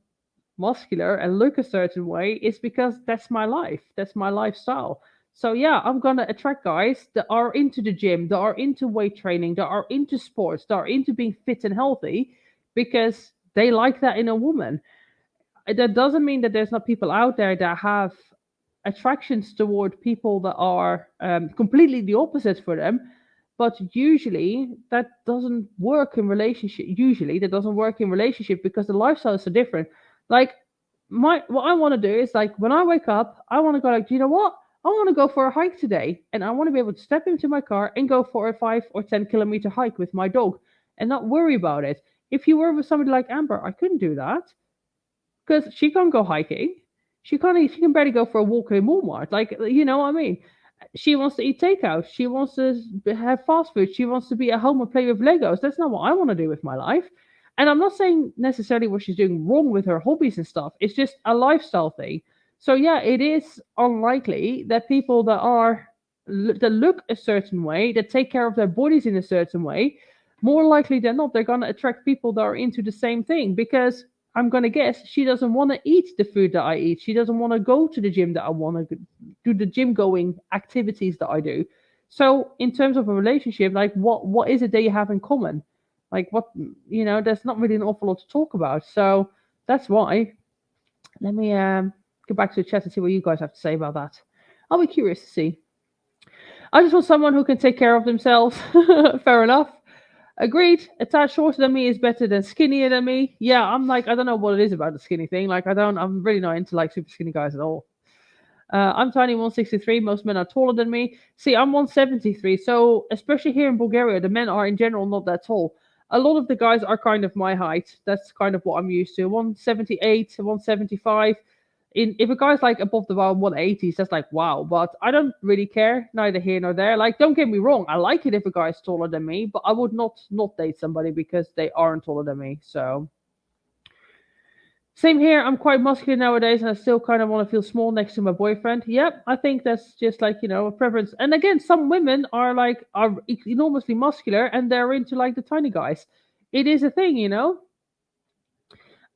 muscular and look a certain way is because that's my life. That's my lifestyle. So yeah, I'm gonna attract guys that are into the gym, that are into weight training, that are into sports, that are into being fit and healthy because they like that in a woman. That doesn't mean that there's not people out there that have attractions toward people that are completely the opposite for them. But usually that doesn't work in relationship. Usually that doesn't work in relationship because the lifestyles are different. Like what I want to do is like when I wake up, I want to go like, do you know what? I want to go for a hike today, and I want to be able to step into my car and go for a 5 or 10 kilometer hike with my dog, and not worry about it. If you were with somebody like Amber, I couldn't do that because she can't go hiking. She can barely go for a walk in Walmart. Like you know what I mean? She wants to eat takeout. She wants to have fast food. She wants to be at home and play with Legos. That's not what I want to do with my life. And I'm not saying necessarily what she's doing wrong with her hobbies and stuff. It's just a lifestyle thing. So yeah, it is unlikely that people that look a certain way, that take care of their bodies in a certain way, more likely than not, they're gonna attract people that are into the same thing because I'm gonna guess she doesn't want to eat the food that I eat. She doesn't want to go to the gym that I want to do the gym going activities that I do. So in terms of a relationship, like what is it that you have in common? Like what there's not really an awful lot to talk about. So that's why. Let me go back to the chat and see what you guys have to say about that. I'll be curious to see. I just want someone who can take care of themselves. Fair enough. Agreed. A tad shorter than me is better than skinnier than me. Yeah, I'm like, I don't know what it is about the skinny thing. Like, I'm really not into like super skinny guys at all. I'm tiny, 163. Most men are taller than me. See, I'm 173. So, especially here in Bulgaria, the men are in general not that tall. A lot of the guys are kind of my height. That's kind of what I'm used to. 178, 175. If a guy's like above the 180s, that's like wow. But I don't really care, neither here nor there. Like, don't get me wrong, I like it if a guy's taller than me, but I would not date somebody because they aren't taller than me. So same here. I'm quite muscular nowadays, and I still kind of want to feel small next to my boyfriend. Yep, I think that's just like a preference. And again, some women are enormously muscular, and they're into like the tiny guys. It is a thing.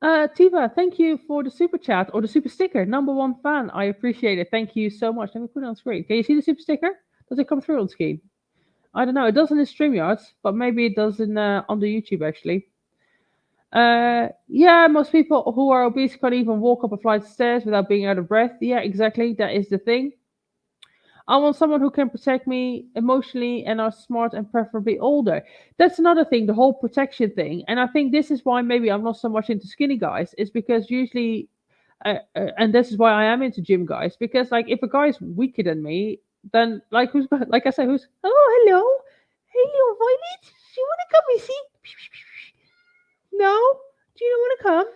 Tiva, thank you for the super chat or the super sticker. Number one fan. I appreciate it. Thank you so much. Let me put it on screen. Can you see the super sticker? Does it come through on screen? I don't know. It doesn't in StreamYards, but maybe it does on the YouTube actually. Yeah, most people who are obese can't even walk up a flight of stairs without being out of breath. Yeah, exactly. That is the thing. I want someone who can protect me emotionally and are smart and preferably older. That's another thing, the whole protection thing. And I think this is why maybe I'm not so much into skinny guys, is because usually, and this is why I am into gym guys, because like if a guy's weaker than me, then like like I say, oh, hello, Violet, do you want to come and see? No, do you want to come?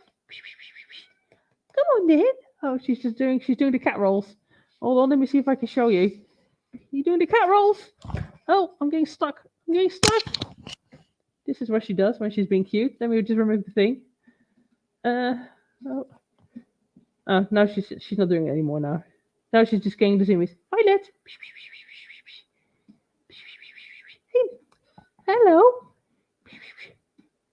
Come on, then. Oh, she's doing the cat rolls. Hold on, let me see if I can show you. You doing the cat rolls? Oh, I'm getting stuck. This is what she does when she's being cute. Let me just remove the thing. Oh, no, she's not doing it anymore now. Now she's just getting the zoomies. Violet. Hello.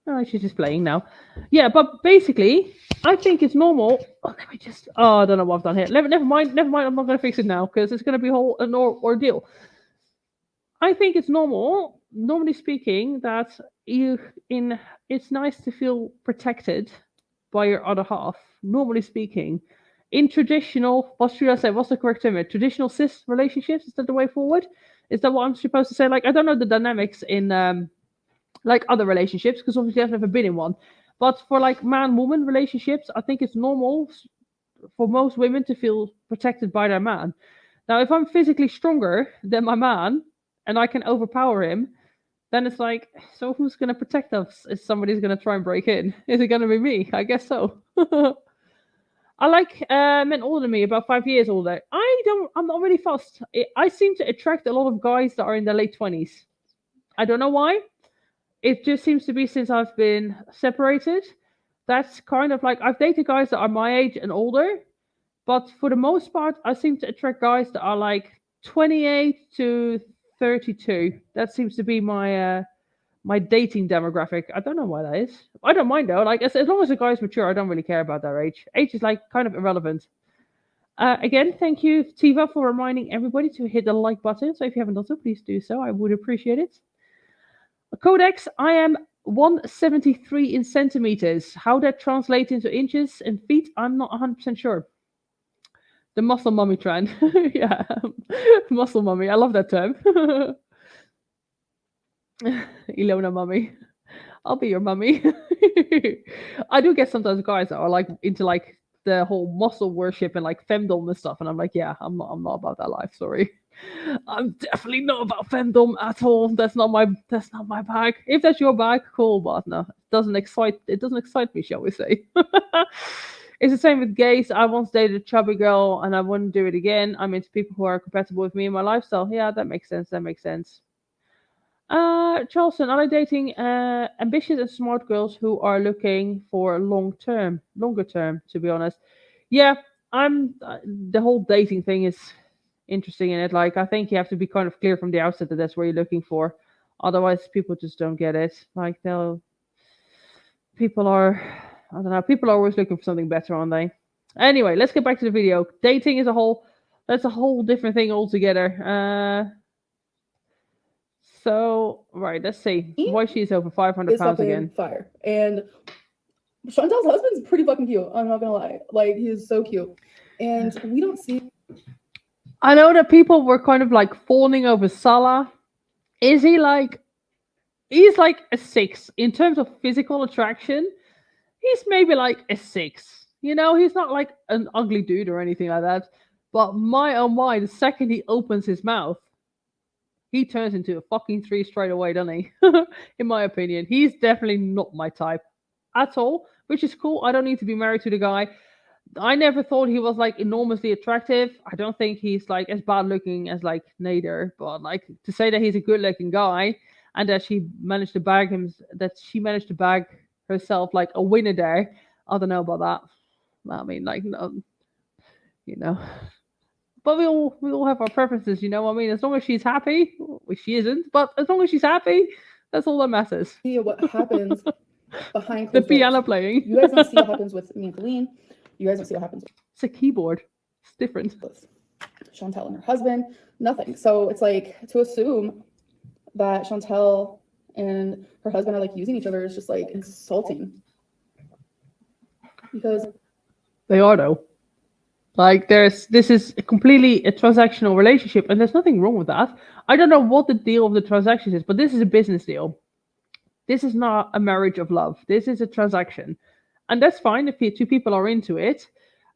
Oh, she's just playing now. Yeah, but basically, I think it's normal. Oh, let me just. Oh, I don't know what I've done here. Never mind. Never mind. I'm not going to fix it now because it's going to be an ordeal. I think it's normal, normally speaking, that you in. It's nice to feel protected by your other half. Normally speaking, in traditional, what should I say? What's the correct term? Traditional cis relationships, is that the way forward? Is that what I'm supposed to say? Like, I don't know the dynamics in like other relationships because obviously I've never been in one. But for like man-woman relationships, I think it's normal for most women to feel protected by their man. Now, if I'm physically stronger than my man and I can overpower him, then it's like, so who's going to protect us if somebody's going to try and break in? Is it going to be me? I guess so. I like men older than me, about 5 years older. I'm not really fussed. I seem to attract a lot of guys that are in their late 20s. I don't know why. It just seems to be since I've been separated. That's kind of like I've dated guys that are my age and older, but for the most part, I seem to attract guys that are like 28 to 32. That seems to be my dating demographic. I don't know why that is. I don't mind though. Like as long as the guy's mature, I don't really care about their age. Age is like kind of irrelevant. Again, thank you, Tiva, for reminding everybody to hit the like button. So if you haven't done so, please do so. I would appreciate it. Codex, I am 173 in centimeters. How that translates into inches and feet, I'm not 100% sure. The muscle mummy trend. Yeah, muscle mummy. I love that term. Ilona mummy. I'll be your mummy. I do get sometimes guys that are like into like the whole muscle worship and like femdom and stuff, and I'm like, yeah, I'm not about that life. Sorry. I'm definitely not about femdom at all. That's not my bag. If that's your bag, cool, but no, it doesn't excite me, shall we say. It's the same with gays. I once dated a chubby girl and I wouldn't do it again. I'm into people who are compatible with me and my lifestyle. Yeah, that makes sense. Charleston, are I dating ambitious and smart girls who are looking for longer term, to be honest? Yeah, I'm the whole dating thing is interesting in it. Like, I think you have to be kind of clear from the outset that that's what you're looking for. Otherwise, people just don't get it. Like, people are, I don't know, people are always looking for something better, aren't they? Anyway, let's get back to the video. Dating is that's a whole different thing altogether. So, right, let's see. Why she's over 500 pounds again. Fire. And Chantel's husband's pretty fucking cute. I'm not gonna lie. Like, he's so cute. And we don't see. I know that people were kind of like fawning over Salah. Is he like? He's like a 6 in terms of physical attraction. He's maybe like a 6. You know, he's not like an ugly dude or anything like that. But my oh my, the second he opens his mouth, he turns into a fucking 3 straight away, doesn't he? In my opinion, he's definitely not my type at all, which is cool. I don't need to be married to the guy. I never thought he was like enormously attractive. I don't think he's like as bad looking as like Nader, but like to say that he's a good looking guy and that she managed to bag herself like a winner there. I don't know about that. I mean, like, no, you know. But we all have our preferences, you know what I mean? As long as she's happy, which she isn't, but as long as she's happy, that's all that matters. See what happens behind the closed piano doors. playing. You guys don't see what happens with me and Colleen. You guys don't see what happens It's a keyboard. It's different. with Chantel and her husband. Nothing. So it's like to assume that Chantel and her husband are like using each other is just like insulting. Because they are though. Like this is completely a transactional relationship, and there's nothing wrong with that. I don't know what the deal of the transaction is, but this is a business deal. This is not a marriage of love. This is a transaction, and that's fine if two people are into it.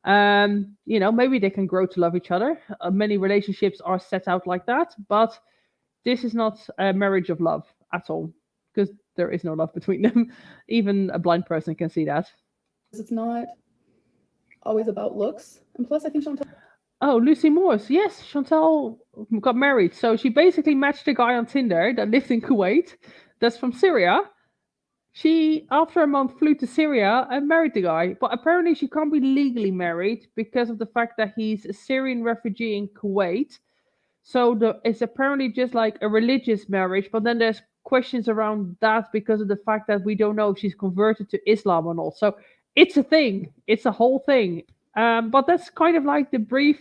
You know, maybe they can grow to love each other. Many relationships are set out like that, but this is not a marriage of love at all because there is no love between them. Even a blind person can see that. it's not always about looks. And plus, I think Chantel. Oh, Lucy Morse. Yes, Chantel got married. So she basically matched a guy on Tinder that lived in Kuwait. That's from Syria. She, after a month, flew to Syria and married the guy. But apparently she can't be legally married because of the fact that he's a Syrian refugee in Kuwait. So it's apparently just like a religious marriage. But then there's questions around that because of the fact that we don't know if she's converted to Islam or not. So it's a thing. It's a whole thing. But that's kind of like the brief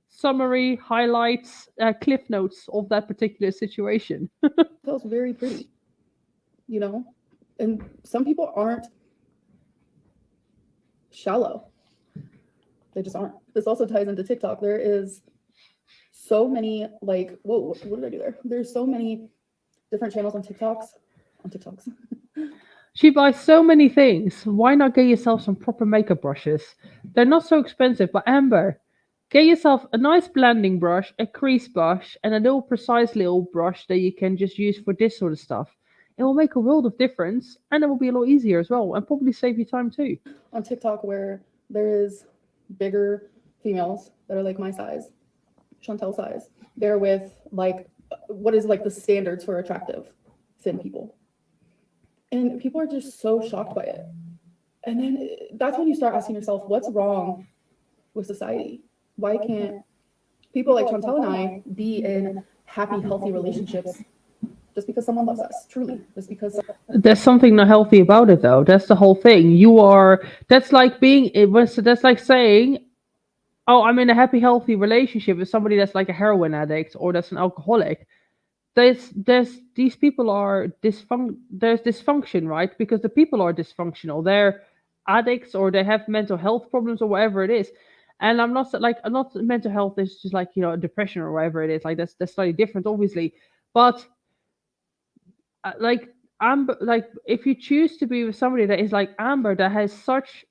summary, highlights, cliff notes of that particular situation. Feels very pretty, you know? And some people aren't shallow. They just aren't. This also ties into TikTok. There is so many, like, whoa, what did I do there? There's so many different channels on TikToks. She buys so many things. Why not get yourself some proper makeup brushes? They're not so expensive, but Amber, get yourself a nice blending brush, a crease brush, and a little precise little brush that you can just use for this sort of stuff. It will make a world of difference, and it will be a lot easier as well, and probably save you time too. On TikTok, where there is bigger females that are like my size, Chantel size, they're with like what is like the standards for attractive thin people. And people are just so shocked by it. And then that's when you start asking yourself, what's wrong with society? Why can't people like Chantel and I be in happy, healthy relationships just because someone loves us, truly, just because. There's something not healthy about it, though. That's the whole thing. That's like that's like saying, oh, I'm in a happy, healthy relationship with somebody that's like a heroin addict or that's an alcoholic. These people are there's dysfunction, right? Because the people are dysfunctional. They're addicts or they have mental health problems or whatever it is. And I'm not mental health is just like, depression or whatever it is. Like that's slightly different, obviously. But if you choose to be with somebody that is like Amber, that has such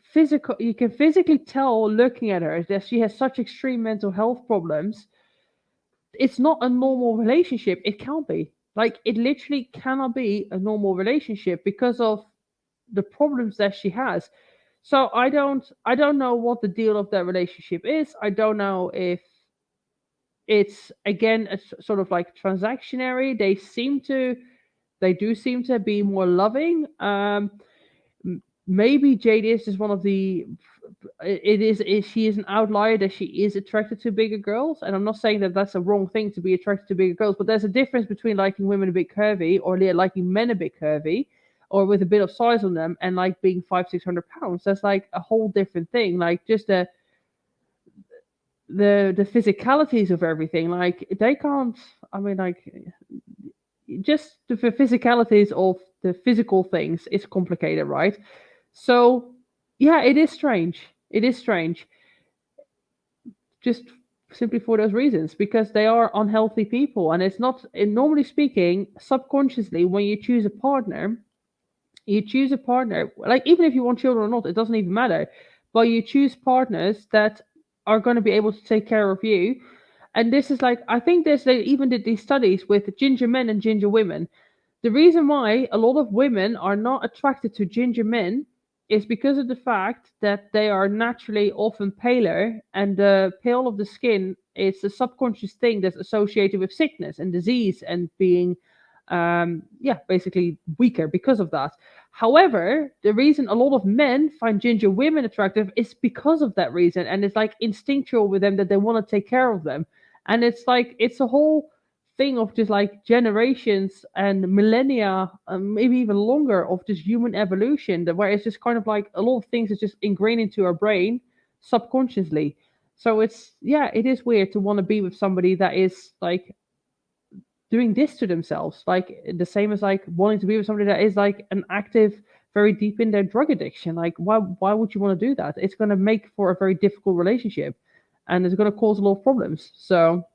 physical, you can physically tell looking at her that she has such extreme mental health problems. It's not a normal relationship. It can't be. Like, it literally cannot be a normal relationship because of the problems that she has. So I don't know what the deal of that relationship is. I don't know if it's again sort of like transactionary. They do seem to be more loving. Maybe Jade is just one of the. She is an outlier that she is attracted to bigger girls, and I'm not saying that that's a wrong thing to be attracted to bigger girls, but there's a difference between liking women a bit curvy or liking men a bit curvy, or with a bit of size on them, and like being 500-600 pounds. That's like a whole different thing. Like just the physicalities of everything. Like they can't. I mean, like just the physicalities of the physical things is complicated, right? So yeah, it is strange. It is strange. Just simply for those reasons, because they are unhealthy people. And it's not, normally speaking, subconsciously, when you choose a partner, like even if you want children or not, it doesn't even matter. But you choose partners that are going to be able to take care of you. And this is like, I think they even did these studies with ginger men and ginger women. The reason why a lot of women are not attracted to ginger men is because of the fact that they are naturally often paler, and the pale of the skin is a subconscious thing that's associated with sickness and disease and being, basically weaker because of that. However, the reason a lot of men find ginger women attractive is because of that reason, and it's like instinctual with them that they want to take care of them, and it's like it's a whole thing of just like generations and millennia, maybe even longer, of just human evolution, that where it's just kind of like a lot of things is just ingrained into our brain subconsciously. So it is weird to want to be with somebody that is like doing this to themselves, like the same as like wanting to be with somebody that is like an active, very deep in their drug addiction. Like why would you want to do that? It's going to make for a very difficult relationship, and it's going to cause a lot of problems. So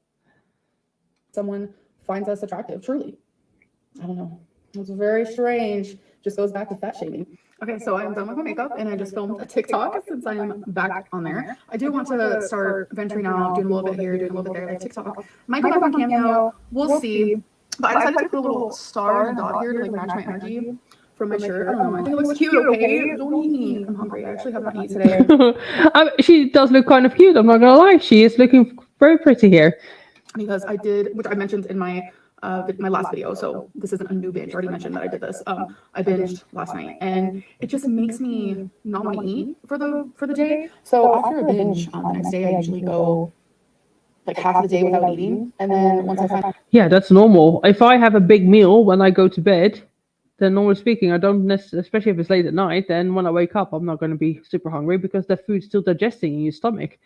someone finds us attractive, truly. I don't know. It's very strange. Just goes back to fat shaming. Okay, so I'm done with my makeup, and I just filmed a TikTok since I am back on there. I do want to start venturing out, doing a little bit here, doing a little bit there, like TikTok. Might go back on Cameo. We'll see. But I decided to put a little star and dot here to like match my energy from my shirt. I don't know. I think it looks cute. Okay, don't eat me. I'm hungry. I actually have not eaten today. She does look kind of cute. I'm not gonna lie. She is looking very pretty here. Because I did, which I mentioned in my last video, so this isn't a new binge. I already mentioned that I did this. I binged last night, and it just makes me not want to eat for the day. So after a binge, the next day I usually go like half of the day without eating. And then once I find Yeah, that's normal. If I have a big meal when I go to bed, then normally speaking, I don't necessarily, especially if it's late at night, then when I wake up, I'm not going to be super hungry because the food's still digesting in your stomach.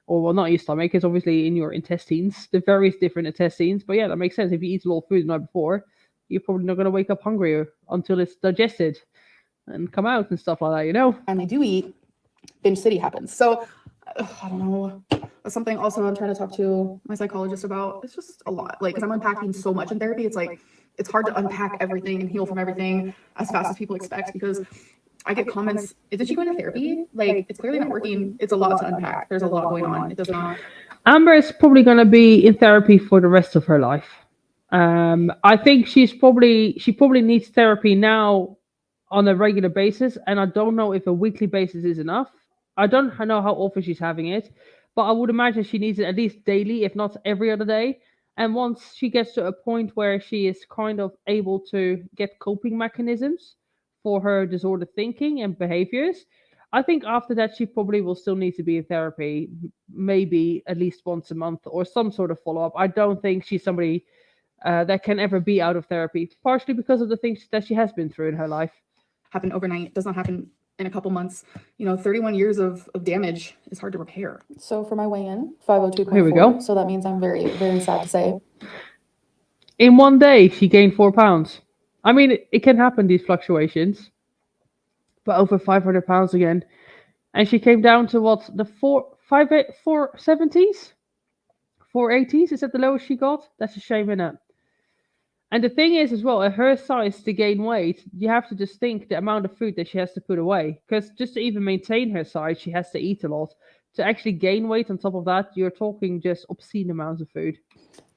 Or, well, not your stomach, it's obviously in your intestines, the various different intestines. But yeah, that makes sense. If you eat a lot of food the night before, you're probably not going to wake up hungry until it's digested and come out and stuff like that, you know? finally do eat, binge city happens. So I don't know. That's something also I'm trying to talk to my psychologist about. It's just a lot. Like, because I'm unpacking so much in therapy, it's like it's hard to unpack everything and heal from everything as fast as people expect because I get comments, isn't she going to therapy? Like, it's clearly not working. It's a lot to unpack. There's a lot going on. It does not. Amber is probably going to be in therapy for the rest of her life. I think she probably needs therapy now on a regular basis, and I don't know if a weekly basis is enough. I don't know how often she's having it, but I would imagine she needs it at least daily, if not every other day. And once she gets to a point where she is kind of able to get coping mechanisms for her disordered thinking and behaviors, I think after that she probably will still need to be in therapy, maybe at least once a month or some sort of follow up. I don't think she's somebody that can ever be out of therapy, partially because of the things that she has been through in her life. Happen overnight. It does not happen in a couple months. 31 years of damage is hard to repair. So for my weigh-in, 502.4. Here we go. So that means I'm very, very sad to say. In one day, she gained 4 pounds. I mean, it can happen, these fluctuations, but over 500 pounds again. And she came down to what, the 470s? 480s? Is that the lowest she got? That's a shame, innit? And the thing is, as well, at her size to gain weight, you have to just think the amount of food that she has to put away. Because just to even maintain her size, she has to eat a lot. To actually gain weight on top of that, you're talking just obscene amounts of food.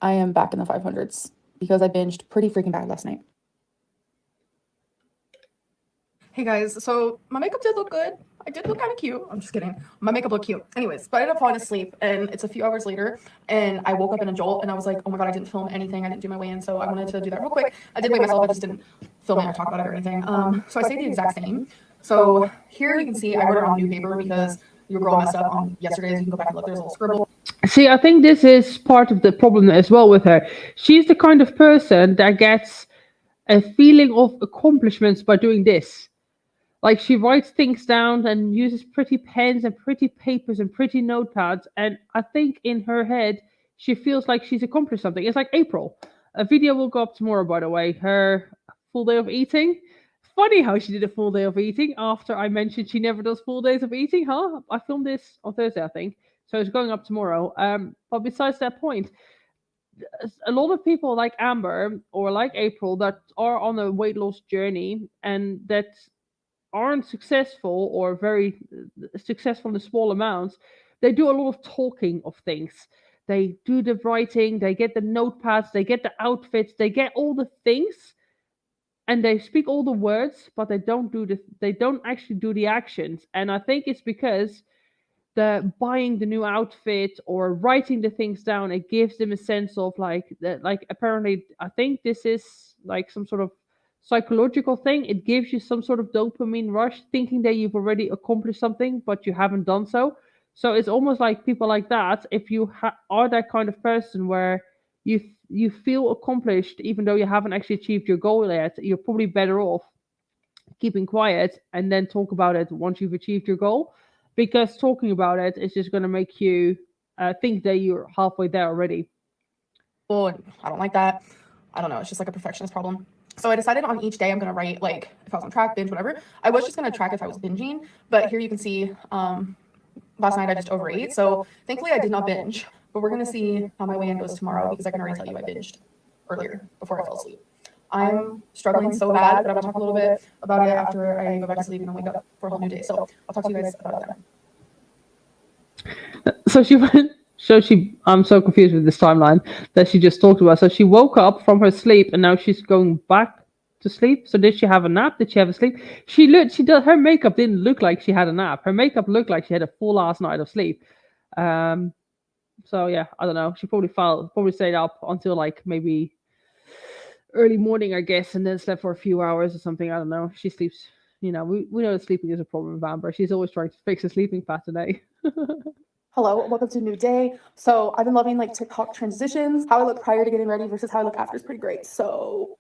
I am back in the 500s because I binged pretty freaking bad last night. Hey guys, so my makeup did look good. I did look kind of cute. I'm just kidding. My makeup looked cute. Anyways, but I ended up falling asleep and it's a few hours later and I woke up in a jolt and I was like, oh my God, I didn't film anything. I didn't do my weigh-in. So I wanted to do that real quick. I did weigh myself. I just didn't film it or talk about it or anything. So I stayed the exact same. So here you can see I wrote it on new paper because your girl messed up on yesterday's. You can go back and look. There's a little scribble. See, I think this is part of the problem as well with her. She's the kind of person that gets a feeling of accomplishments by doing this. Like, she writes things down and uses pretty pens and pretty papers and pretty notepads. And I think in her head, she feels like she's accomplished something. It's like April. A video will go up tomorrow, by the way. Her full day of eating. Funny how she did a full day of eating after I mentioned she never does full days of eating, huh? I filmed this on Thursday, I think. So it's going up tomorrow. But besides that point, a lot of people like Amber or like April that are on a weight loss journey and that aren't successful or very successful in small amounts, they do a lot of talking of things. They do the writing, they get the notepads, they get the outfits, they get all the things, and they speak all the words, but they don't actually do the actions. And I think it's because the buying the new outfit or writing the things down, it gives them a sense of like that. Like, apparently, I think this is like some sort of psychological thing. It gives you some sort of dopamine rush, thinking that you've already accomplished something, but you haven't done so. So it's almost like people like that. If you are that kind of person where you feel accomplished, even though you haven't actually achieved your goal yet, you're probably better off keeping quiet and then talk about it once you've achieved your goal, because talking about it is just going to make you think that you're halfway there already. Oh, I don't like that. I don't know. It's just like a perfectionist problem. So I decided on each day I'm going to write, like, if I was on track, binge, whatever. I was just going to track if I was binging, but here you can see last night I just overate. So thankfully I did not binge, but we're going to see how my weigh-in goes tomorrow because I can already tell you I binged earlier before I fell asleep. I'm struggling so bad, but I'm going to talk a little bit about it after I go back to sleep and then wake up for a whole new day. So I'll talk to you guys about it then. I'm so confused with this timeline that she just talked about. So she woke up from her sleep and now she's going back to sleep. So did she have a nap? Did she have a sleep? Her makeup didn't look like she had a nap. Her makeup looked like she had a full ass night of sleep. So yeah, I don't know. She probably stayed up until like maybe early morning, I guess, and then slept for a few hours or something. I don't know. She sleeps. We know that sleeping is a problem with Amber. She's always trying to fix a sleeping pattern, eh? Hello, welcome to a new day. So I've been loving like TikTok transitions. How I look prior to getting ready versus how I look after is pretty great. So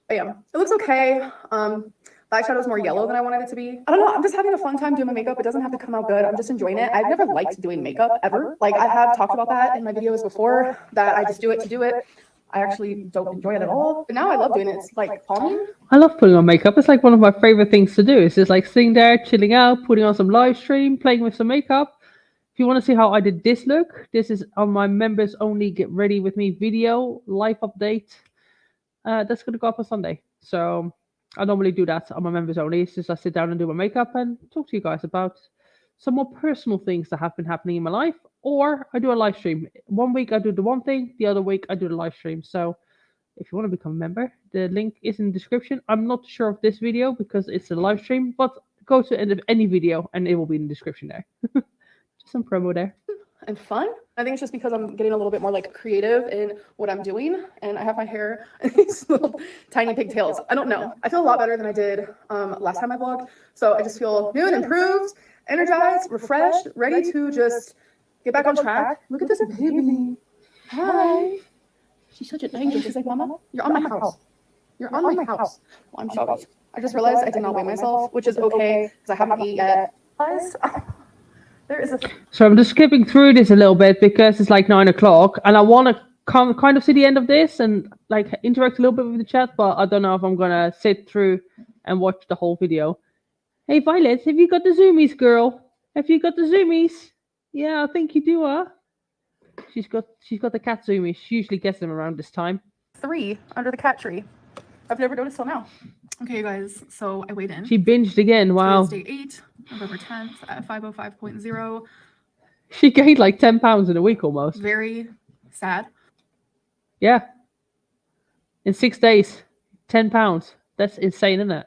bam, it looks okay. The eyeshadow is more yellow than I wanted it to be. I don't know, I'm just having a fun time doing my makeup. It doesn't have to come out good. I'm just enjoying it. I've never liked doing makeup ever. Like I have talked about that in my videos before, that I just do it to do it. I actually don't enjoy it at all. But now I love doing it. It's like calming. I love putting on makeup. It's like one of my favorite things to do. It's just like sitting there, chilling out, putting on some live stream, playing with some makeup. If you want to see how I did this look, this is on my members only get ready with me video live update. That's going to go up on Sunday. So I normally do that on my members only. It's just I sit down and do my makeup and talk to you guys about some more personal things that have been happening in my life. Or I do a live stream. One week I do the one thing, the other week I do the live stream. So if you want to become a member, the link is in the description. I'm not sure of this video because it's a live stream, but go to the end of any video and it will be in the description there. Just some promo there. And fun. I think it's just because I'm getting a little bit more like creative in what I'm doing, and I have my hair in these little tiny pigtails. I don't know. I feel a lot better than I did last time I vlogged. So I just feel new and improved, energized, refreshed, ready to just get back on track. Look at this baby. Hi. She's such an angel. She's like, Mama, you're on my house. You're on my house. Well, I'm shocked. I just realized I did not weigh myself, which is okay because I haven't eaten yet. Guys, there is a... So I'm just skipping through this a little bit because it's like 9 o'clock and I want to kind of see the end of this and like interact a little bit with the chat, but I don't know if I'm going to sit through and watch the whole video. Hey, Violet, have you got the zoomies, girl? Have you got the zoomies? Yeah, I think you do, huh? She's got the cat zoomies. She usually gets them around this time. 3 under the cat tree. I've never noticed till now. Okay, you guys, so I weighed in. She binged again. Wow. Today's day 8, November 10th at 505.0. She gained like 10 pounds in a week almost. Very sad. Yeah. In 6 days, 10 pounds. That's insane, isn't it?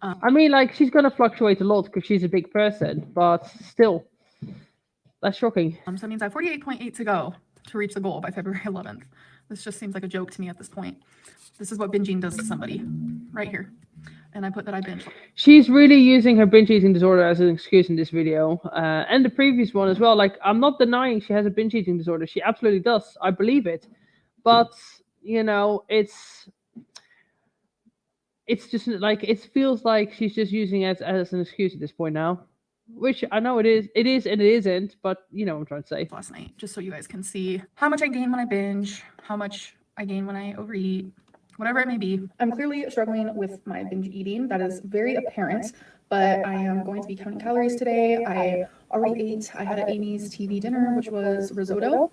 I mean, like, she's going to fluctuate a lot because she's a big person, but still, that's shocking. So that means I have 48.8 to go to reach the goal by February 11th. This just seems like a joke to me at this point. This is what binging does to somebody right here. And I put that I binge. She's really using her binge eating disorder as an excuse in this video. And the previous one as well. Like, I'm not denying she has a binge eating disorder. She absolutely does. I believe it. But, you know, it's just like, it feels like she's just using it as an excuse at this point now. Which I know it is and it isn't, but you know what I'm trying to say. Last night, just so you guys can see how much I gain when I binge, how much I gain when I overeat, whatever it may be. I'm clearly struggling with my binge eating. That is very apparent, but I am going to be counting calories today. I already ate. I had an Amy's TV dinner, which was risotto.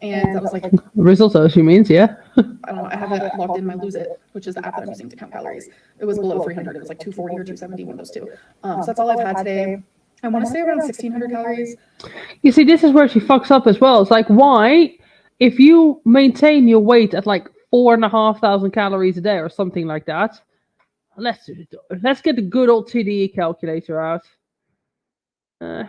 And that was like... Risotto, she means, yeah. I don't know. I have it logged in my Lose It, which is the app that I'm using to count calories. It was below 300. It was like 240 or 270, one of those two. So that's all I've had today. I want to stay around 1,600 calories. You see, this is where she fucks up as well. It's like, why, if you maintain your weight at like 4,500 calories a day or something like that, let's get the good old TDE calculator out. Oh.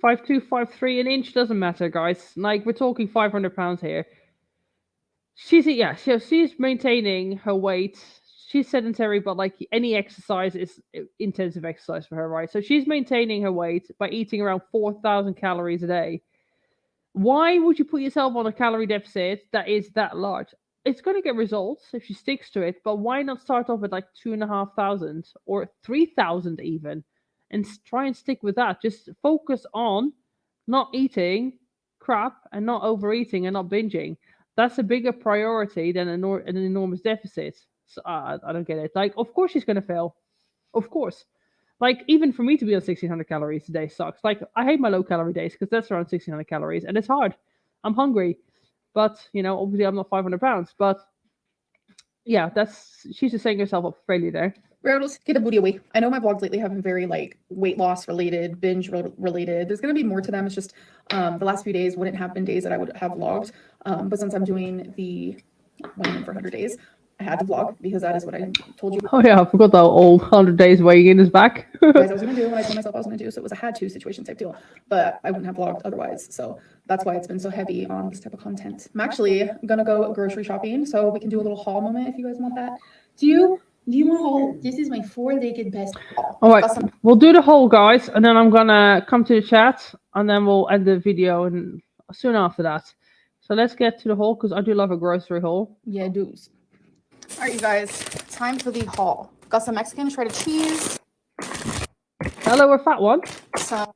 5'2", 5'3", an inch doesn't matter, guys. Like, we're talking 500 pounds here. She's maintaining her weight. She's sedentary, but like any exercise is intensive exercise for her, right? So she's maintaining her weight by eating around 4,000 calories a day. Why would you put yourself on a calorie deficit that is that large? It's going to get results if she sticks to it, but why not start off at like 2,500 or 3,000 even? And try and stick with that. Just focus on not eating crap and not overeating and not binging. That's a bigger priority than an enormous deficit. So I don't get it. Like, of course she's going to fail. Of course. Like, even for me to be on 1,600 calories a day sucks. Like, I hate my low-calorie days because that's around 1,600 calories. And it's hard. I'm hungry. But, you know, obviously I'm not 500 pounds. But, yeah, she's just setting herself up for failure there. We're able to get a booty away. I know my vlogs lately have been very like weight loss related, binge related. There's going to be more to them. It's just the last few days wouldn't have been days that I would have vlogged. But since I'm doing the weighing in for 100 days, I had to vlog because that is what I told you Oh yeah, I forgot that old 100 days weighing in is back. guys I was gonna do when I told myself I was gonna do. So it was a had to situation type deal, but I wouldn't have vlogged otherwise. So that's why it's been so heavy on this type of content. I'm actually gonna go grocery shopping, so we can do a little haul moment if you guys want that. Do you want a haul? This is my four-legged best haul. All right, we'll do the haul, guys, and then I'm gonna come to the chat, and then we'll end the video, and soon after that. So let's get to the haul because I do love a grocery haul. Yeah, dudes. All right, you guys, time for the haul. Got some Mexican shredded cheese. A lower fat one? Some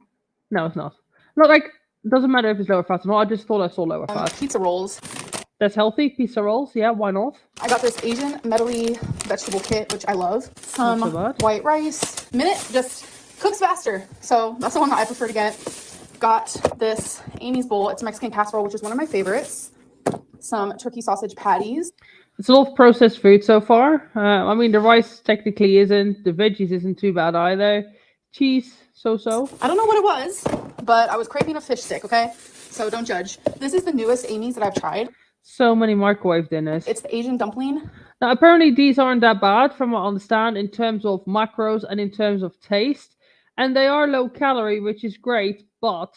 No, it's not. Not like doesn't matter if it's lower fat or not. I just thought I saw lower fat. pizza rolls. That's healthy. Pizza rolls, yeah, why not? I got this Asian medley vegetable kit, which I love. Some Not so bad. white rice. Minute just cooks faster, so that's the one that I prefer to get. Got this Amy's bowl. It's Mexican casserole, which is one of my favorites. Some turkey sausage patties. It's a lot of processed food so far. I mean, the rice technically isn't. The veggies isn't too bad either. Cheese, so-so. I don't know what it was, but I was craving a fish stick, okay? So don't judge. This is the newest Amy's that I've tried. So many microwave dinners. It's the Asian dumpling. Now, apparently these aren't that bad from what I understand in terms of macros and in terms of taste. And they are low calorie, which is great, but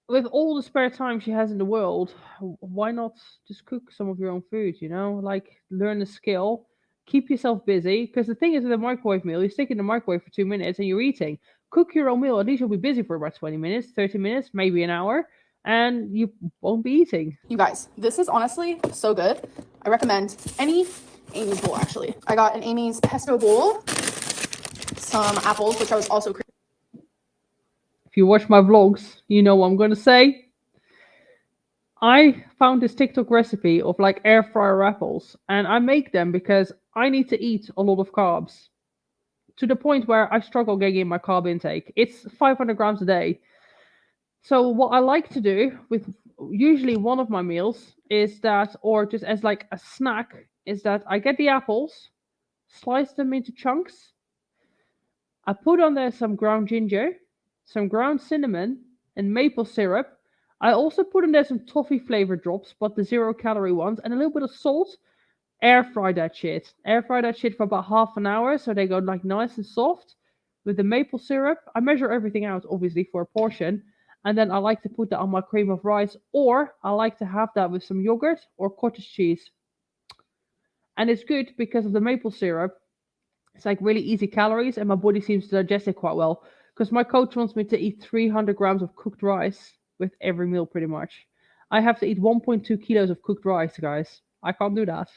with all the spare time she has in the world, why not just cook some of your own food, you know? Like, learn the skill, keep yourself busy. Because the thing is with a microwave meal, you stick it in the microwave for 2 minutes and you're eating. Cook your own meal, at least you'll be busy for about 20 minutes, 30 minutes, maybe an hour. And you won't be eating. You guys, this is honestly so good. I recommend any Amy's bowl, actually. I got an Amy's pesto bowl, some apples, which I was also craving. If you watch my vlogs, you know what I'm going to say. I found this TikTok recipe of like air fryer apples, and I make them because I need to eat a lot of carbs to the point where I struggle getting in my carb intake. It's 500 grams a day. So what I like to do with usually one of my meals is that, or just as like a snack, is that I get the apples, slice them into chunks. I put on there some ground ginger, some ground cinnamon, and maple syrup. I also put in there some toffee flavor drops, but the 0-calorie ones, and a little bit of salt. Air fry that shit. Air fry that shit for about half an hour so they go like nice and soft. With the maple syrup, I measure everything out obviously for a portion. And then I like to put that on my cream of rice, or I like to have that with some yogurt or cottage cheese. And it's good because of the maple syrup. It's like really easy calories and my body seems to digest it quite well. Because my coach wants me to eat 300 grams of cooked rice with every meal pretty much. I have to eat 1.2 kilos of cooked rice, guys. I can't do that.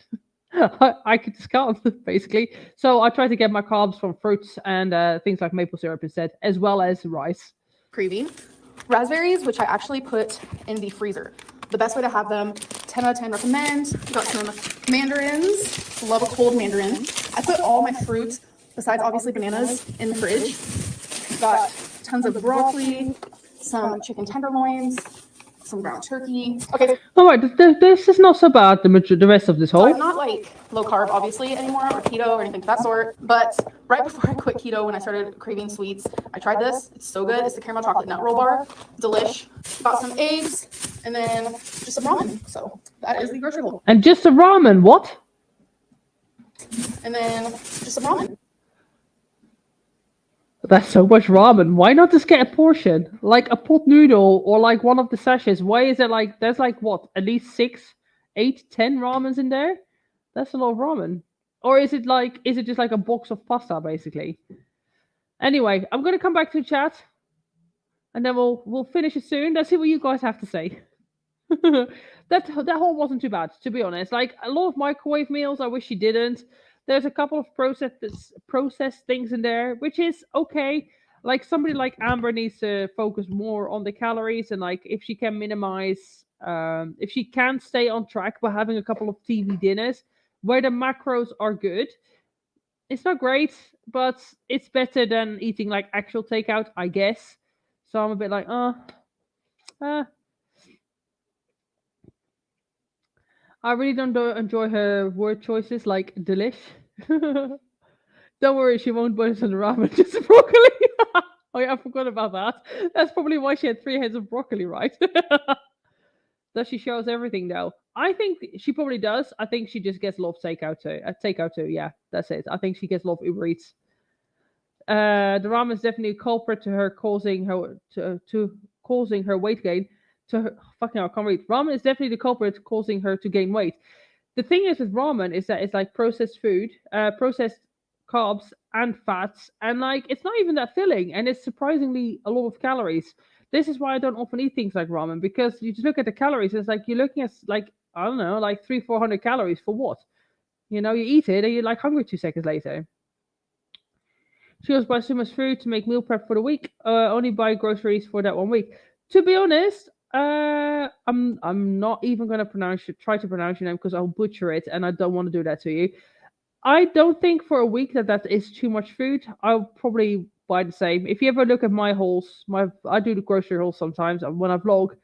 I just can't, basically. So I try to get my carbs from fruits and things like maple syrup instead, as well as rice. Craving. Raspberries, which I actually put in the freezer. The best way to have them, 10 out of 10 recommend. Got some mandarins. Love a cold mandarin. I put all my fruit, besides obviously bananas, in the fridge. Got tons of broccoli, some chicken tenderloins, some ground turkey. Okay, All right, this is not so bad, the rest of this so whole. I'm not like low carb obviously anymore, or keto or anything of that sort, but right before I quit keto, when I started craving sweets, I tried this. It's so good. It's the caramel chocolate nut roll bar. Delish. Got some eggs and then just some ramen. So that is the grocery haul. And just a ramen, what? And then just some ramen. That's so much ramen. Why not just get a portion? Like a pot noodle or like one of the sachets. Why is it like, there's like what, at least 6, 8, 10 ramens in there? That's a lot of ramen. Or is it just like a box of pasta basically? Anyway, I'm going to come back to the chat and then we'll finish it soon. Let's see what you guys have to say. that whole wasn't too bad, to be honest. Like a lot of microwave meals, I wish you didn't. There's a couple of processed things in there, which is okay. Like somebody like Amber needs to focus more on the calories and like if she can minimize, if she can stay on track by having a couple of TV dinners where the macros are good. It's not great, but it's better than eating like actual takeout, I guess. So I'm a bit like, I really don't enjoy her word choices like delish. Don't worry, she won't put it in the ramen, just broccoli. Oh yeah, I forgot about that. That's probably why she had 3 heads of broccoli, right? Does she show us everything though? I think she probably does. I think she just gets a lot of takeout too. Takeout too. Yeah, that's it. I think she gets a lot of Uber Eats. The ramen is definitely a culprit to her causing her to causing her weight gain. To her, fucking hell, I can't read. Ramen is definitely the culprit causing her to gain weight. The thing is with ramen is that it's like processed food, processed carbs and fats, and like it's not even that filling, and it's surprisingly a lot of calories. This is why I don't often eat things like ramen, because you just look at the calories. It's like you're looking at like, I don't know, like 300-400 calories for what? You know, you eat it and you're like hungry 2 seconds later. She always buys so much food to make meal prep for the week. Only buy groceries for that 1 week. To be honest, I'm not even gonna try to pronounce your name because I'll butcher it, and I don't want to do that to you. I don't think for a week that is too much food. I'll probably buy the same. If you ever look at my hauls, I do the grocery hauls sometimes when I vlog,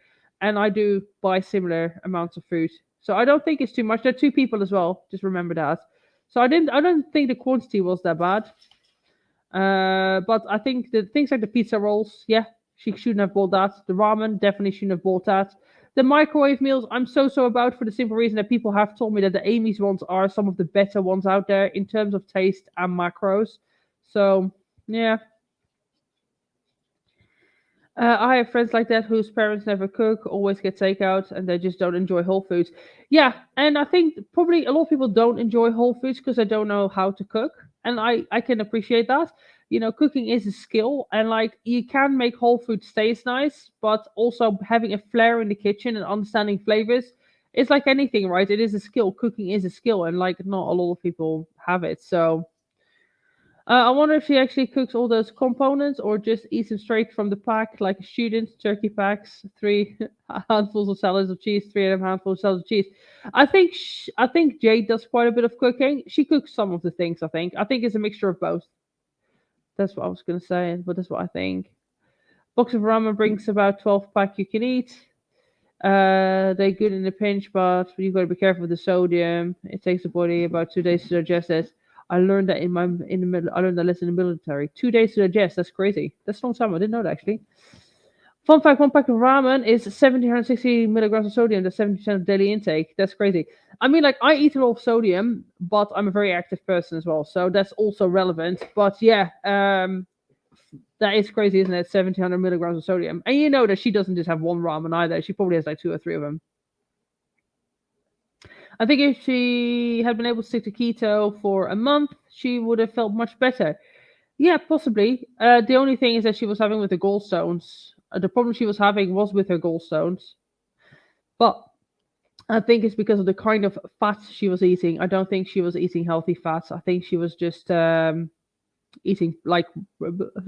and I do buy similar amounts of food. So I don't think it's too much. There are 2 people as well. Just remember that. So I don't think the quantity was that bad. But I think the things like the pizza rolls, yeah, she shouldn't have bought that. The ramen definitely shouldn't have bought that. The microwave meals, I'm so about, for the simple reason that people have told me that the Amy's ones are some of the better ones out there in terms of taste and macros. So yeah. I have friends like that whose parents never cook, always get takeout, and they just don't enjoy whole foods. Yeah, and I think probably a lot of people don't enjoy whole foods because they don't know how to cook, and I can appreciate that. You know, cooking is a skill, and like you can make whole foods taste nice, but also having a flair in the kitchen and understanding flavors, it's like anything, right? It is a skill. Cooking is a skill, and like not a lot of people have it. So I wonder if she actually cooks all those components or just eats them straight from the pack, like a student. Turkey packs, 3 handfuls of salads of cheese, 3 handfuls of salads of cheese. I think Jade does quite a bit of cooking. She cooks some of the things. I think it's a mixture of both. That's what I was gonna say, but that's what I think. Box of ramen brings about 12 pack you can eat. They're good in a pinch, but you've got to be careful with the sodium. It takes the body about 2 days to digest it. I learned that in the middle. I learned that lesson in the military. 2 days to digest. That's crazy. That's a long time. I didn't know that actually. Fun fact: 1 pack of ramen is 1,760 milligrams of sodium. That's 70% of daily intake. That's crazy. I mean, like I eat a lot of sodium, but I'm a very active person as well, so that's also relevant. But yeah, that is crazy, isn't it? 1,700 milligrams of sodium, and you know that she doesn't just have one ramen either. She probably has like 2 or 3 of them. I think if she had been able to stick to keto for a month, she would have felt much better. Yeah, possibly. The only thing is that she was having with the gallstones. The problem she was having was with her gallstones. But I think it's because of the kind of fats she was eating. I don't think she was eating healthy fats. I think she was just eating like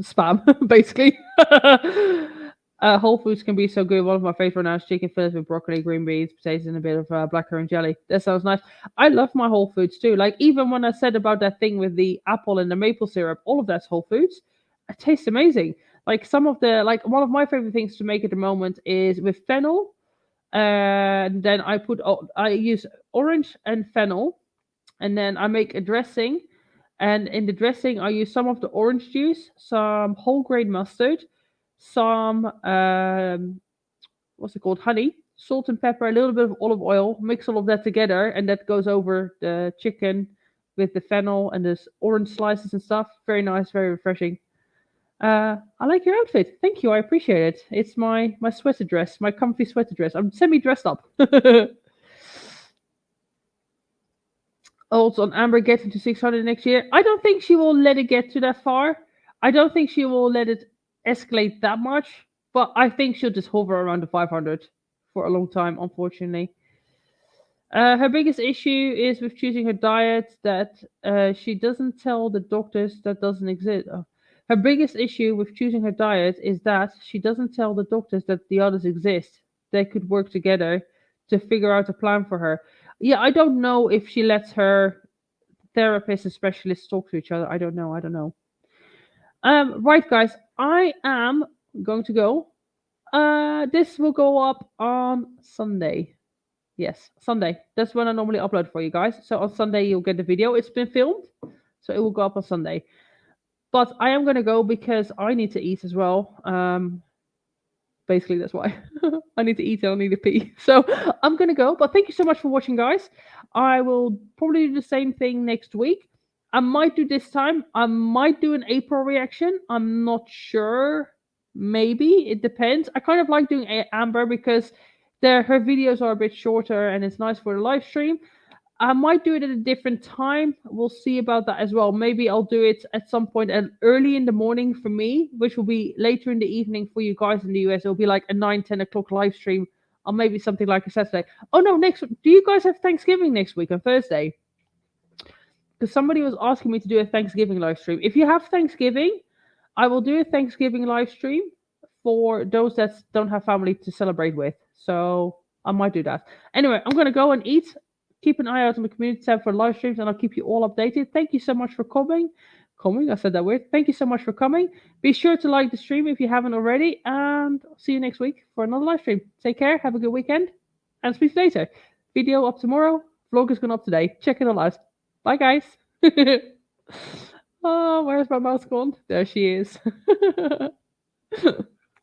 spam, basically. Whole foods can be so good. One of my favorite now is chicken fillets with broccoli, green beans, potatoes, and a bit of blackcurrant jelly. That sounds nice. I love my whole foods too. Like even when I said about that thing with the apple and the maple syrup, all of that's whole foods. It tastes amazing. Like some of the one of my favorite things to make at the moment is with fennel. And then I use orange and fennel, and then I make a dressing. And in the dressing, I use some of the orange juice, some whole grain mustard, some what's it called, honey, salt and pepper, a little bit of olive oil. Mix all of that together, and that goes over the chicken with the fennel and the orange slices and stuff. Very nice, very refreshing. I like your outfit. Thank you. I appreciate it. It's my sweater dress, my comfy sweater dress. I'm semi-dressed up. Also on Amber getting to 600 next year. I don't think she will let it get to that far. I don't think she will let it escalate that much, but I think she'll just hover around the 500 for a long time, unfortunately. Her biggest issue is with choosing her diet that she doesn't tell the doctors that doesn't exist. Her biggest issue with choosing her diet is that she doesn't tell the doctors that the others exist. They could work together to figure out a plan for her. Yeah, I don't know if she lets her therapist and specialists talk to each other. I don't know. Right, guys, I am going to go. This will go up on Sunday. Yes, Sunday. That's when I normally upload for you guys. So on Sunday you'll get the video. It's been filmed, so it will go up on Sunday. But I am going to go because I need to eat as well. Basically, that's why. I need to eat and I need to pee. So I'm going to go. But thank you so much for watching, guys. I will probably do the same thing next week. I might do this time. I might do an April reaction. I'm not sure. Maybe. It depends. I kind of like doing Amber because her videos are a bit shorter and it's nice for the live stream. I might do it at a different time. We'll see about that as well. Maybe I'll do it at some point early in the morning for me, which will be later in the evening for you guys in the US. It'll be like a 9-10 o'clock live stream, or maybe something like a Saturday. Oh no, do you guys have Thanksgiving next week on Thursday? Because somebody was asking me to do a Thanksgiving live stream. If you have Thanksgiving, I will do a Thanksgiving live stream for those that don't have family to celebrate with. So I might do that. Anyway, I'm going to go and eat. Keep an eye out on the community tab for live streams, and I'll keep you all updated. Thank you so much for coming. I said that weird. Thank you so much for coming. Be sure to like the stream if you haven't already, and I'll see you next week for another live stream. Take care. Have a good weekend, and speak later. Video up tomorrow. Vlog is going up today. Check it all out. Bye, guys. Oh, where's my mouse gone? There she is.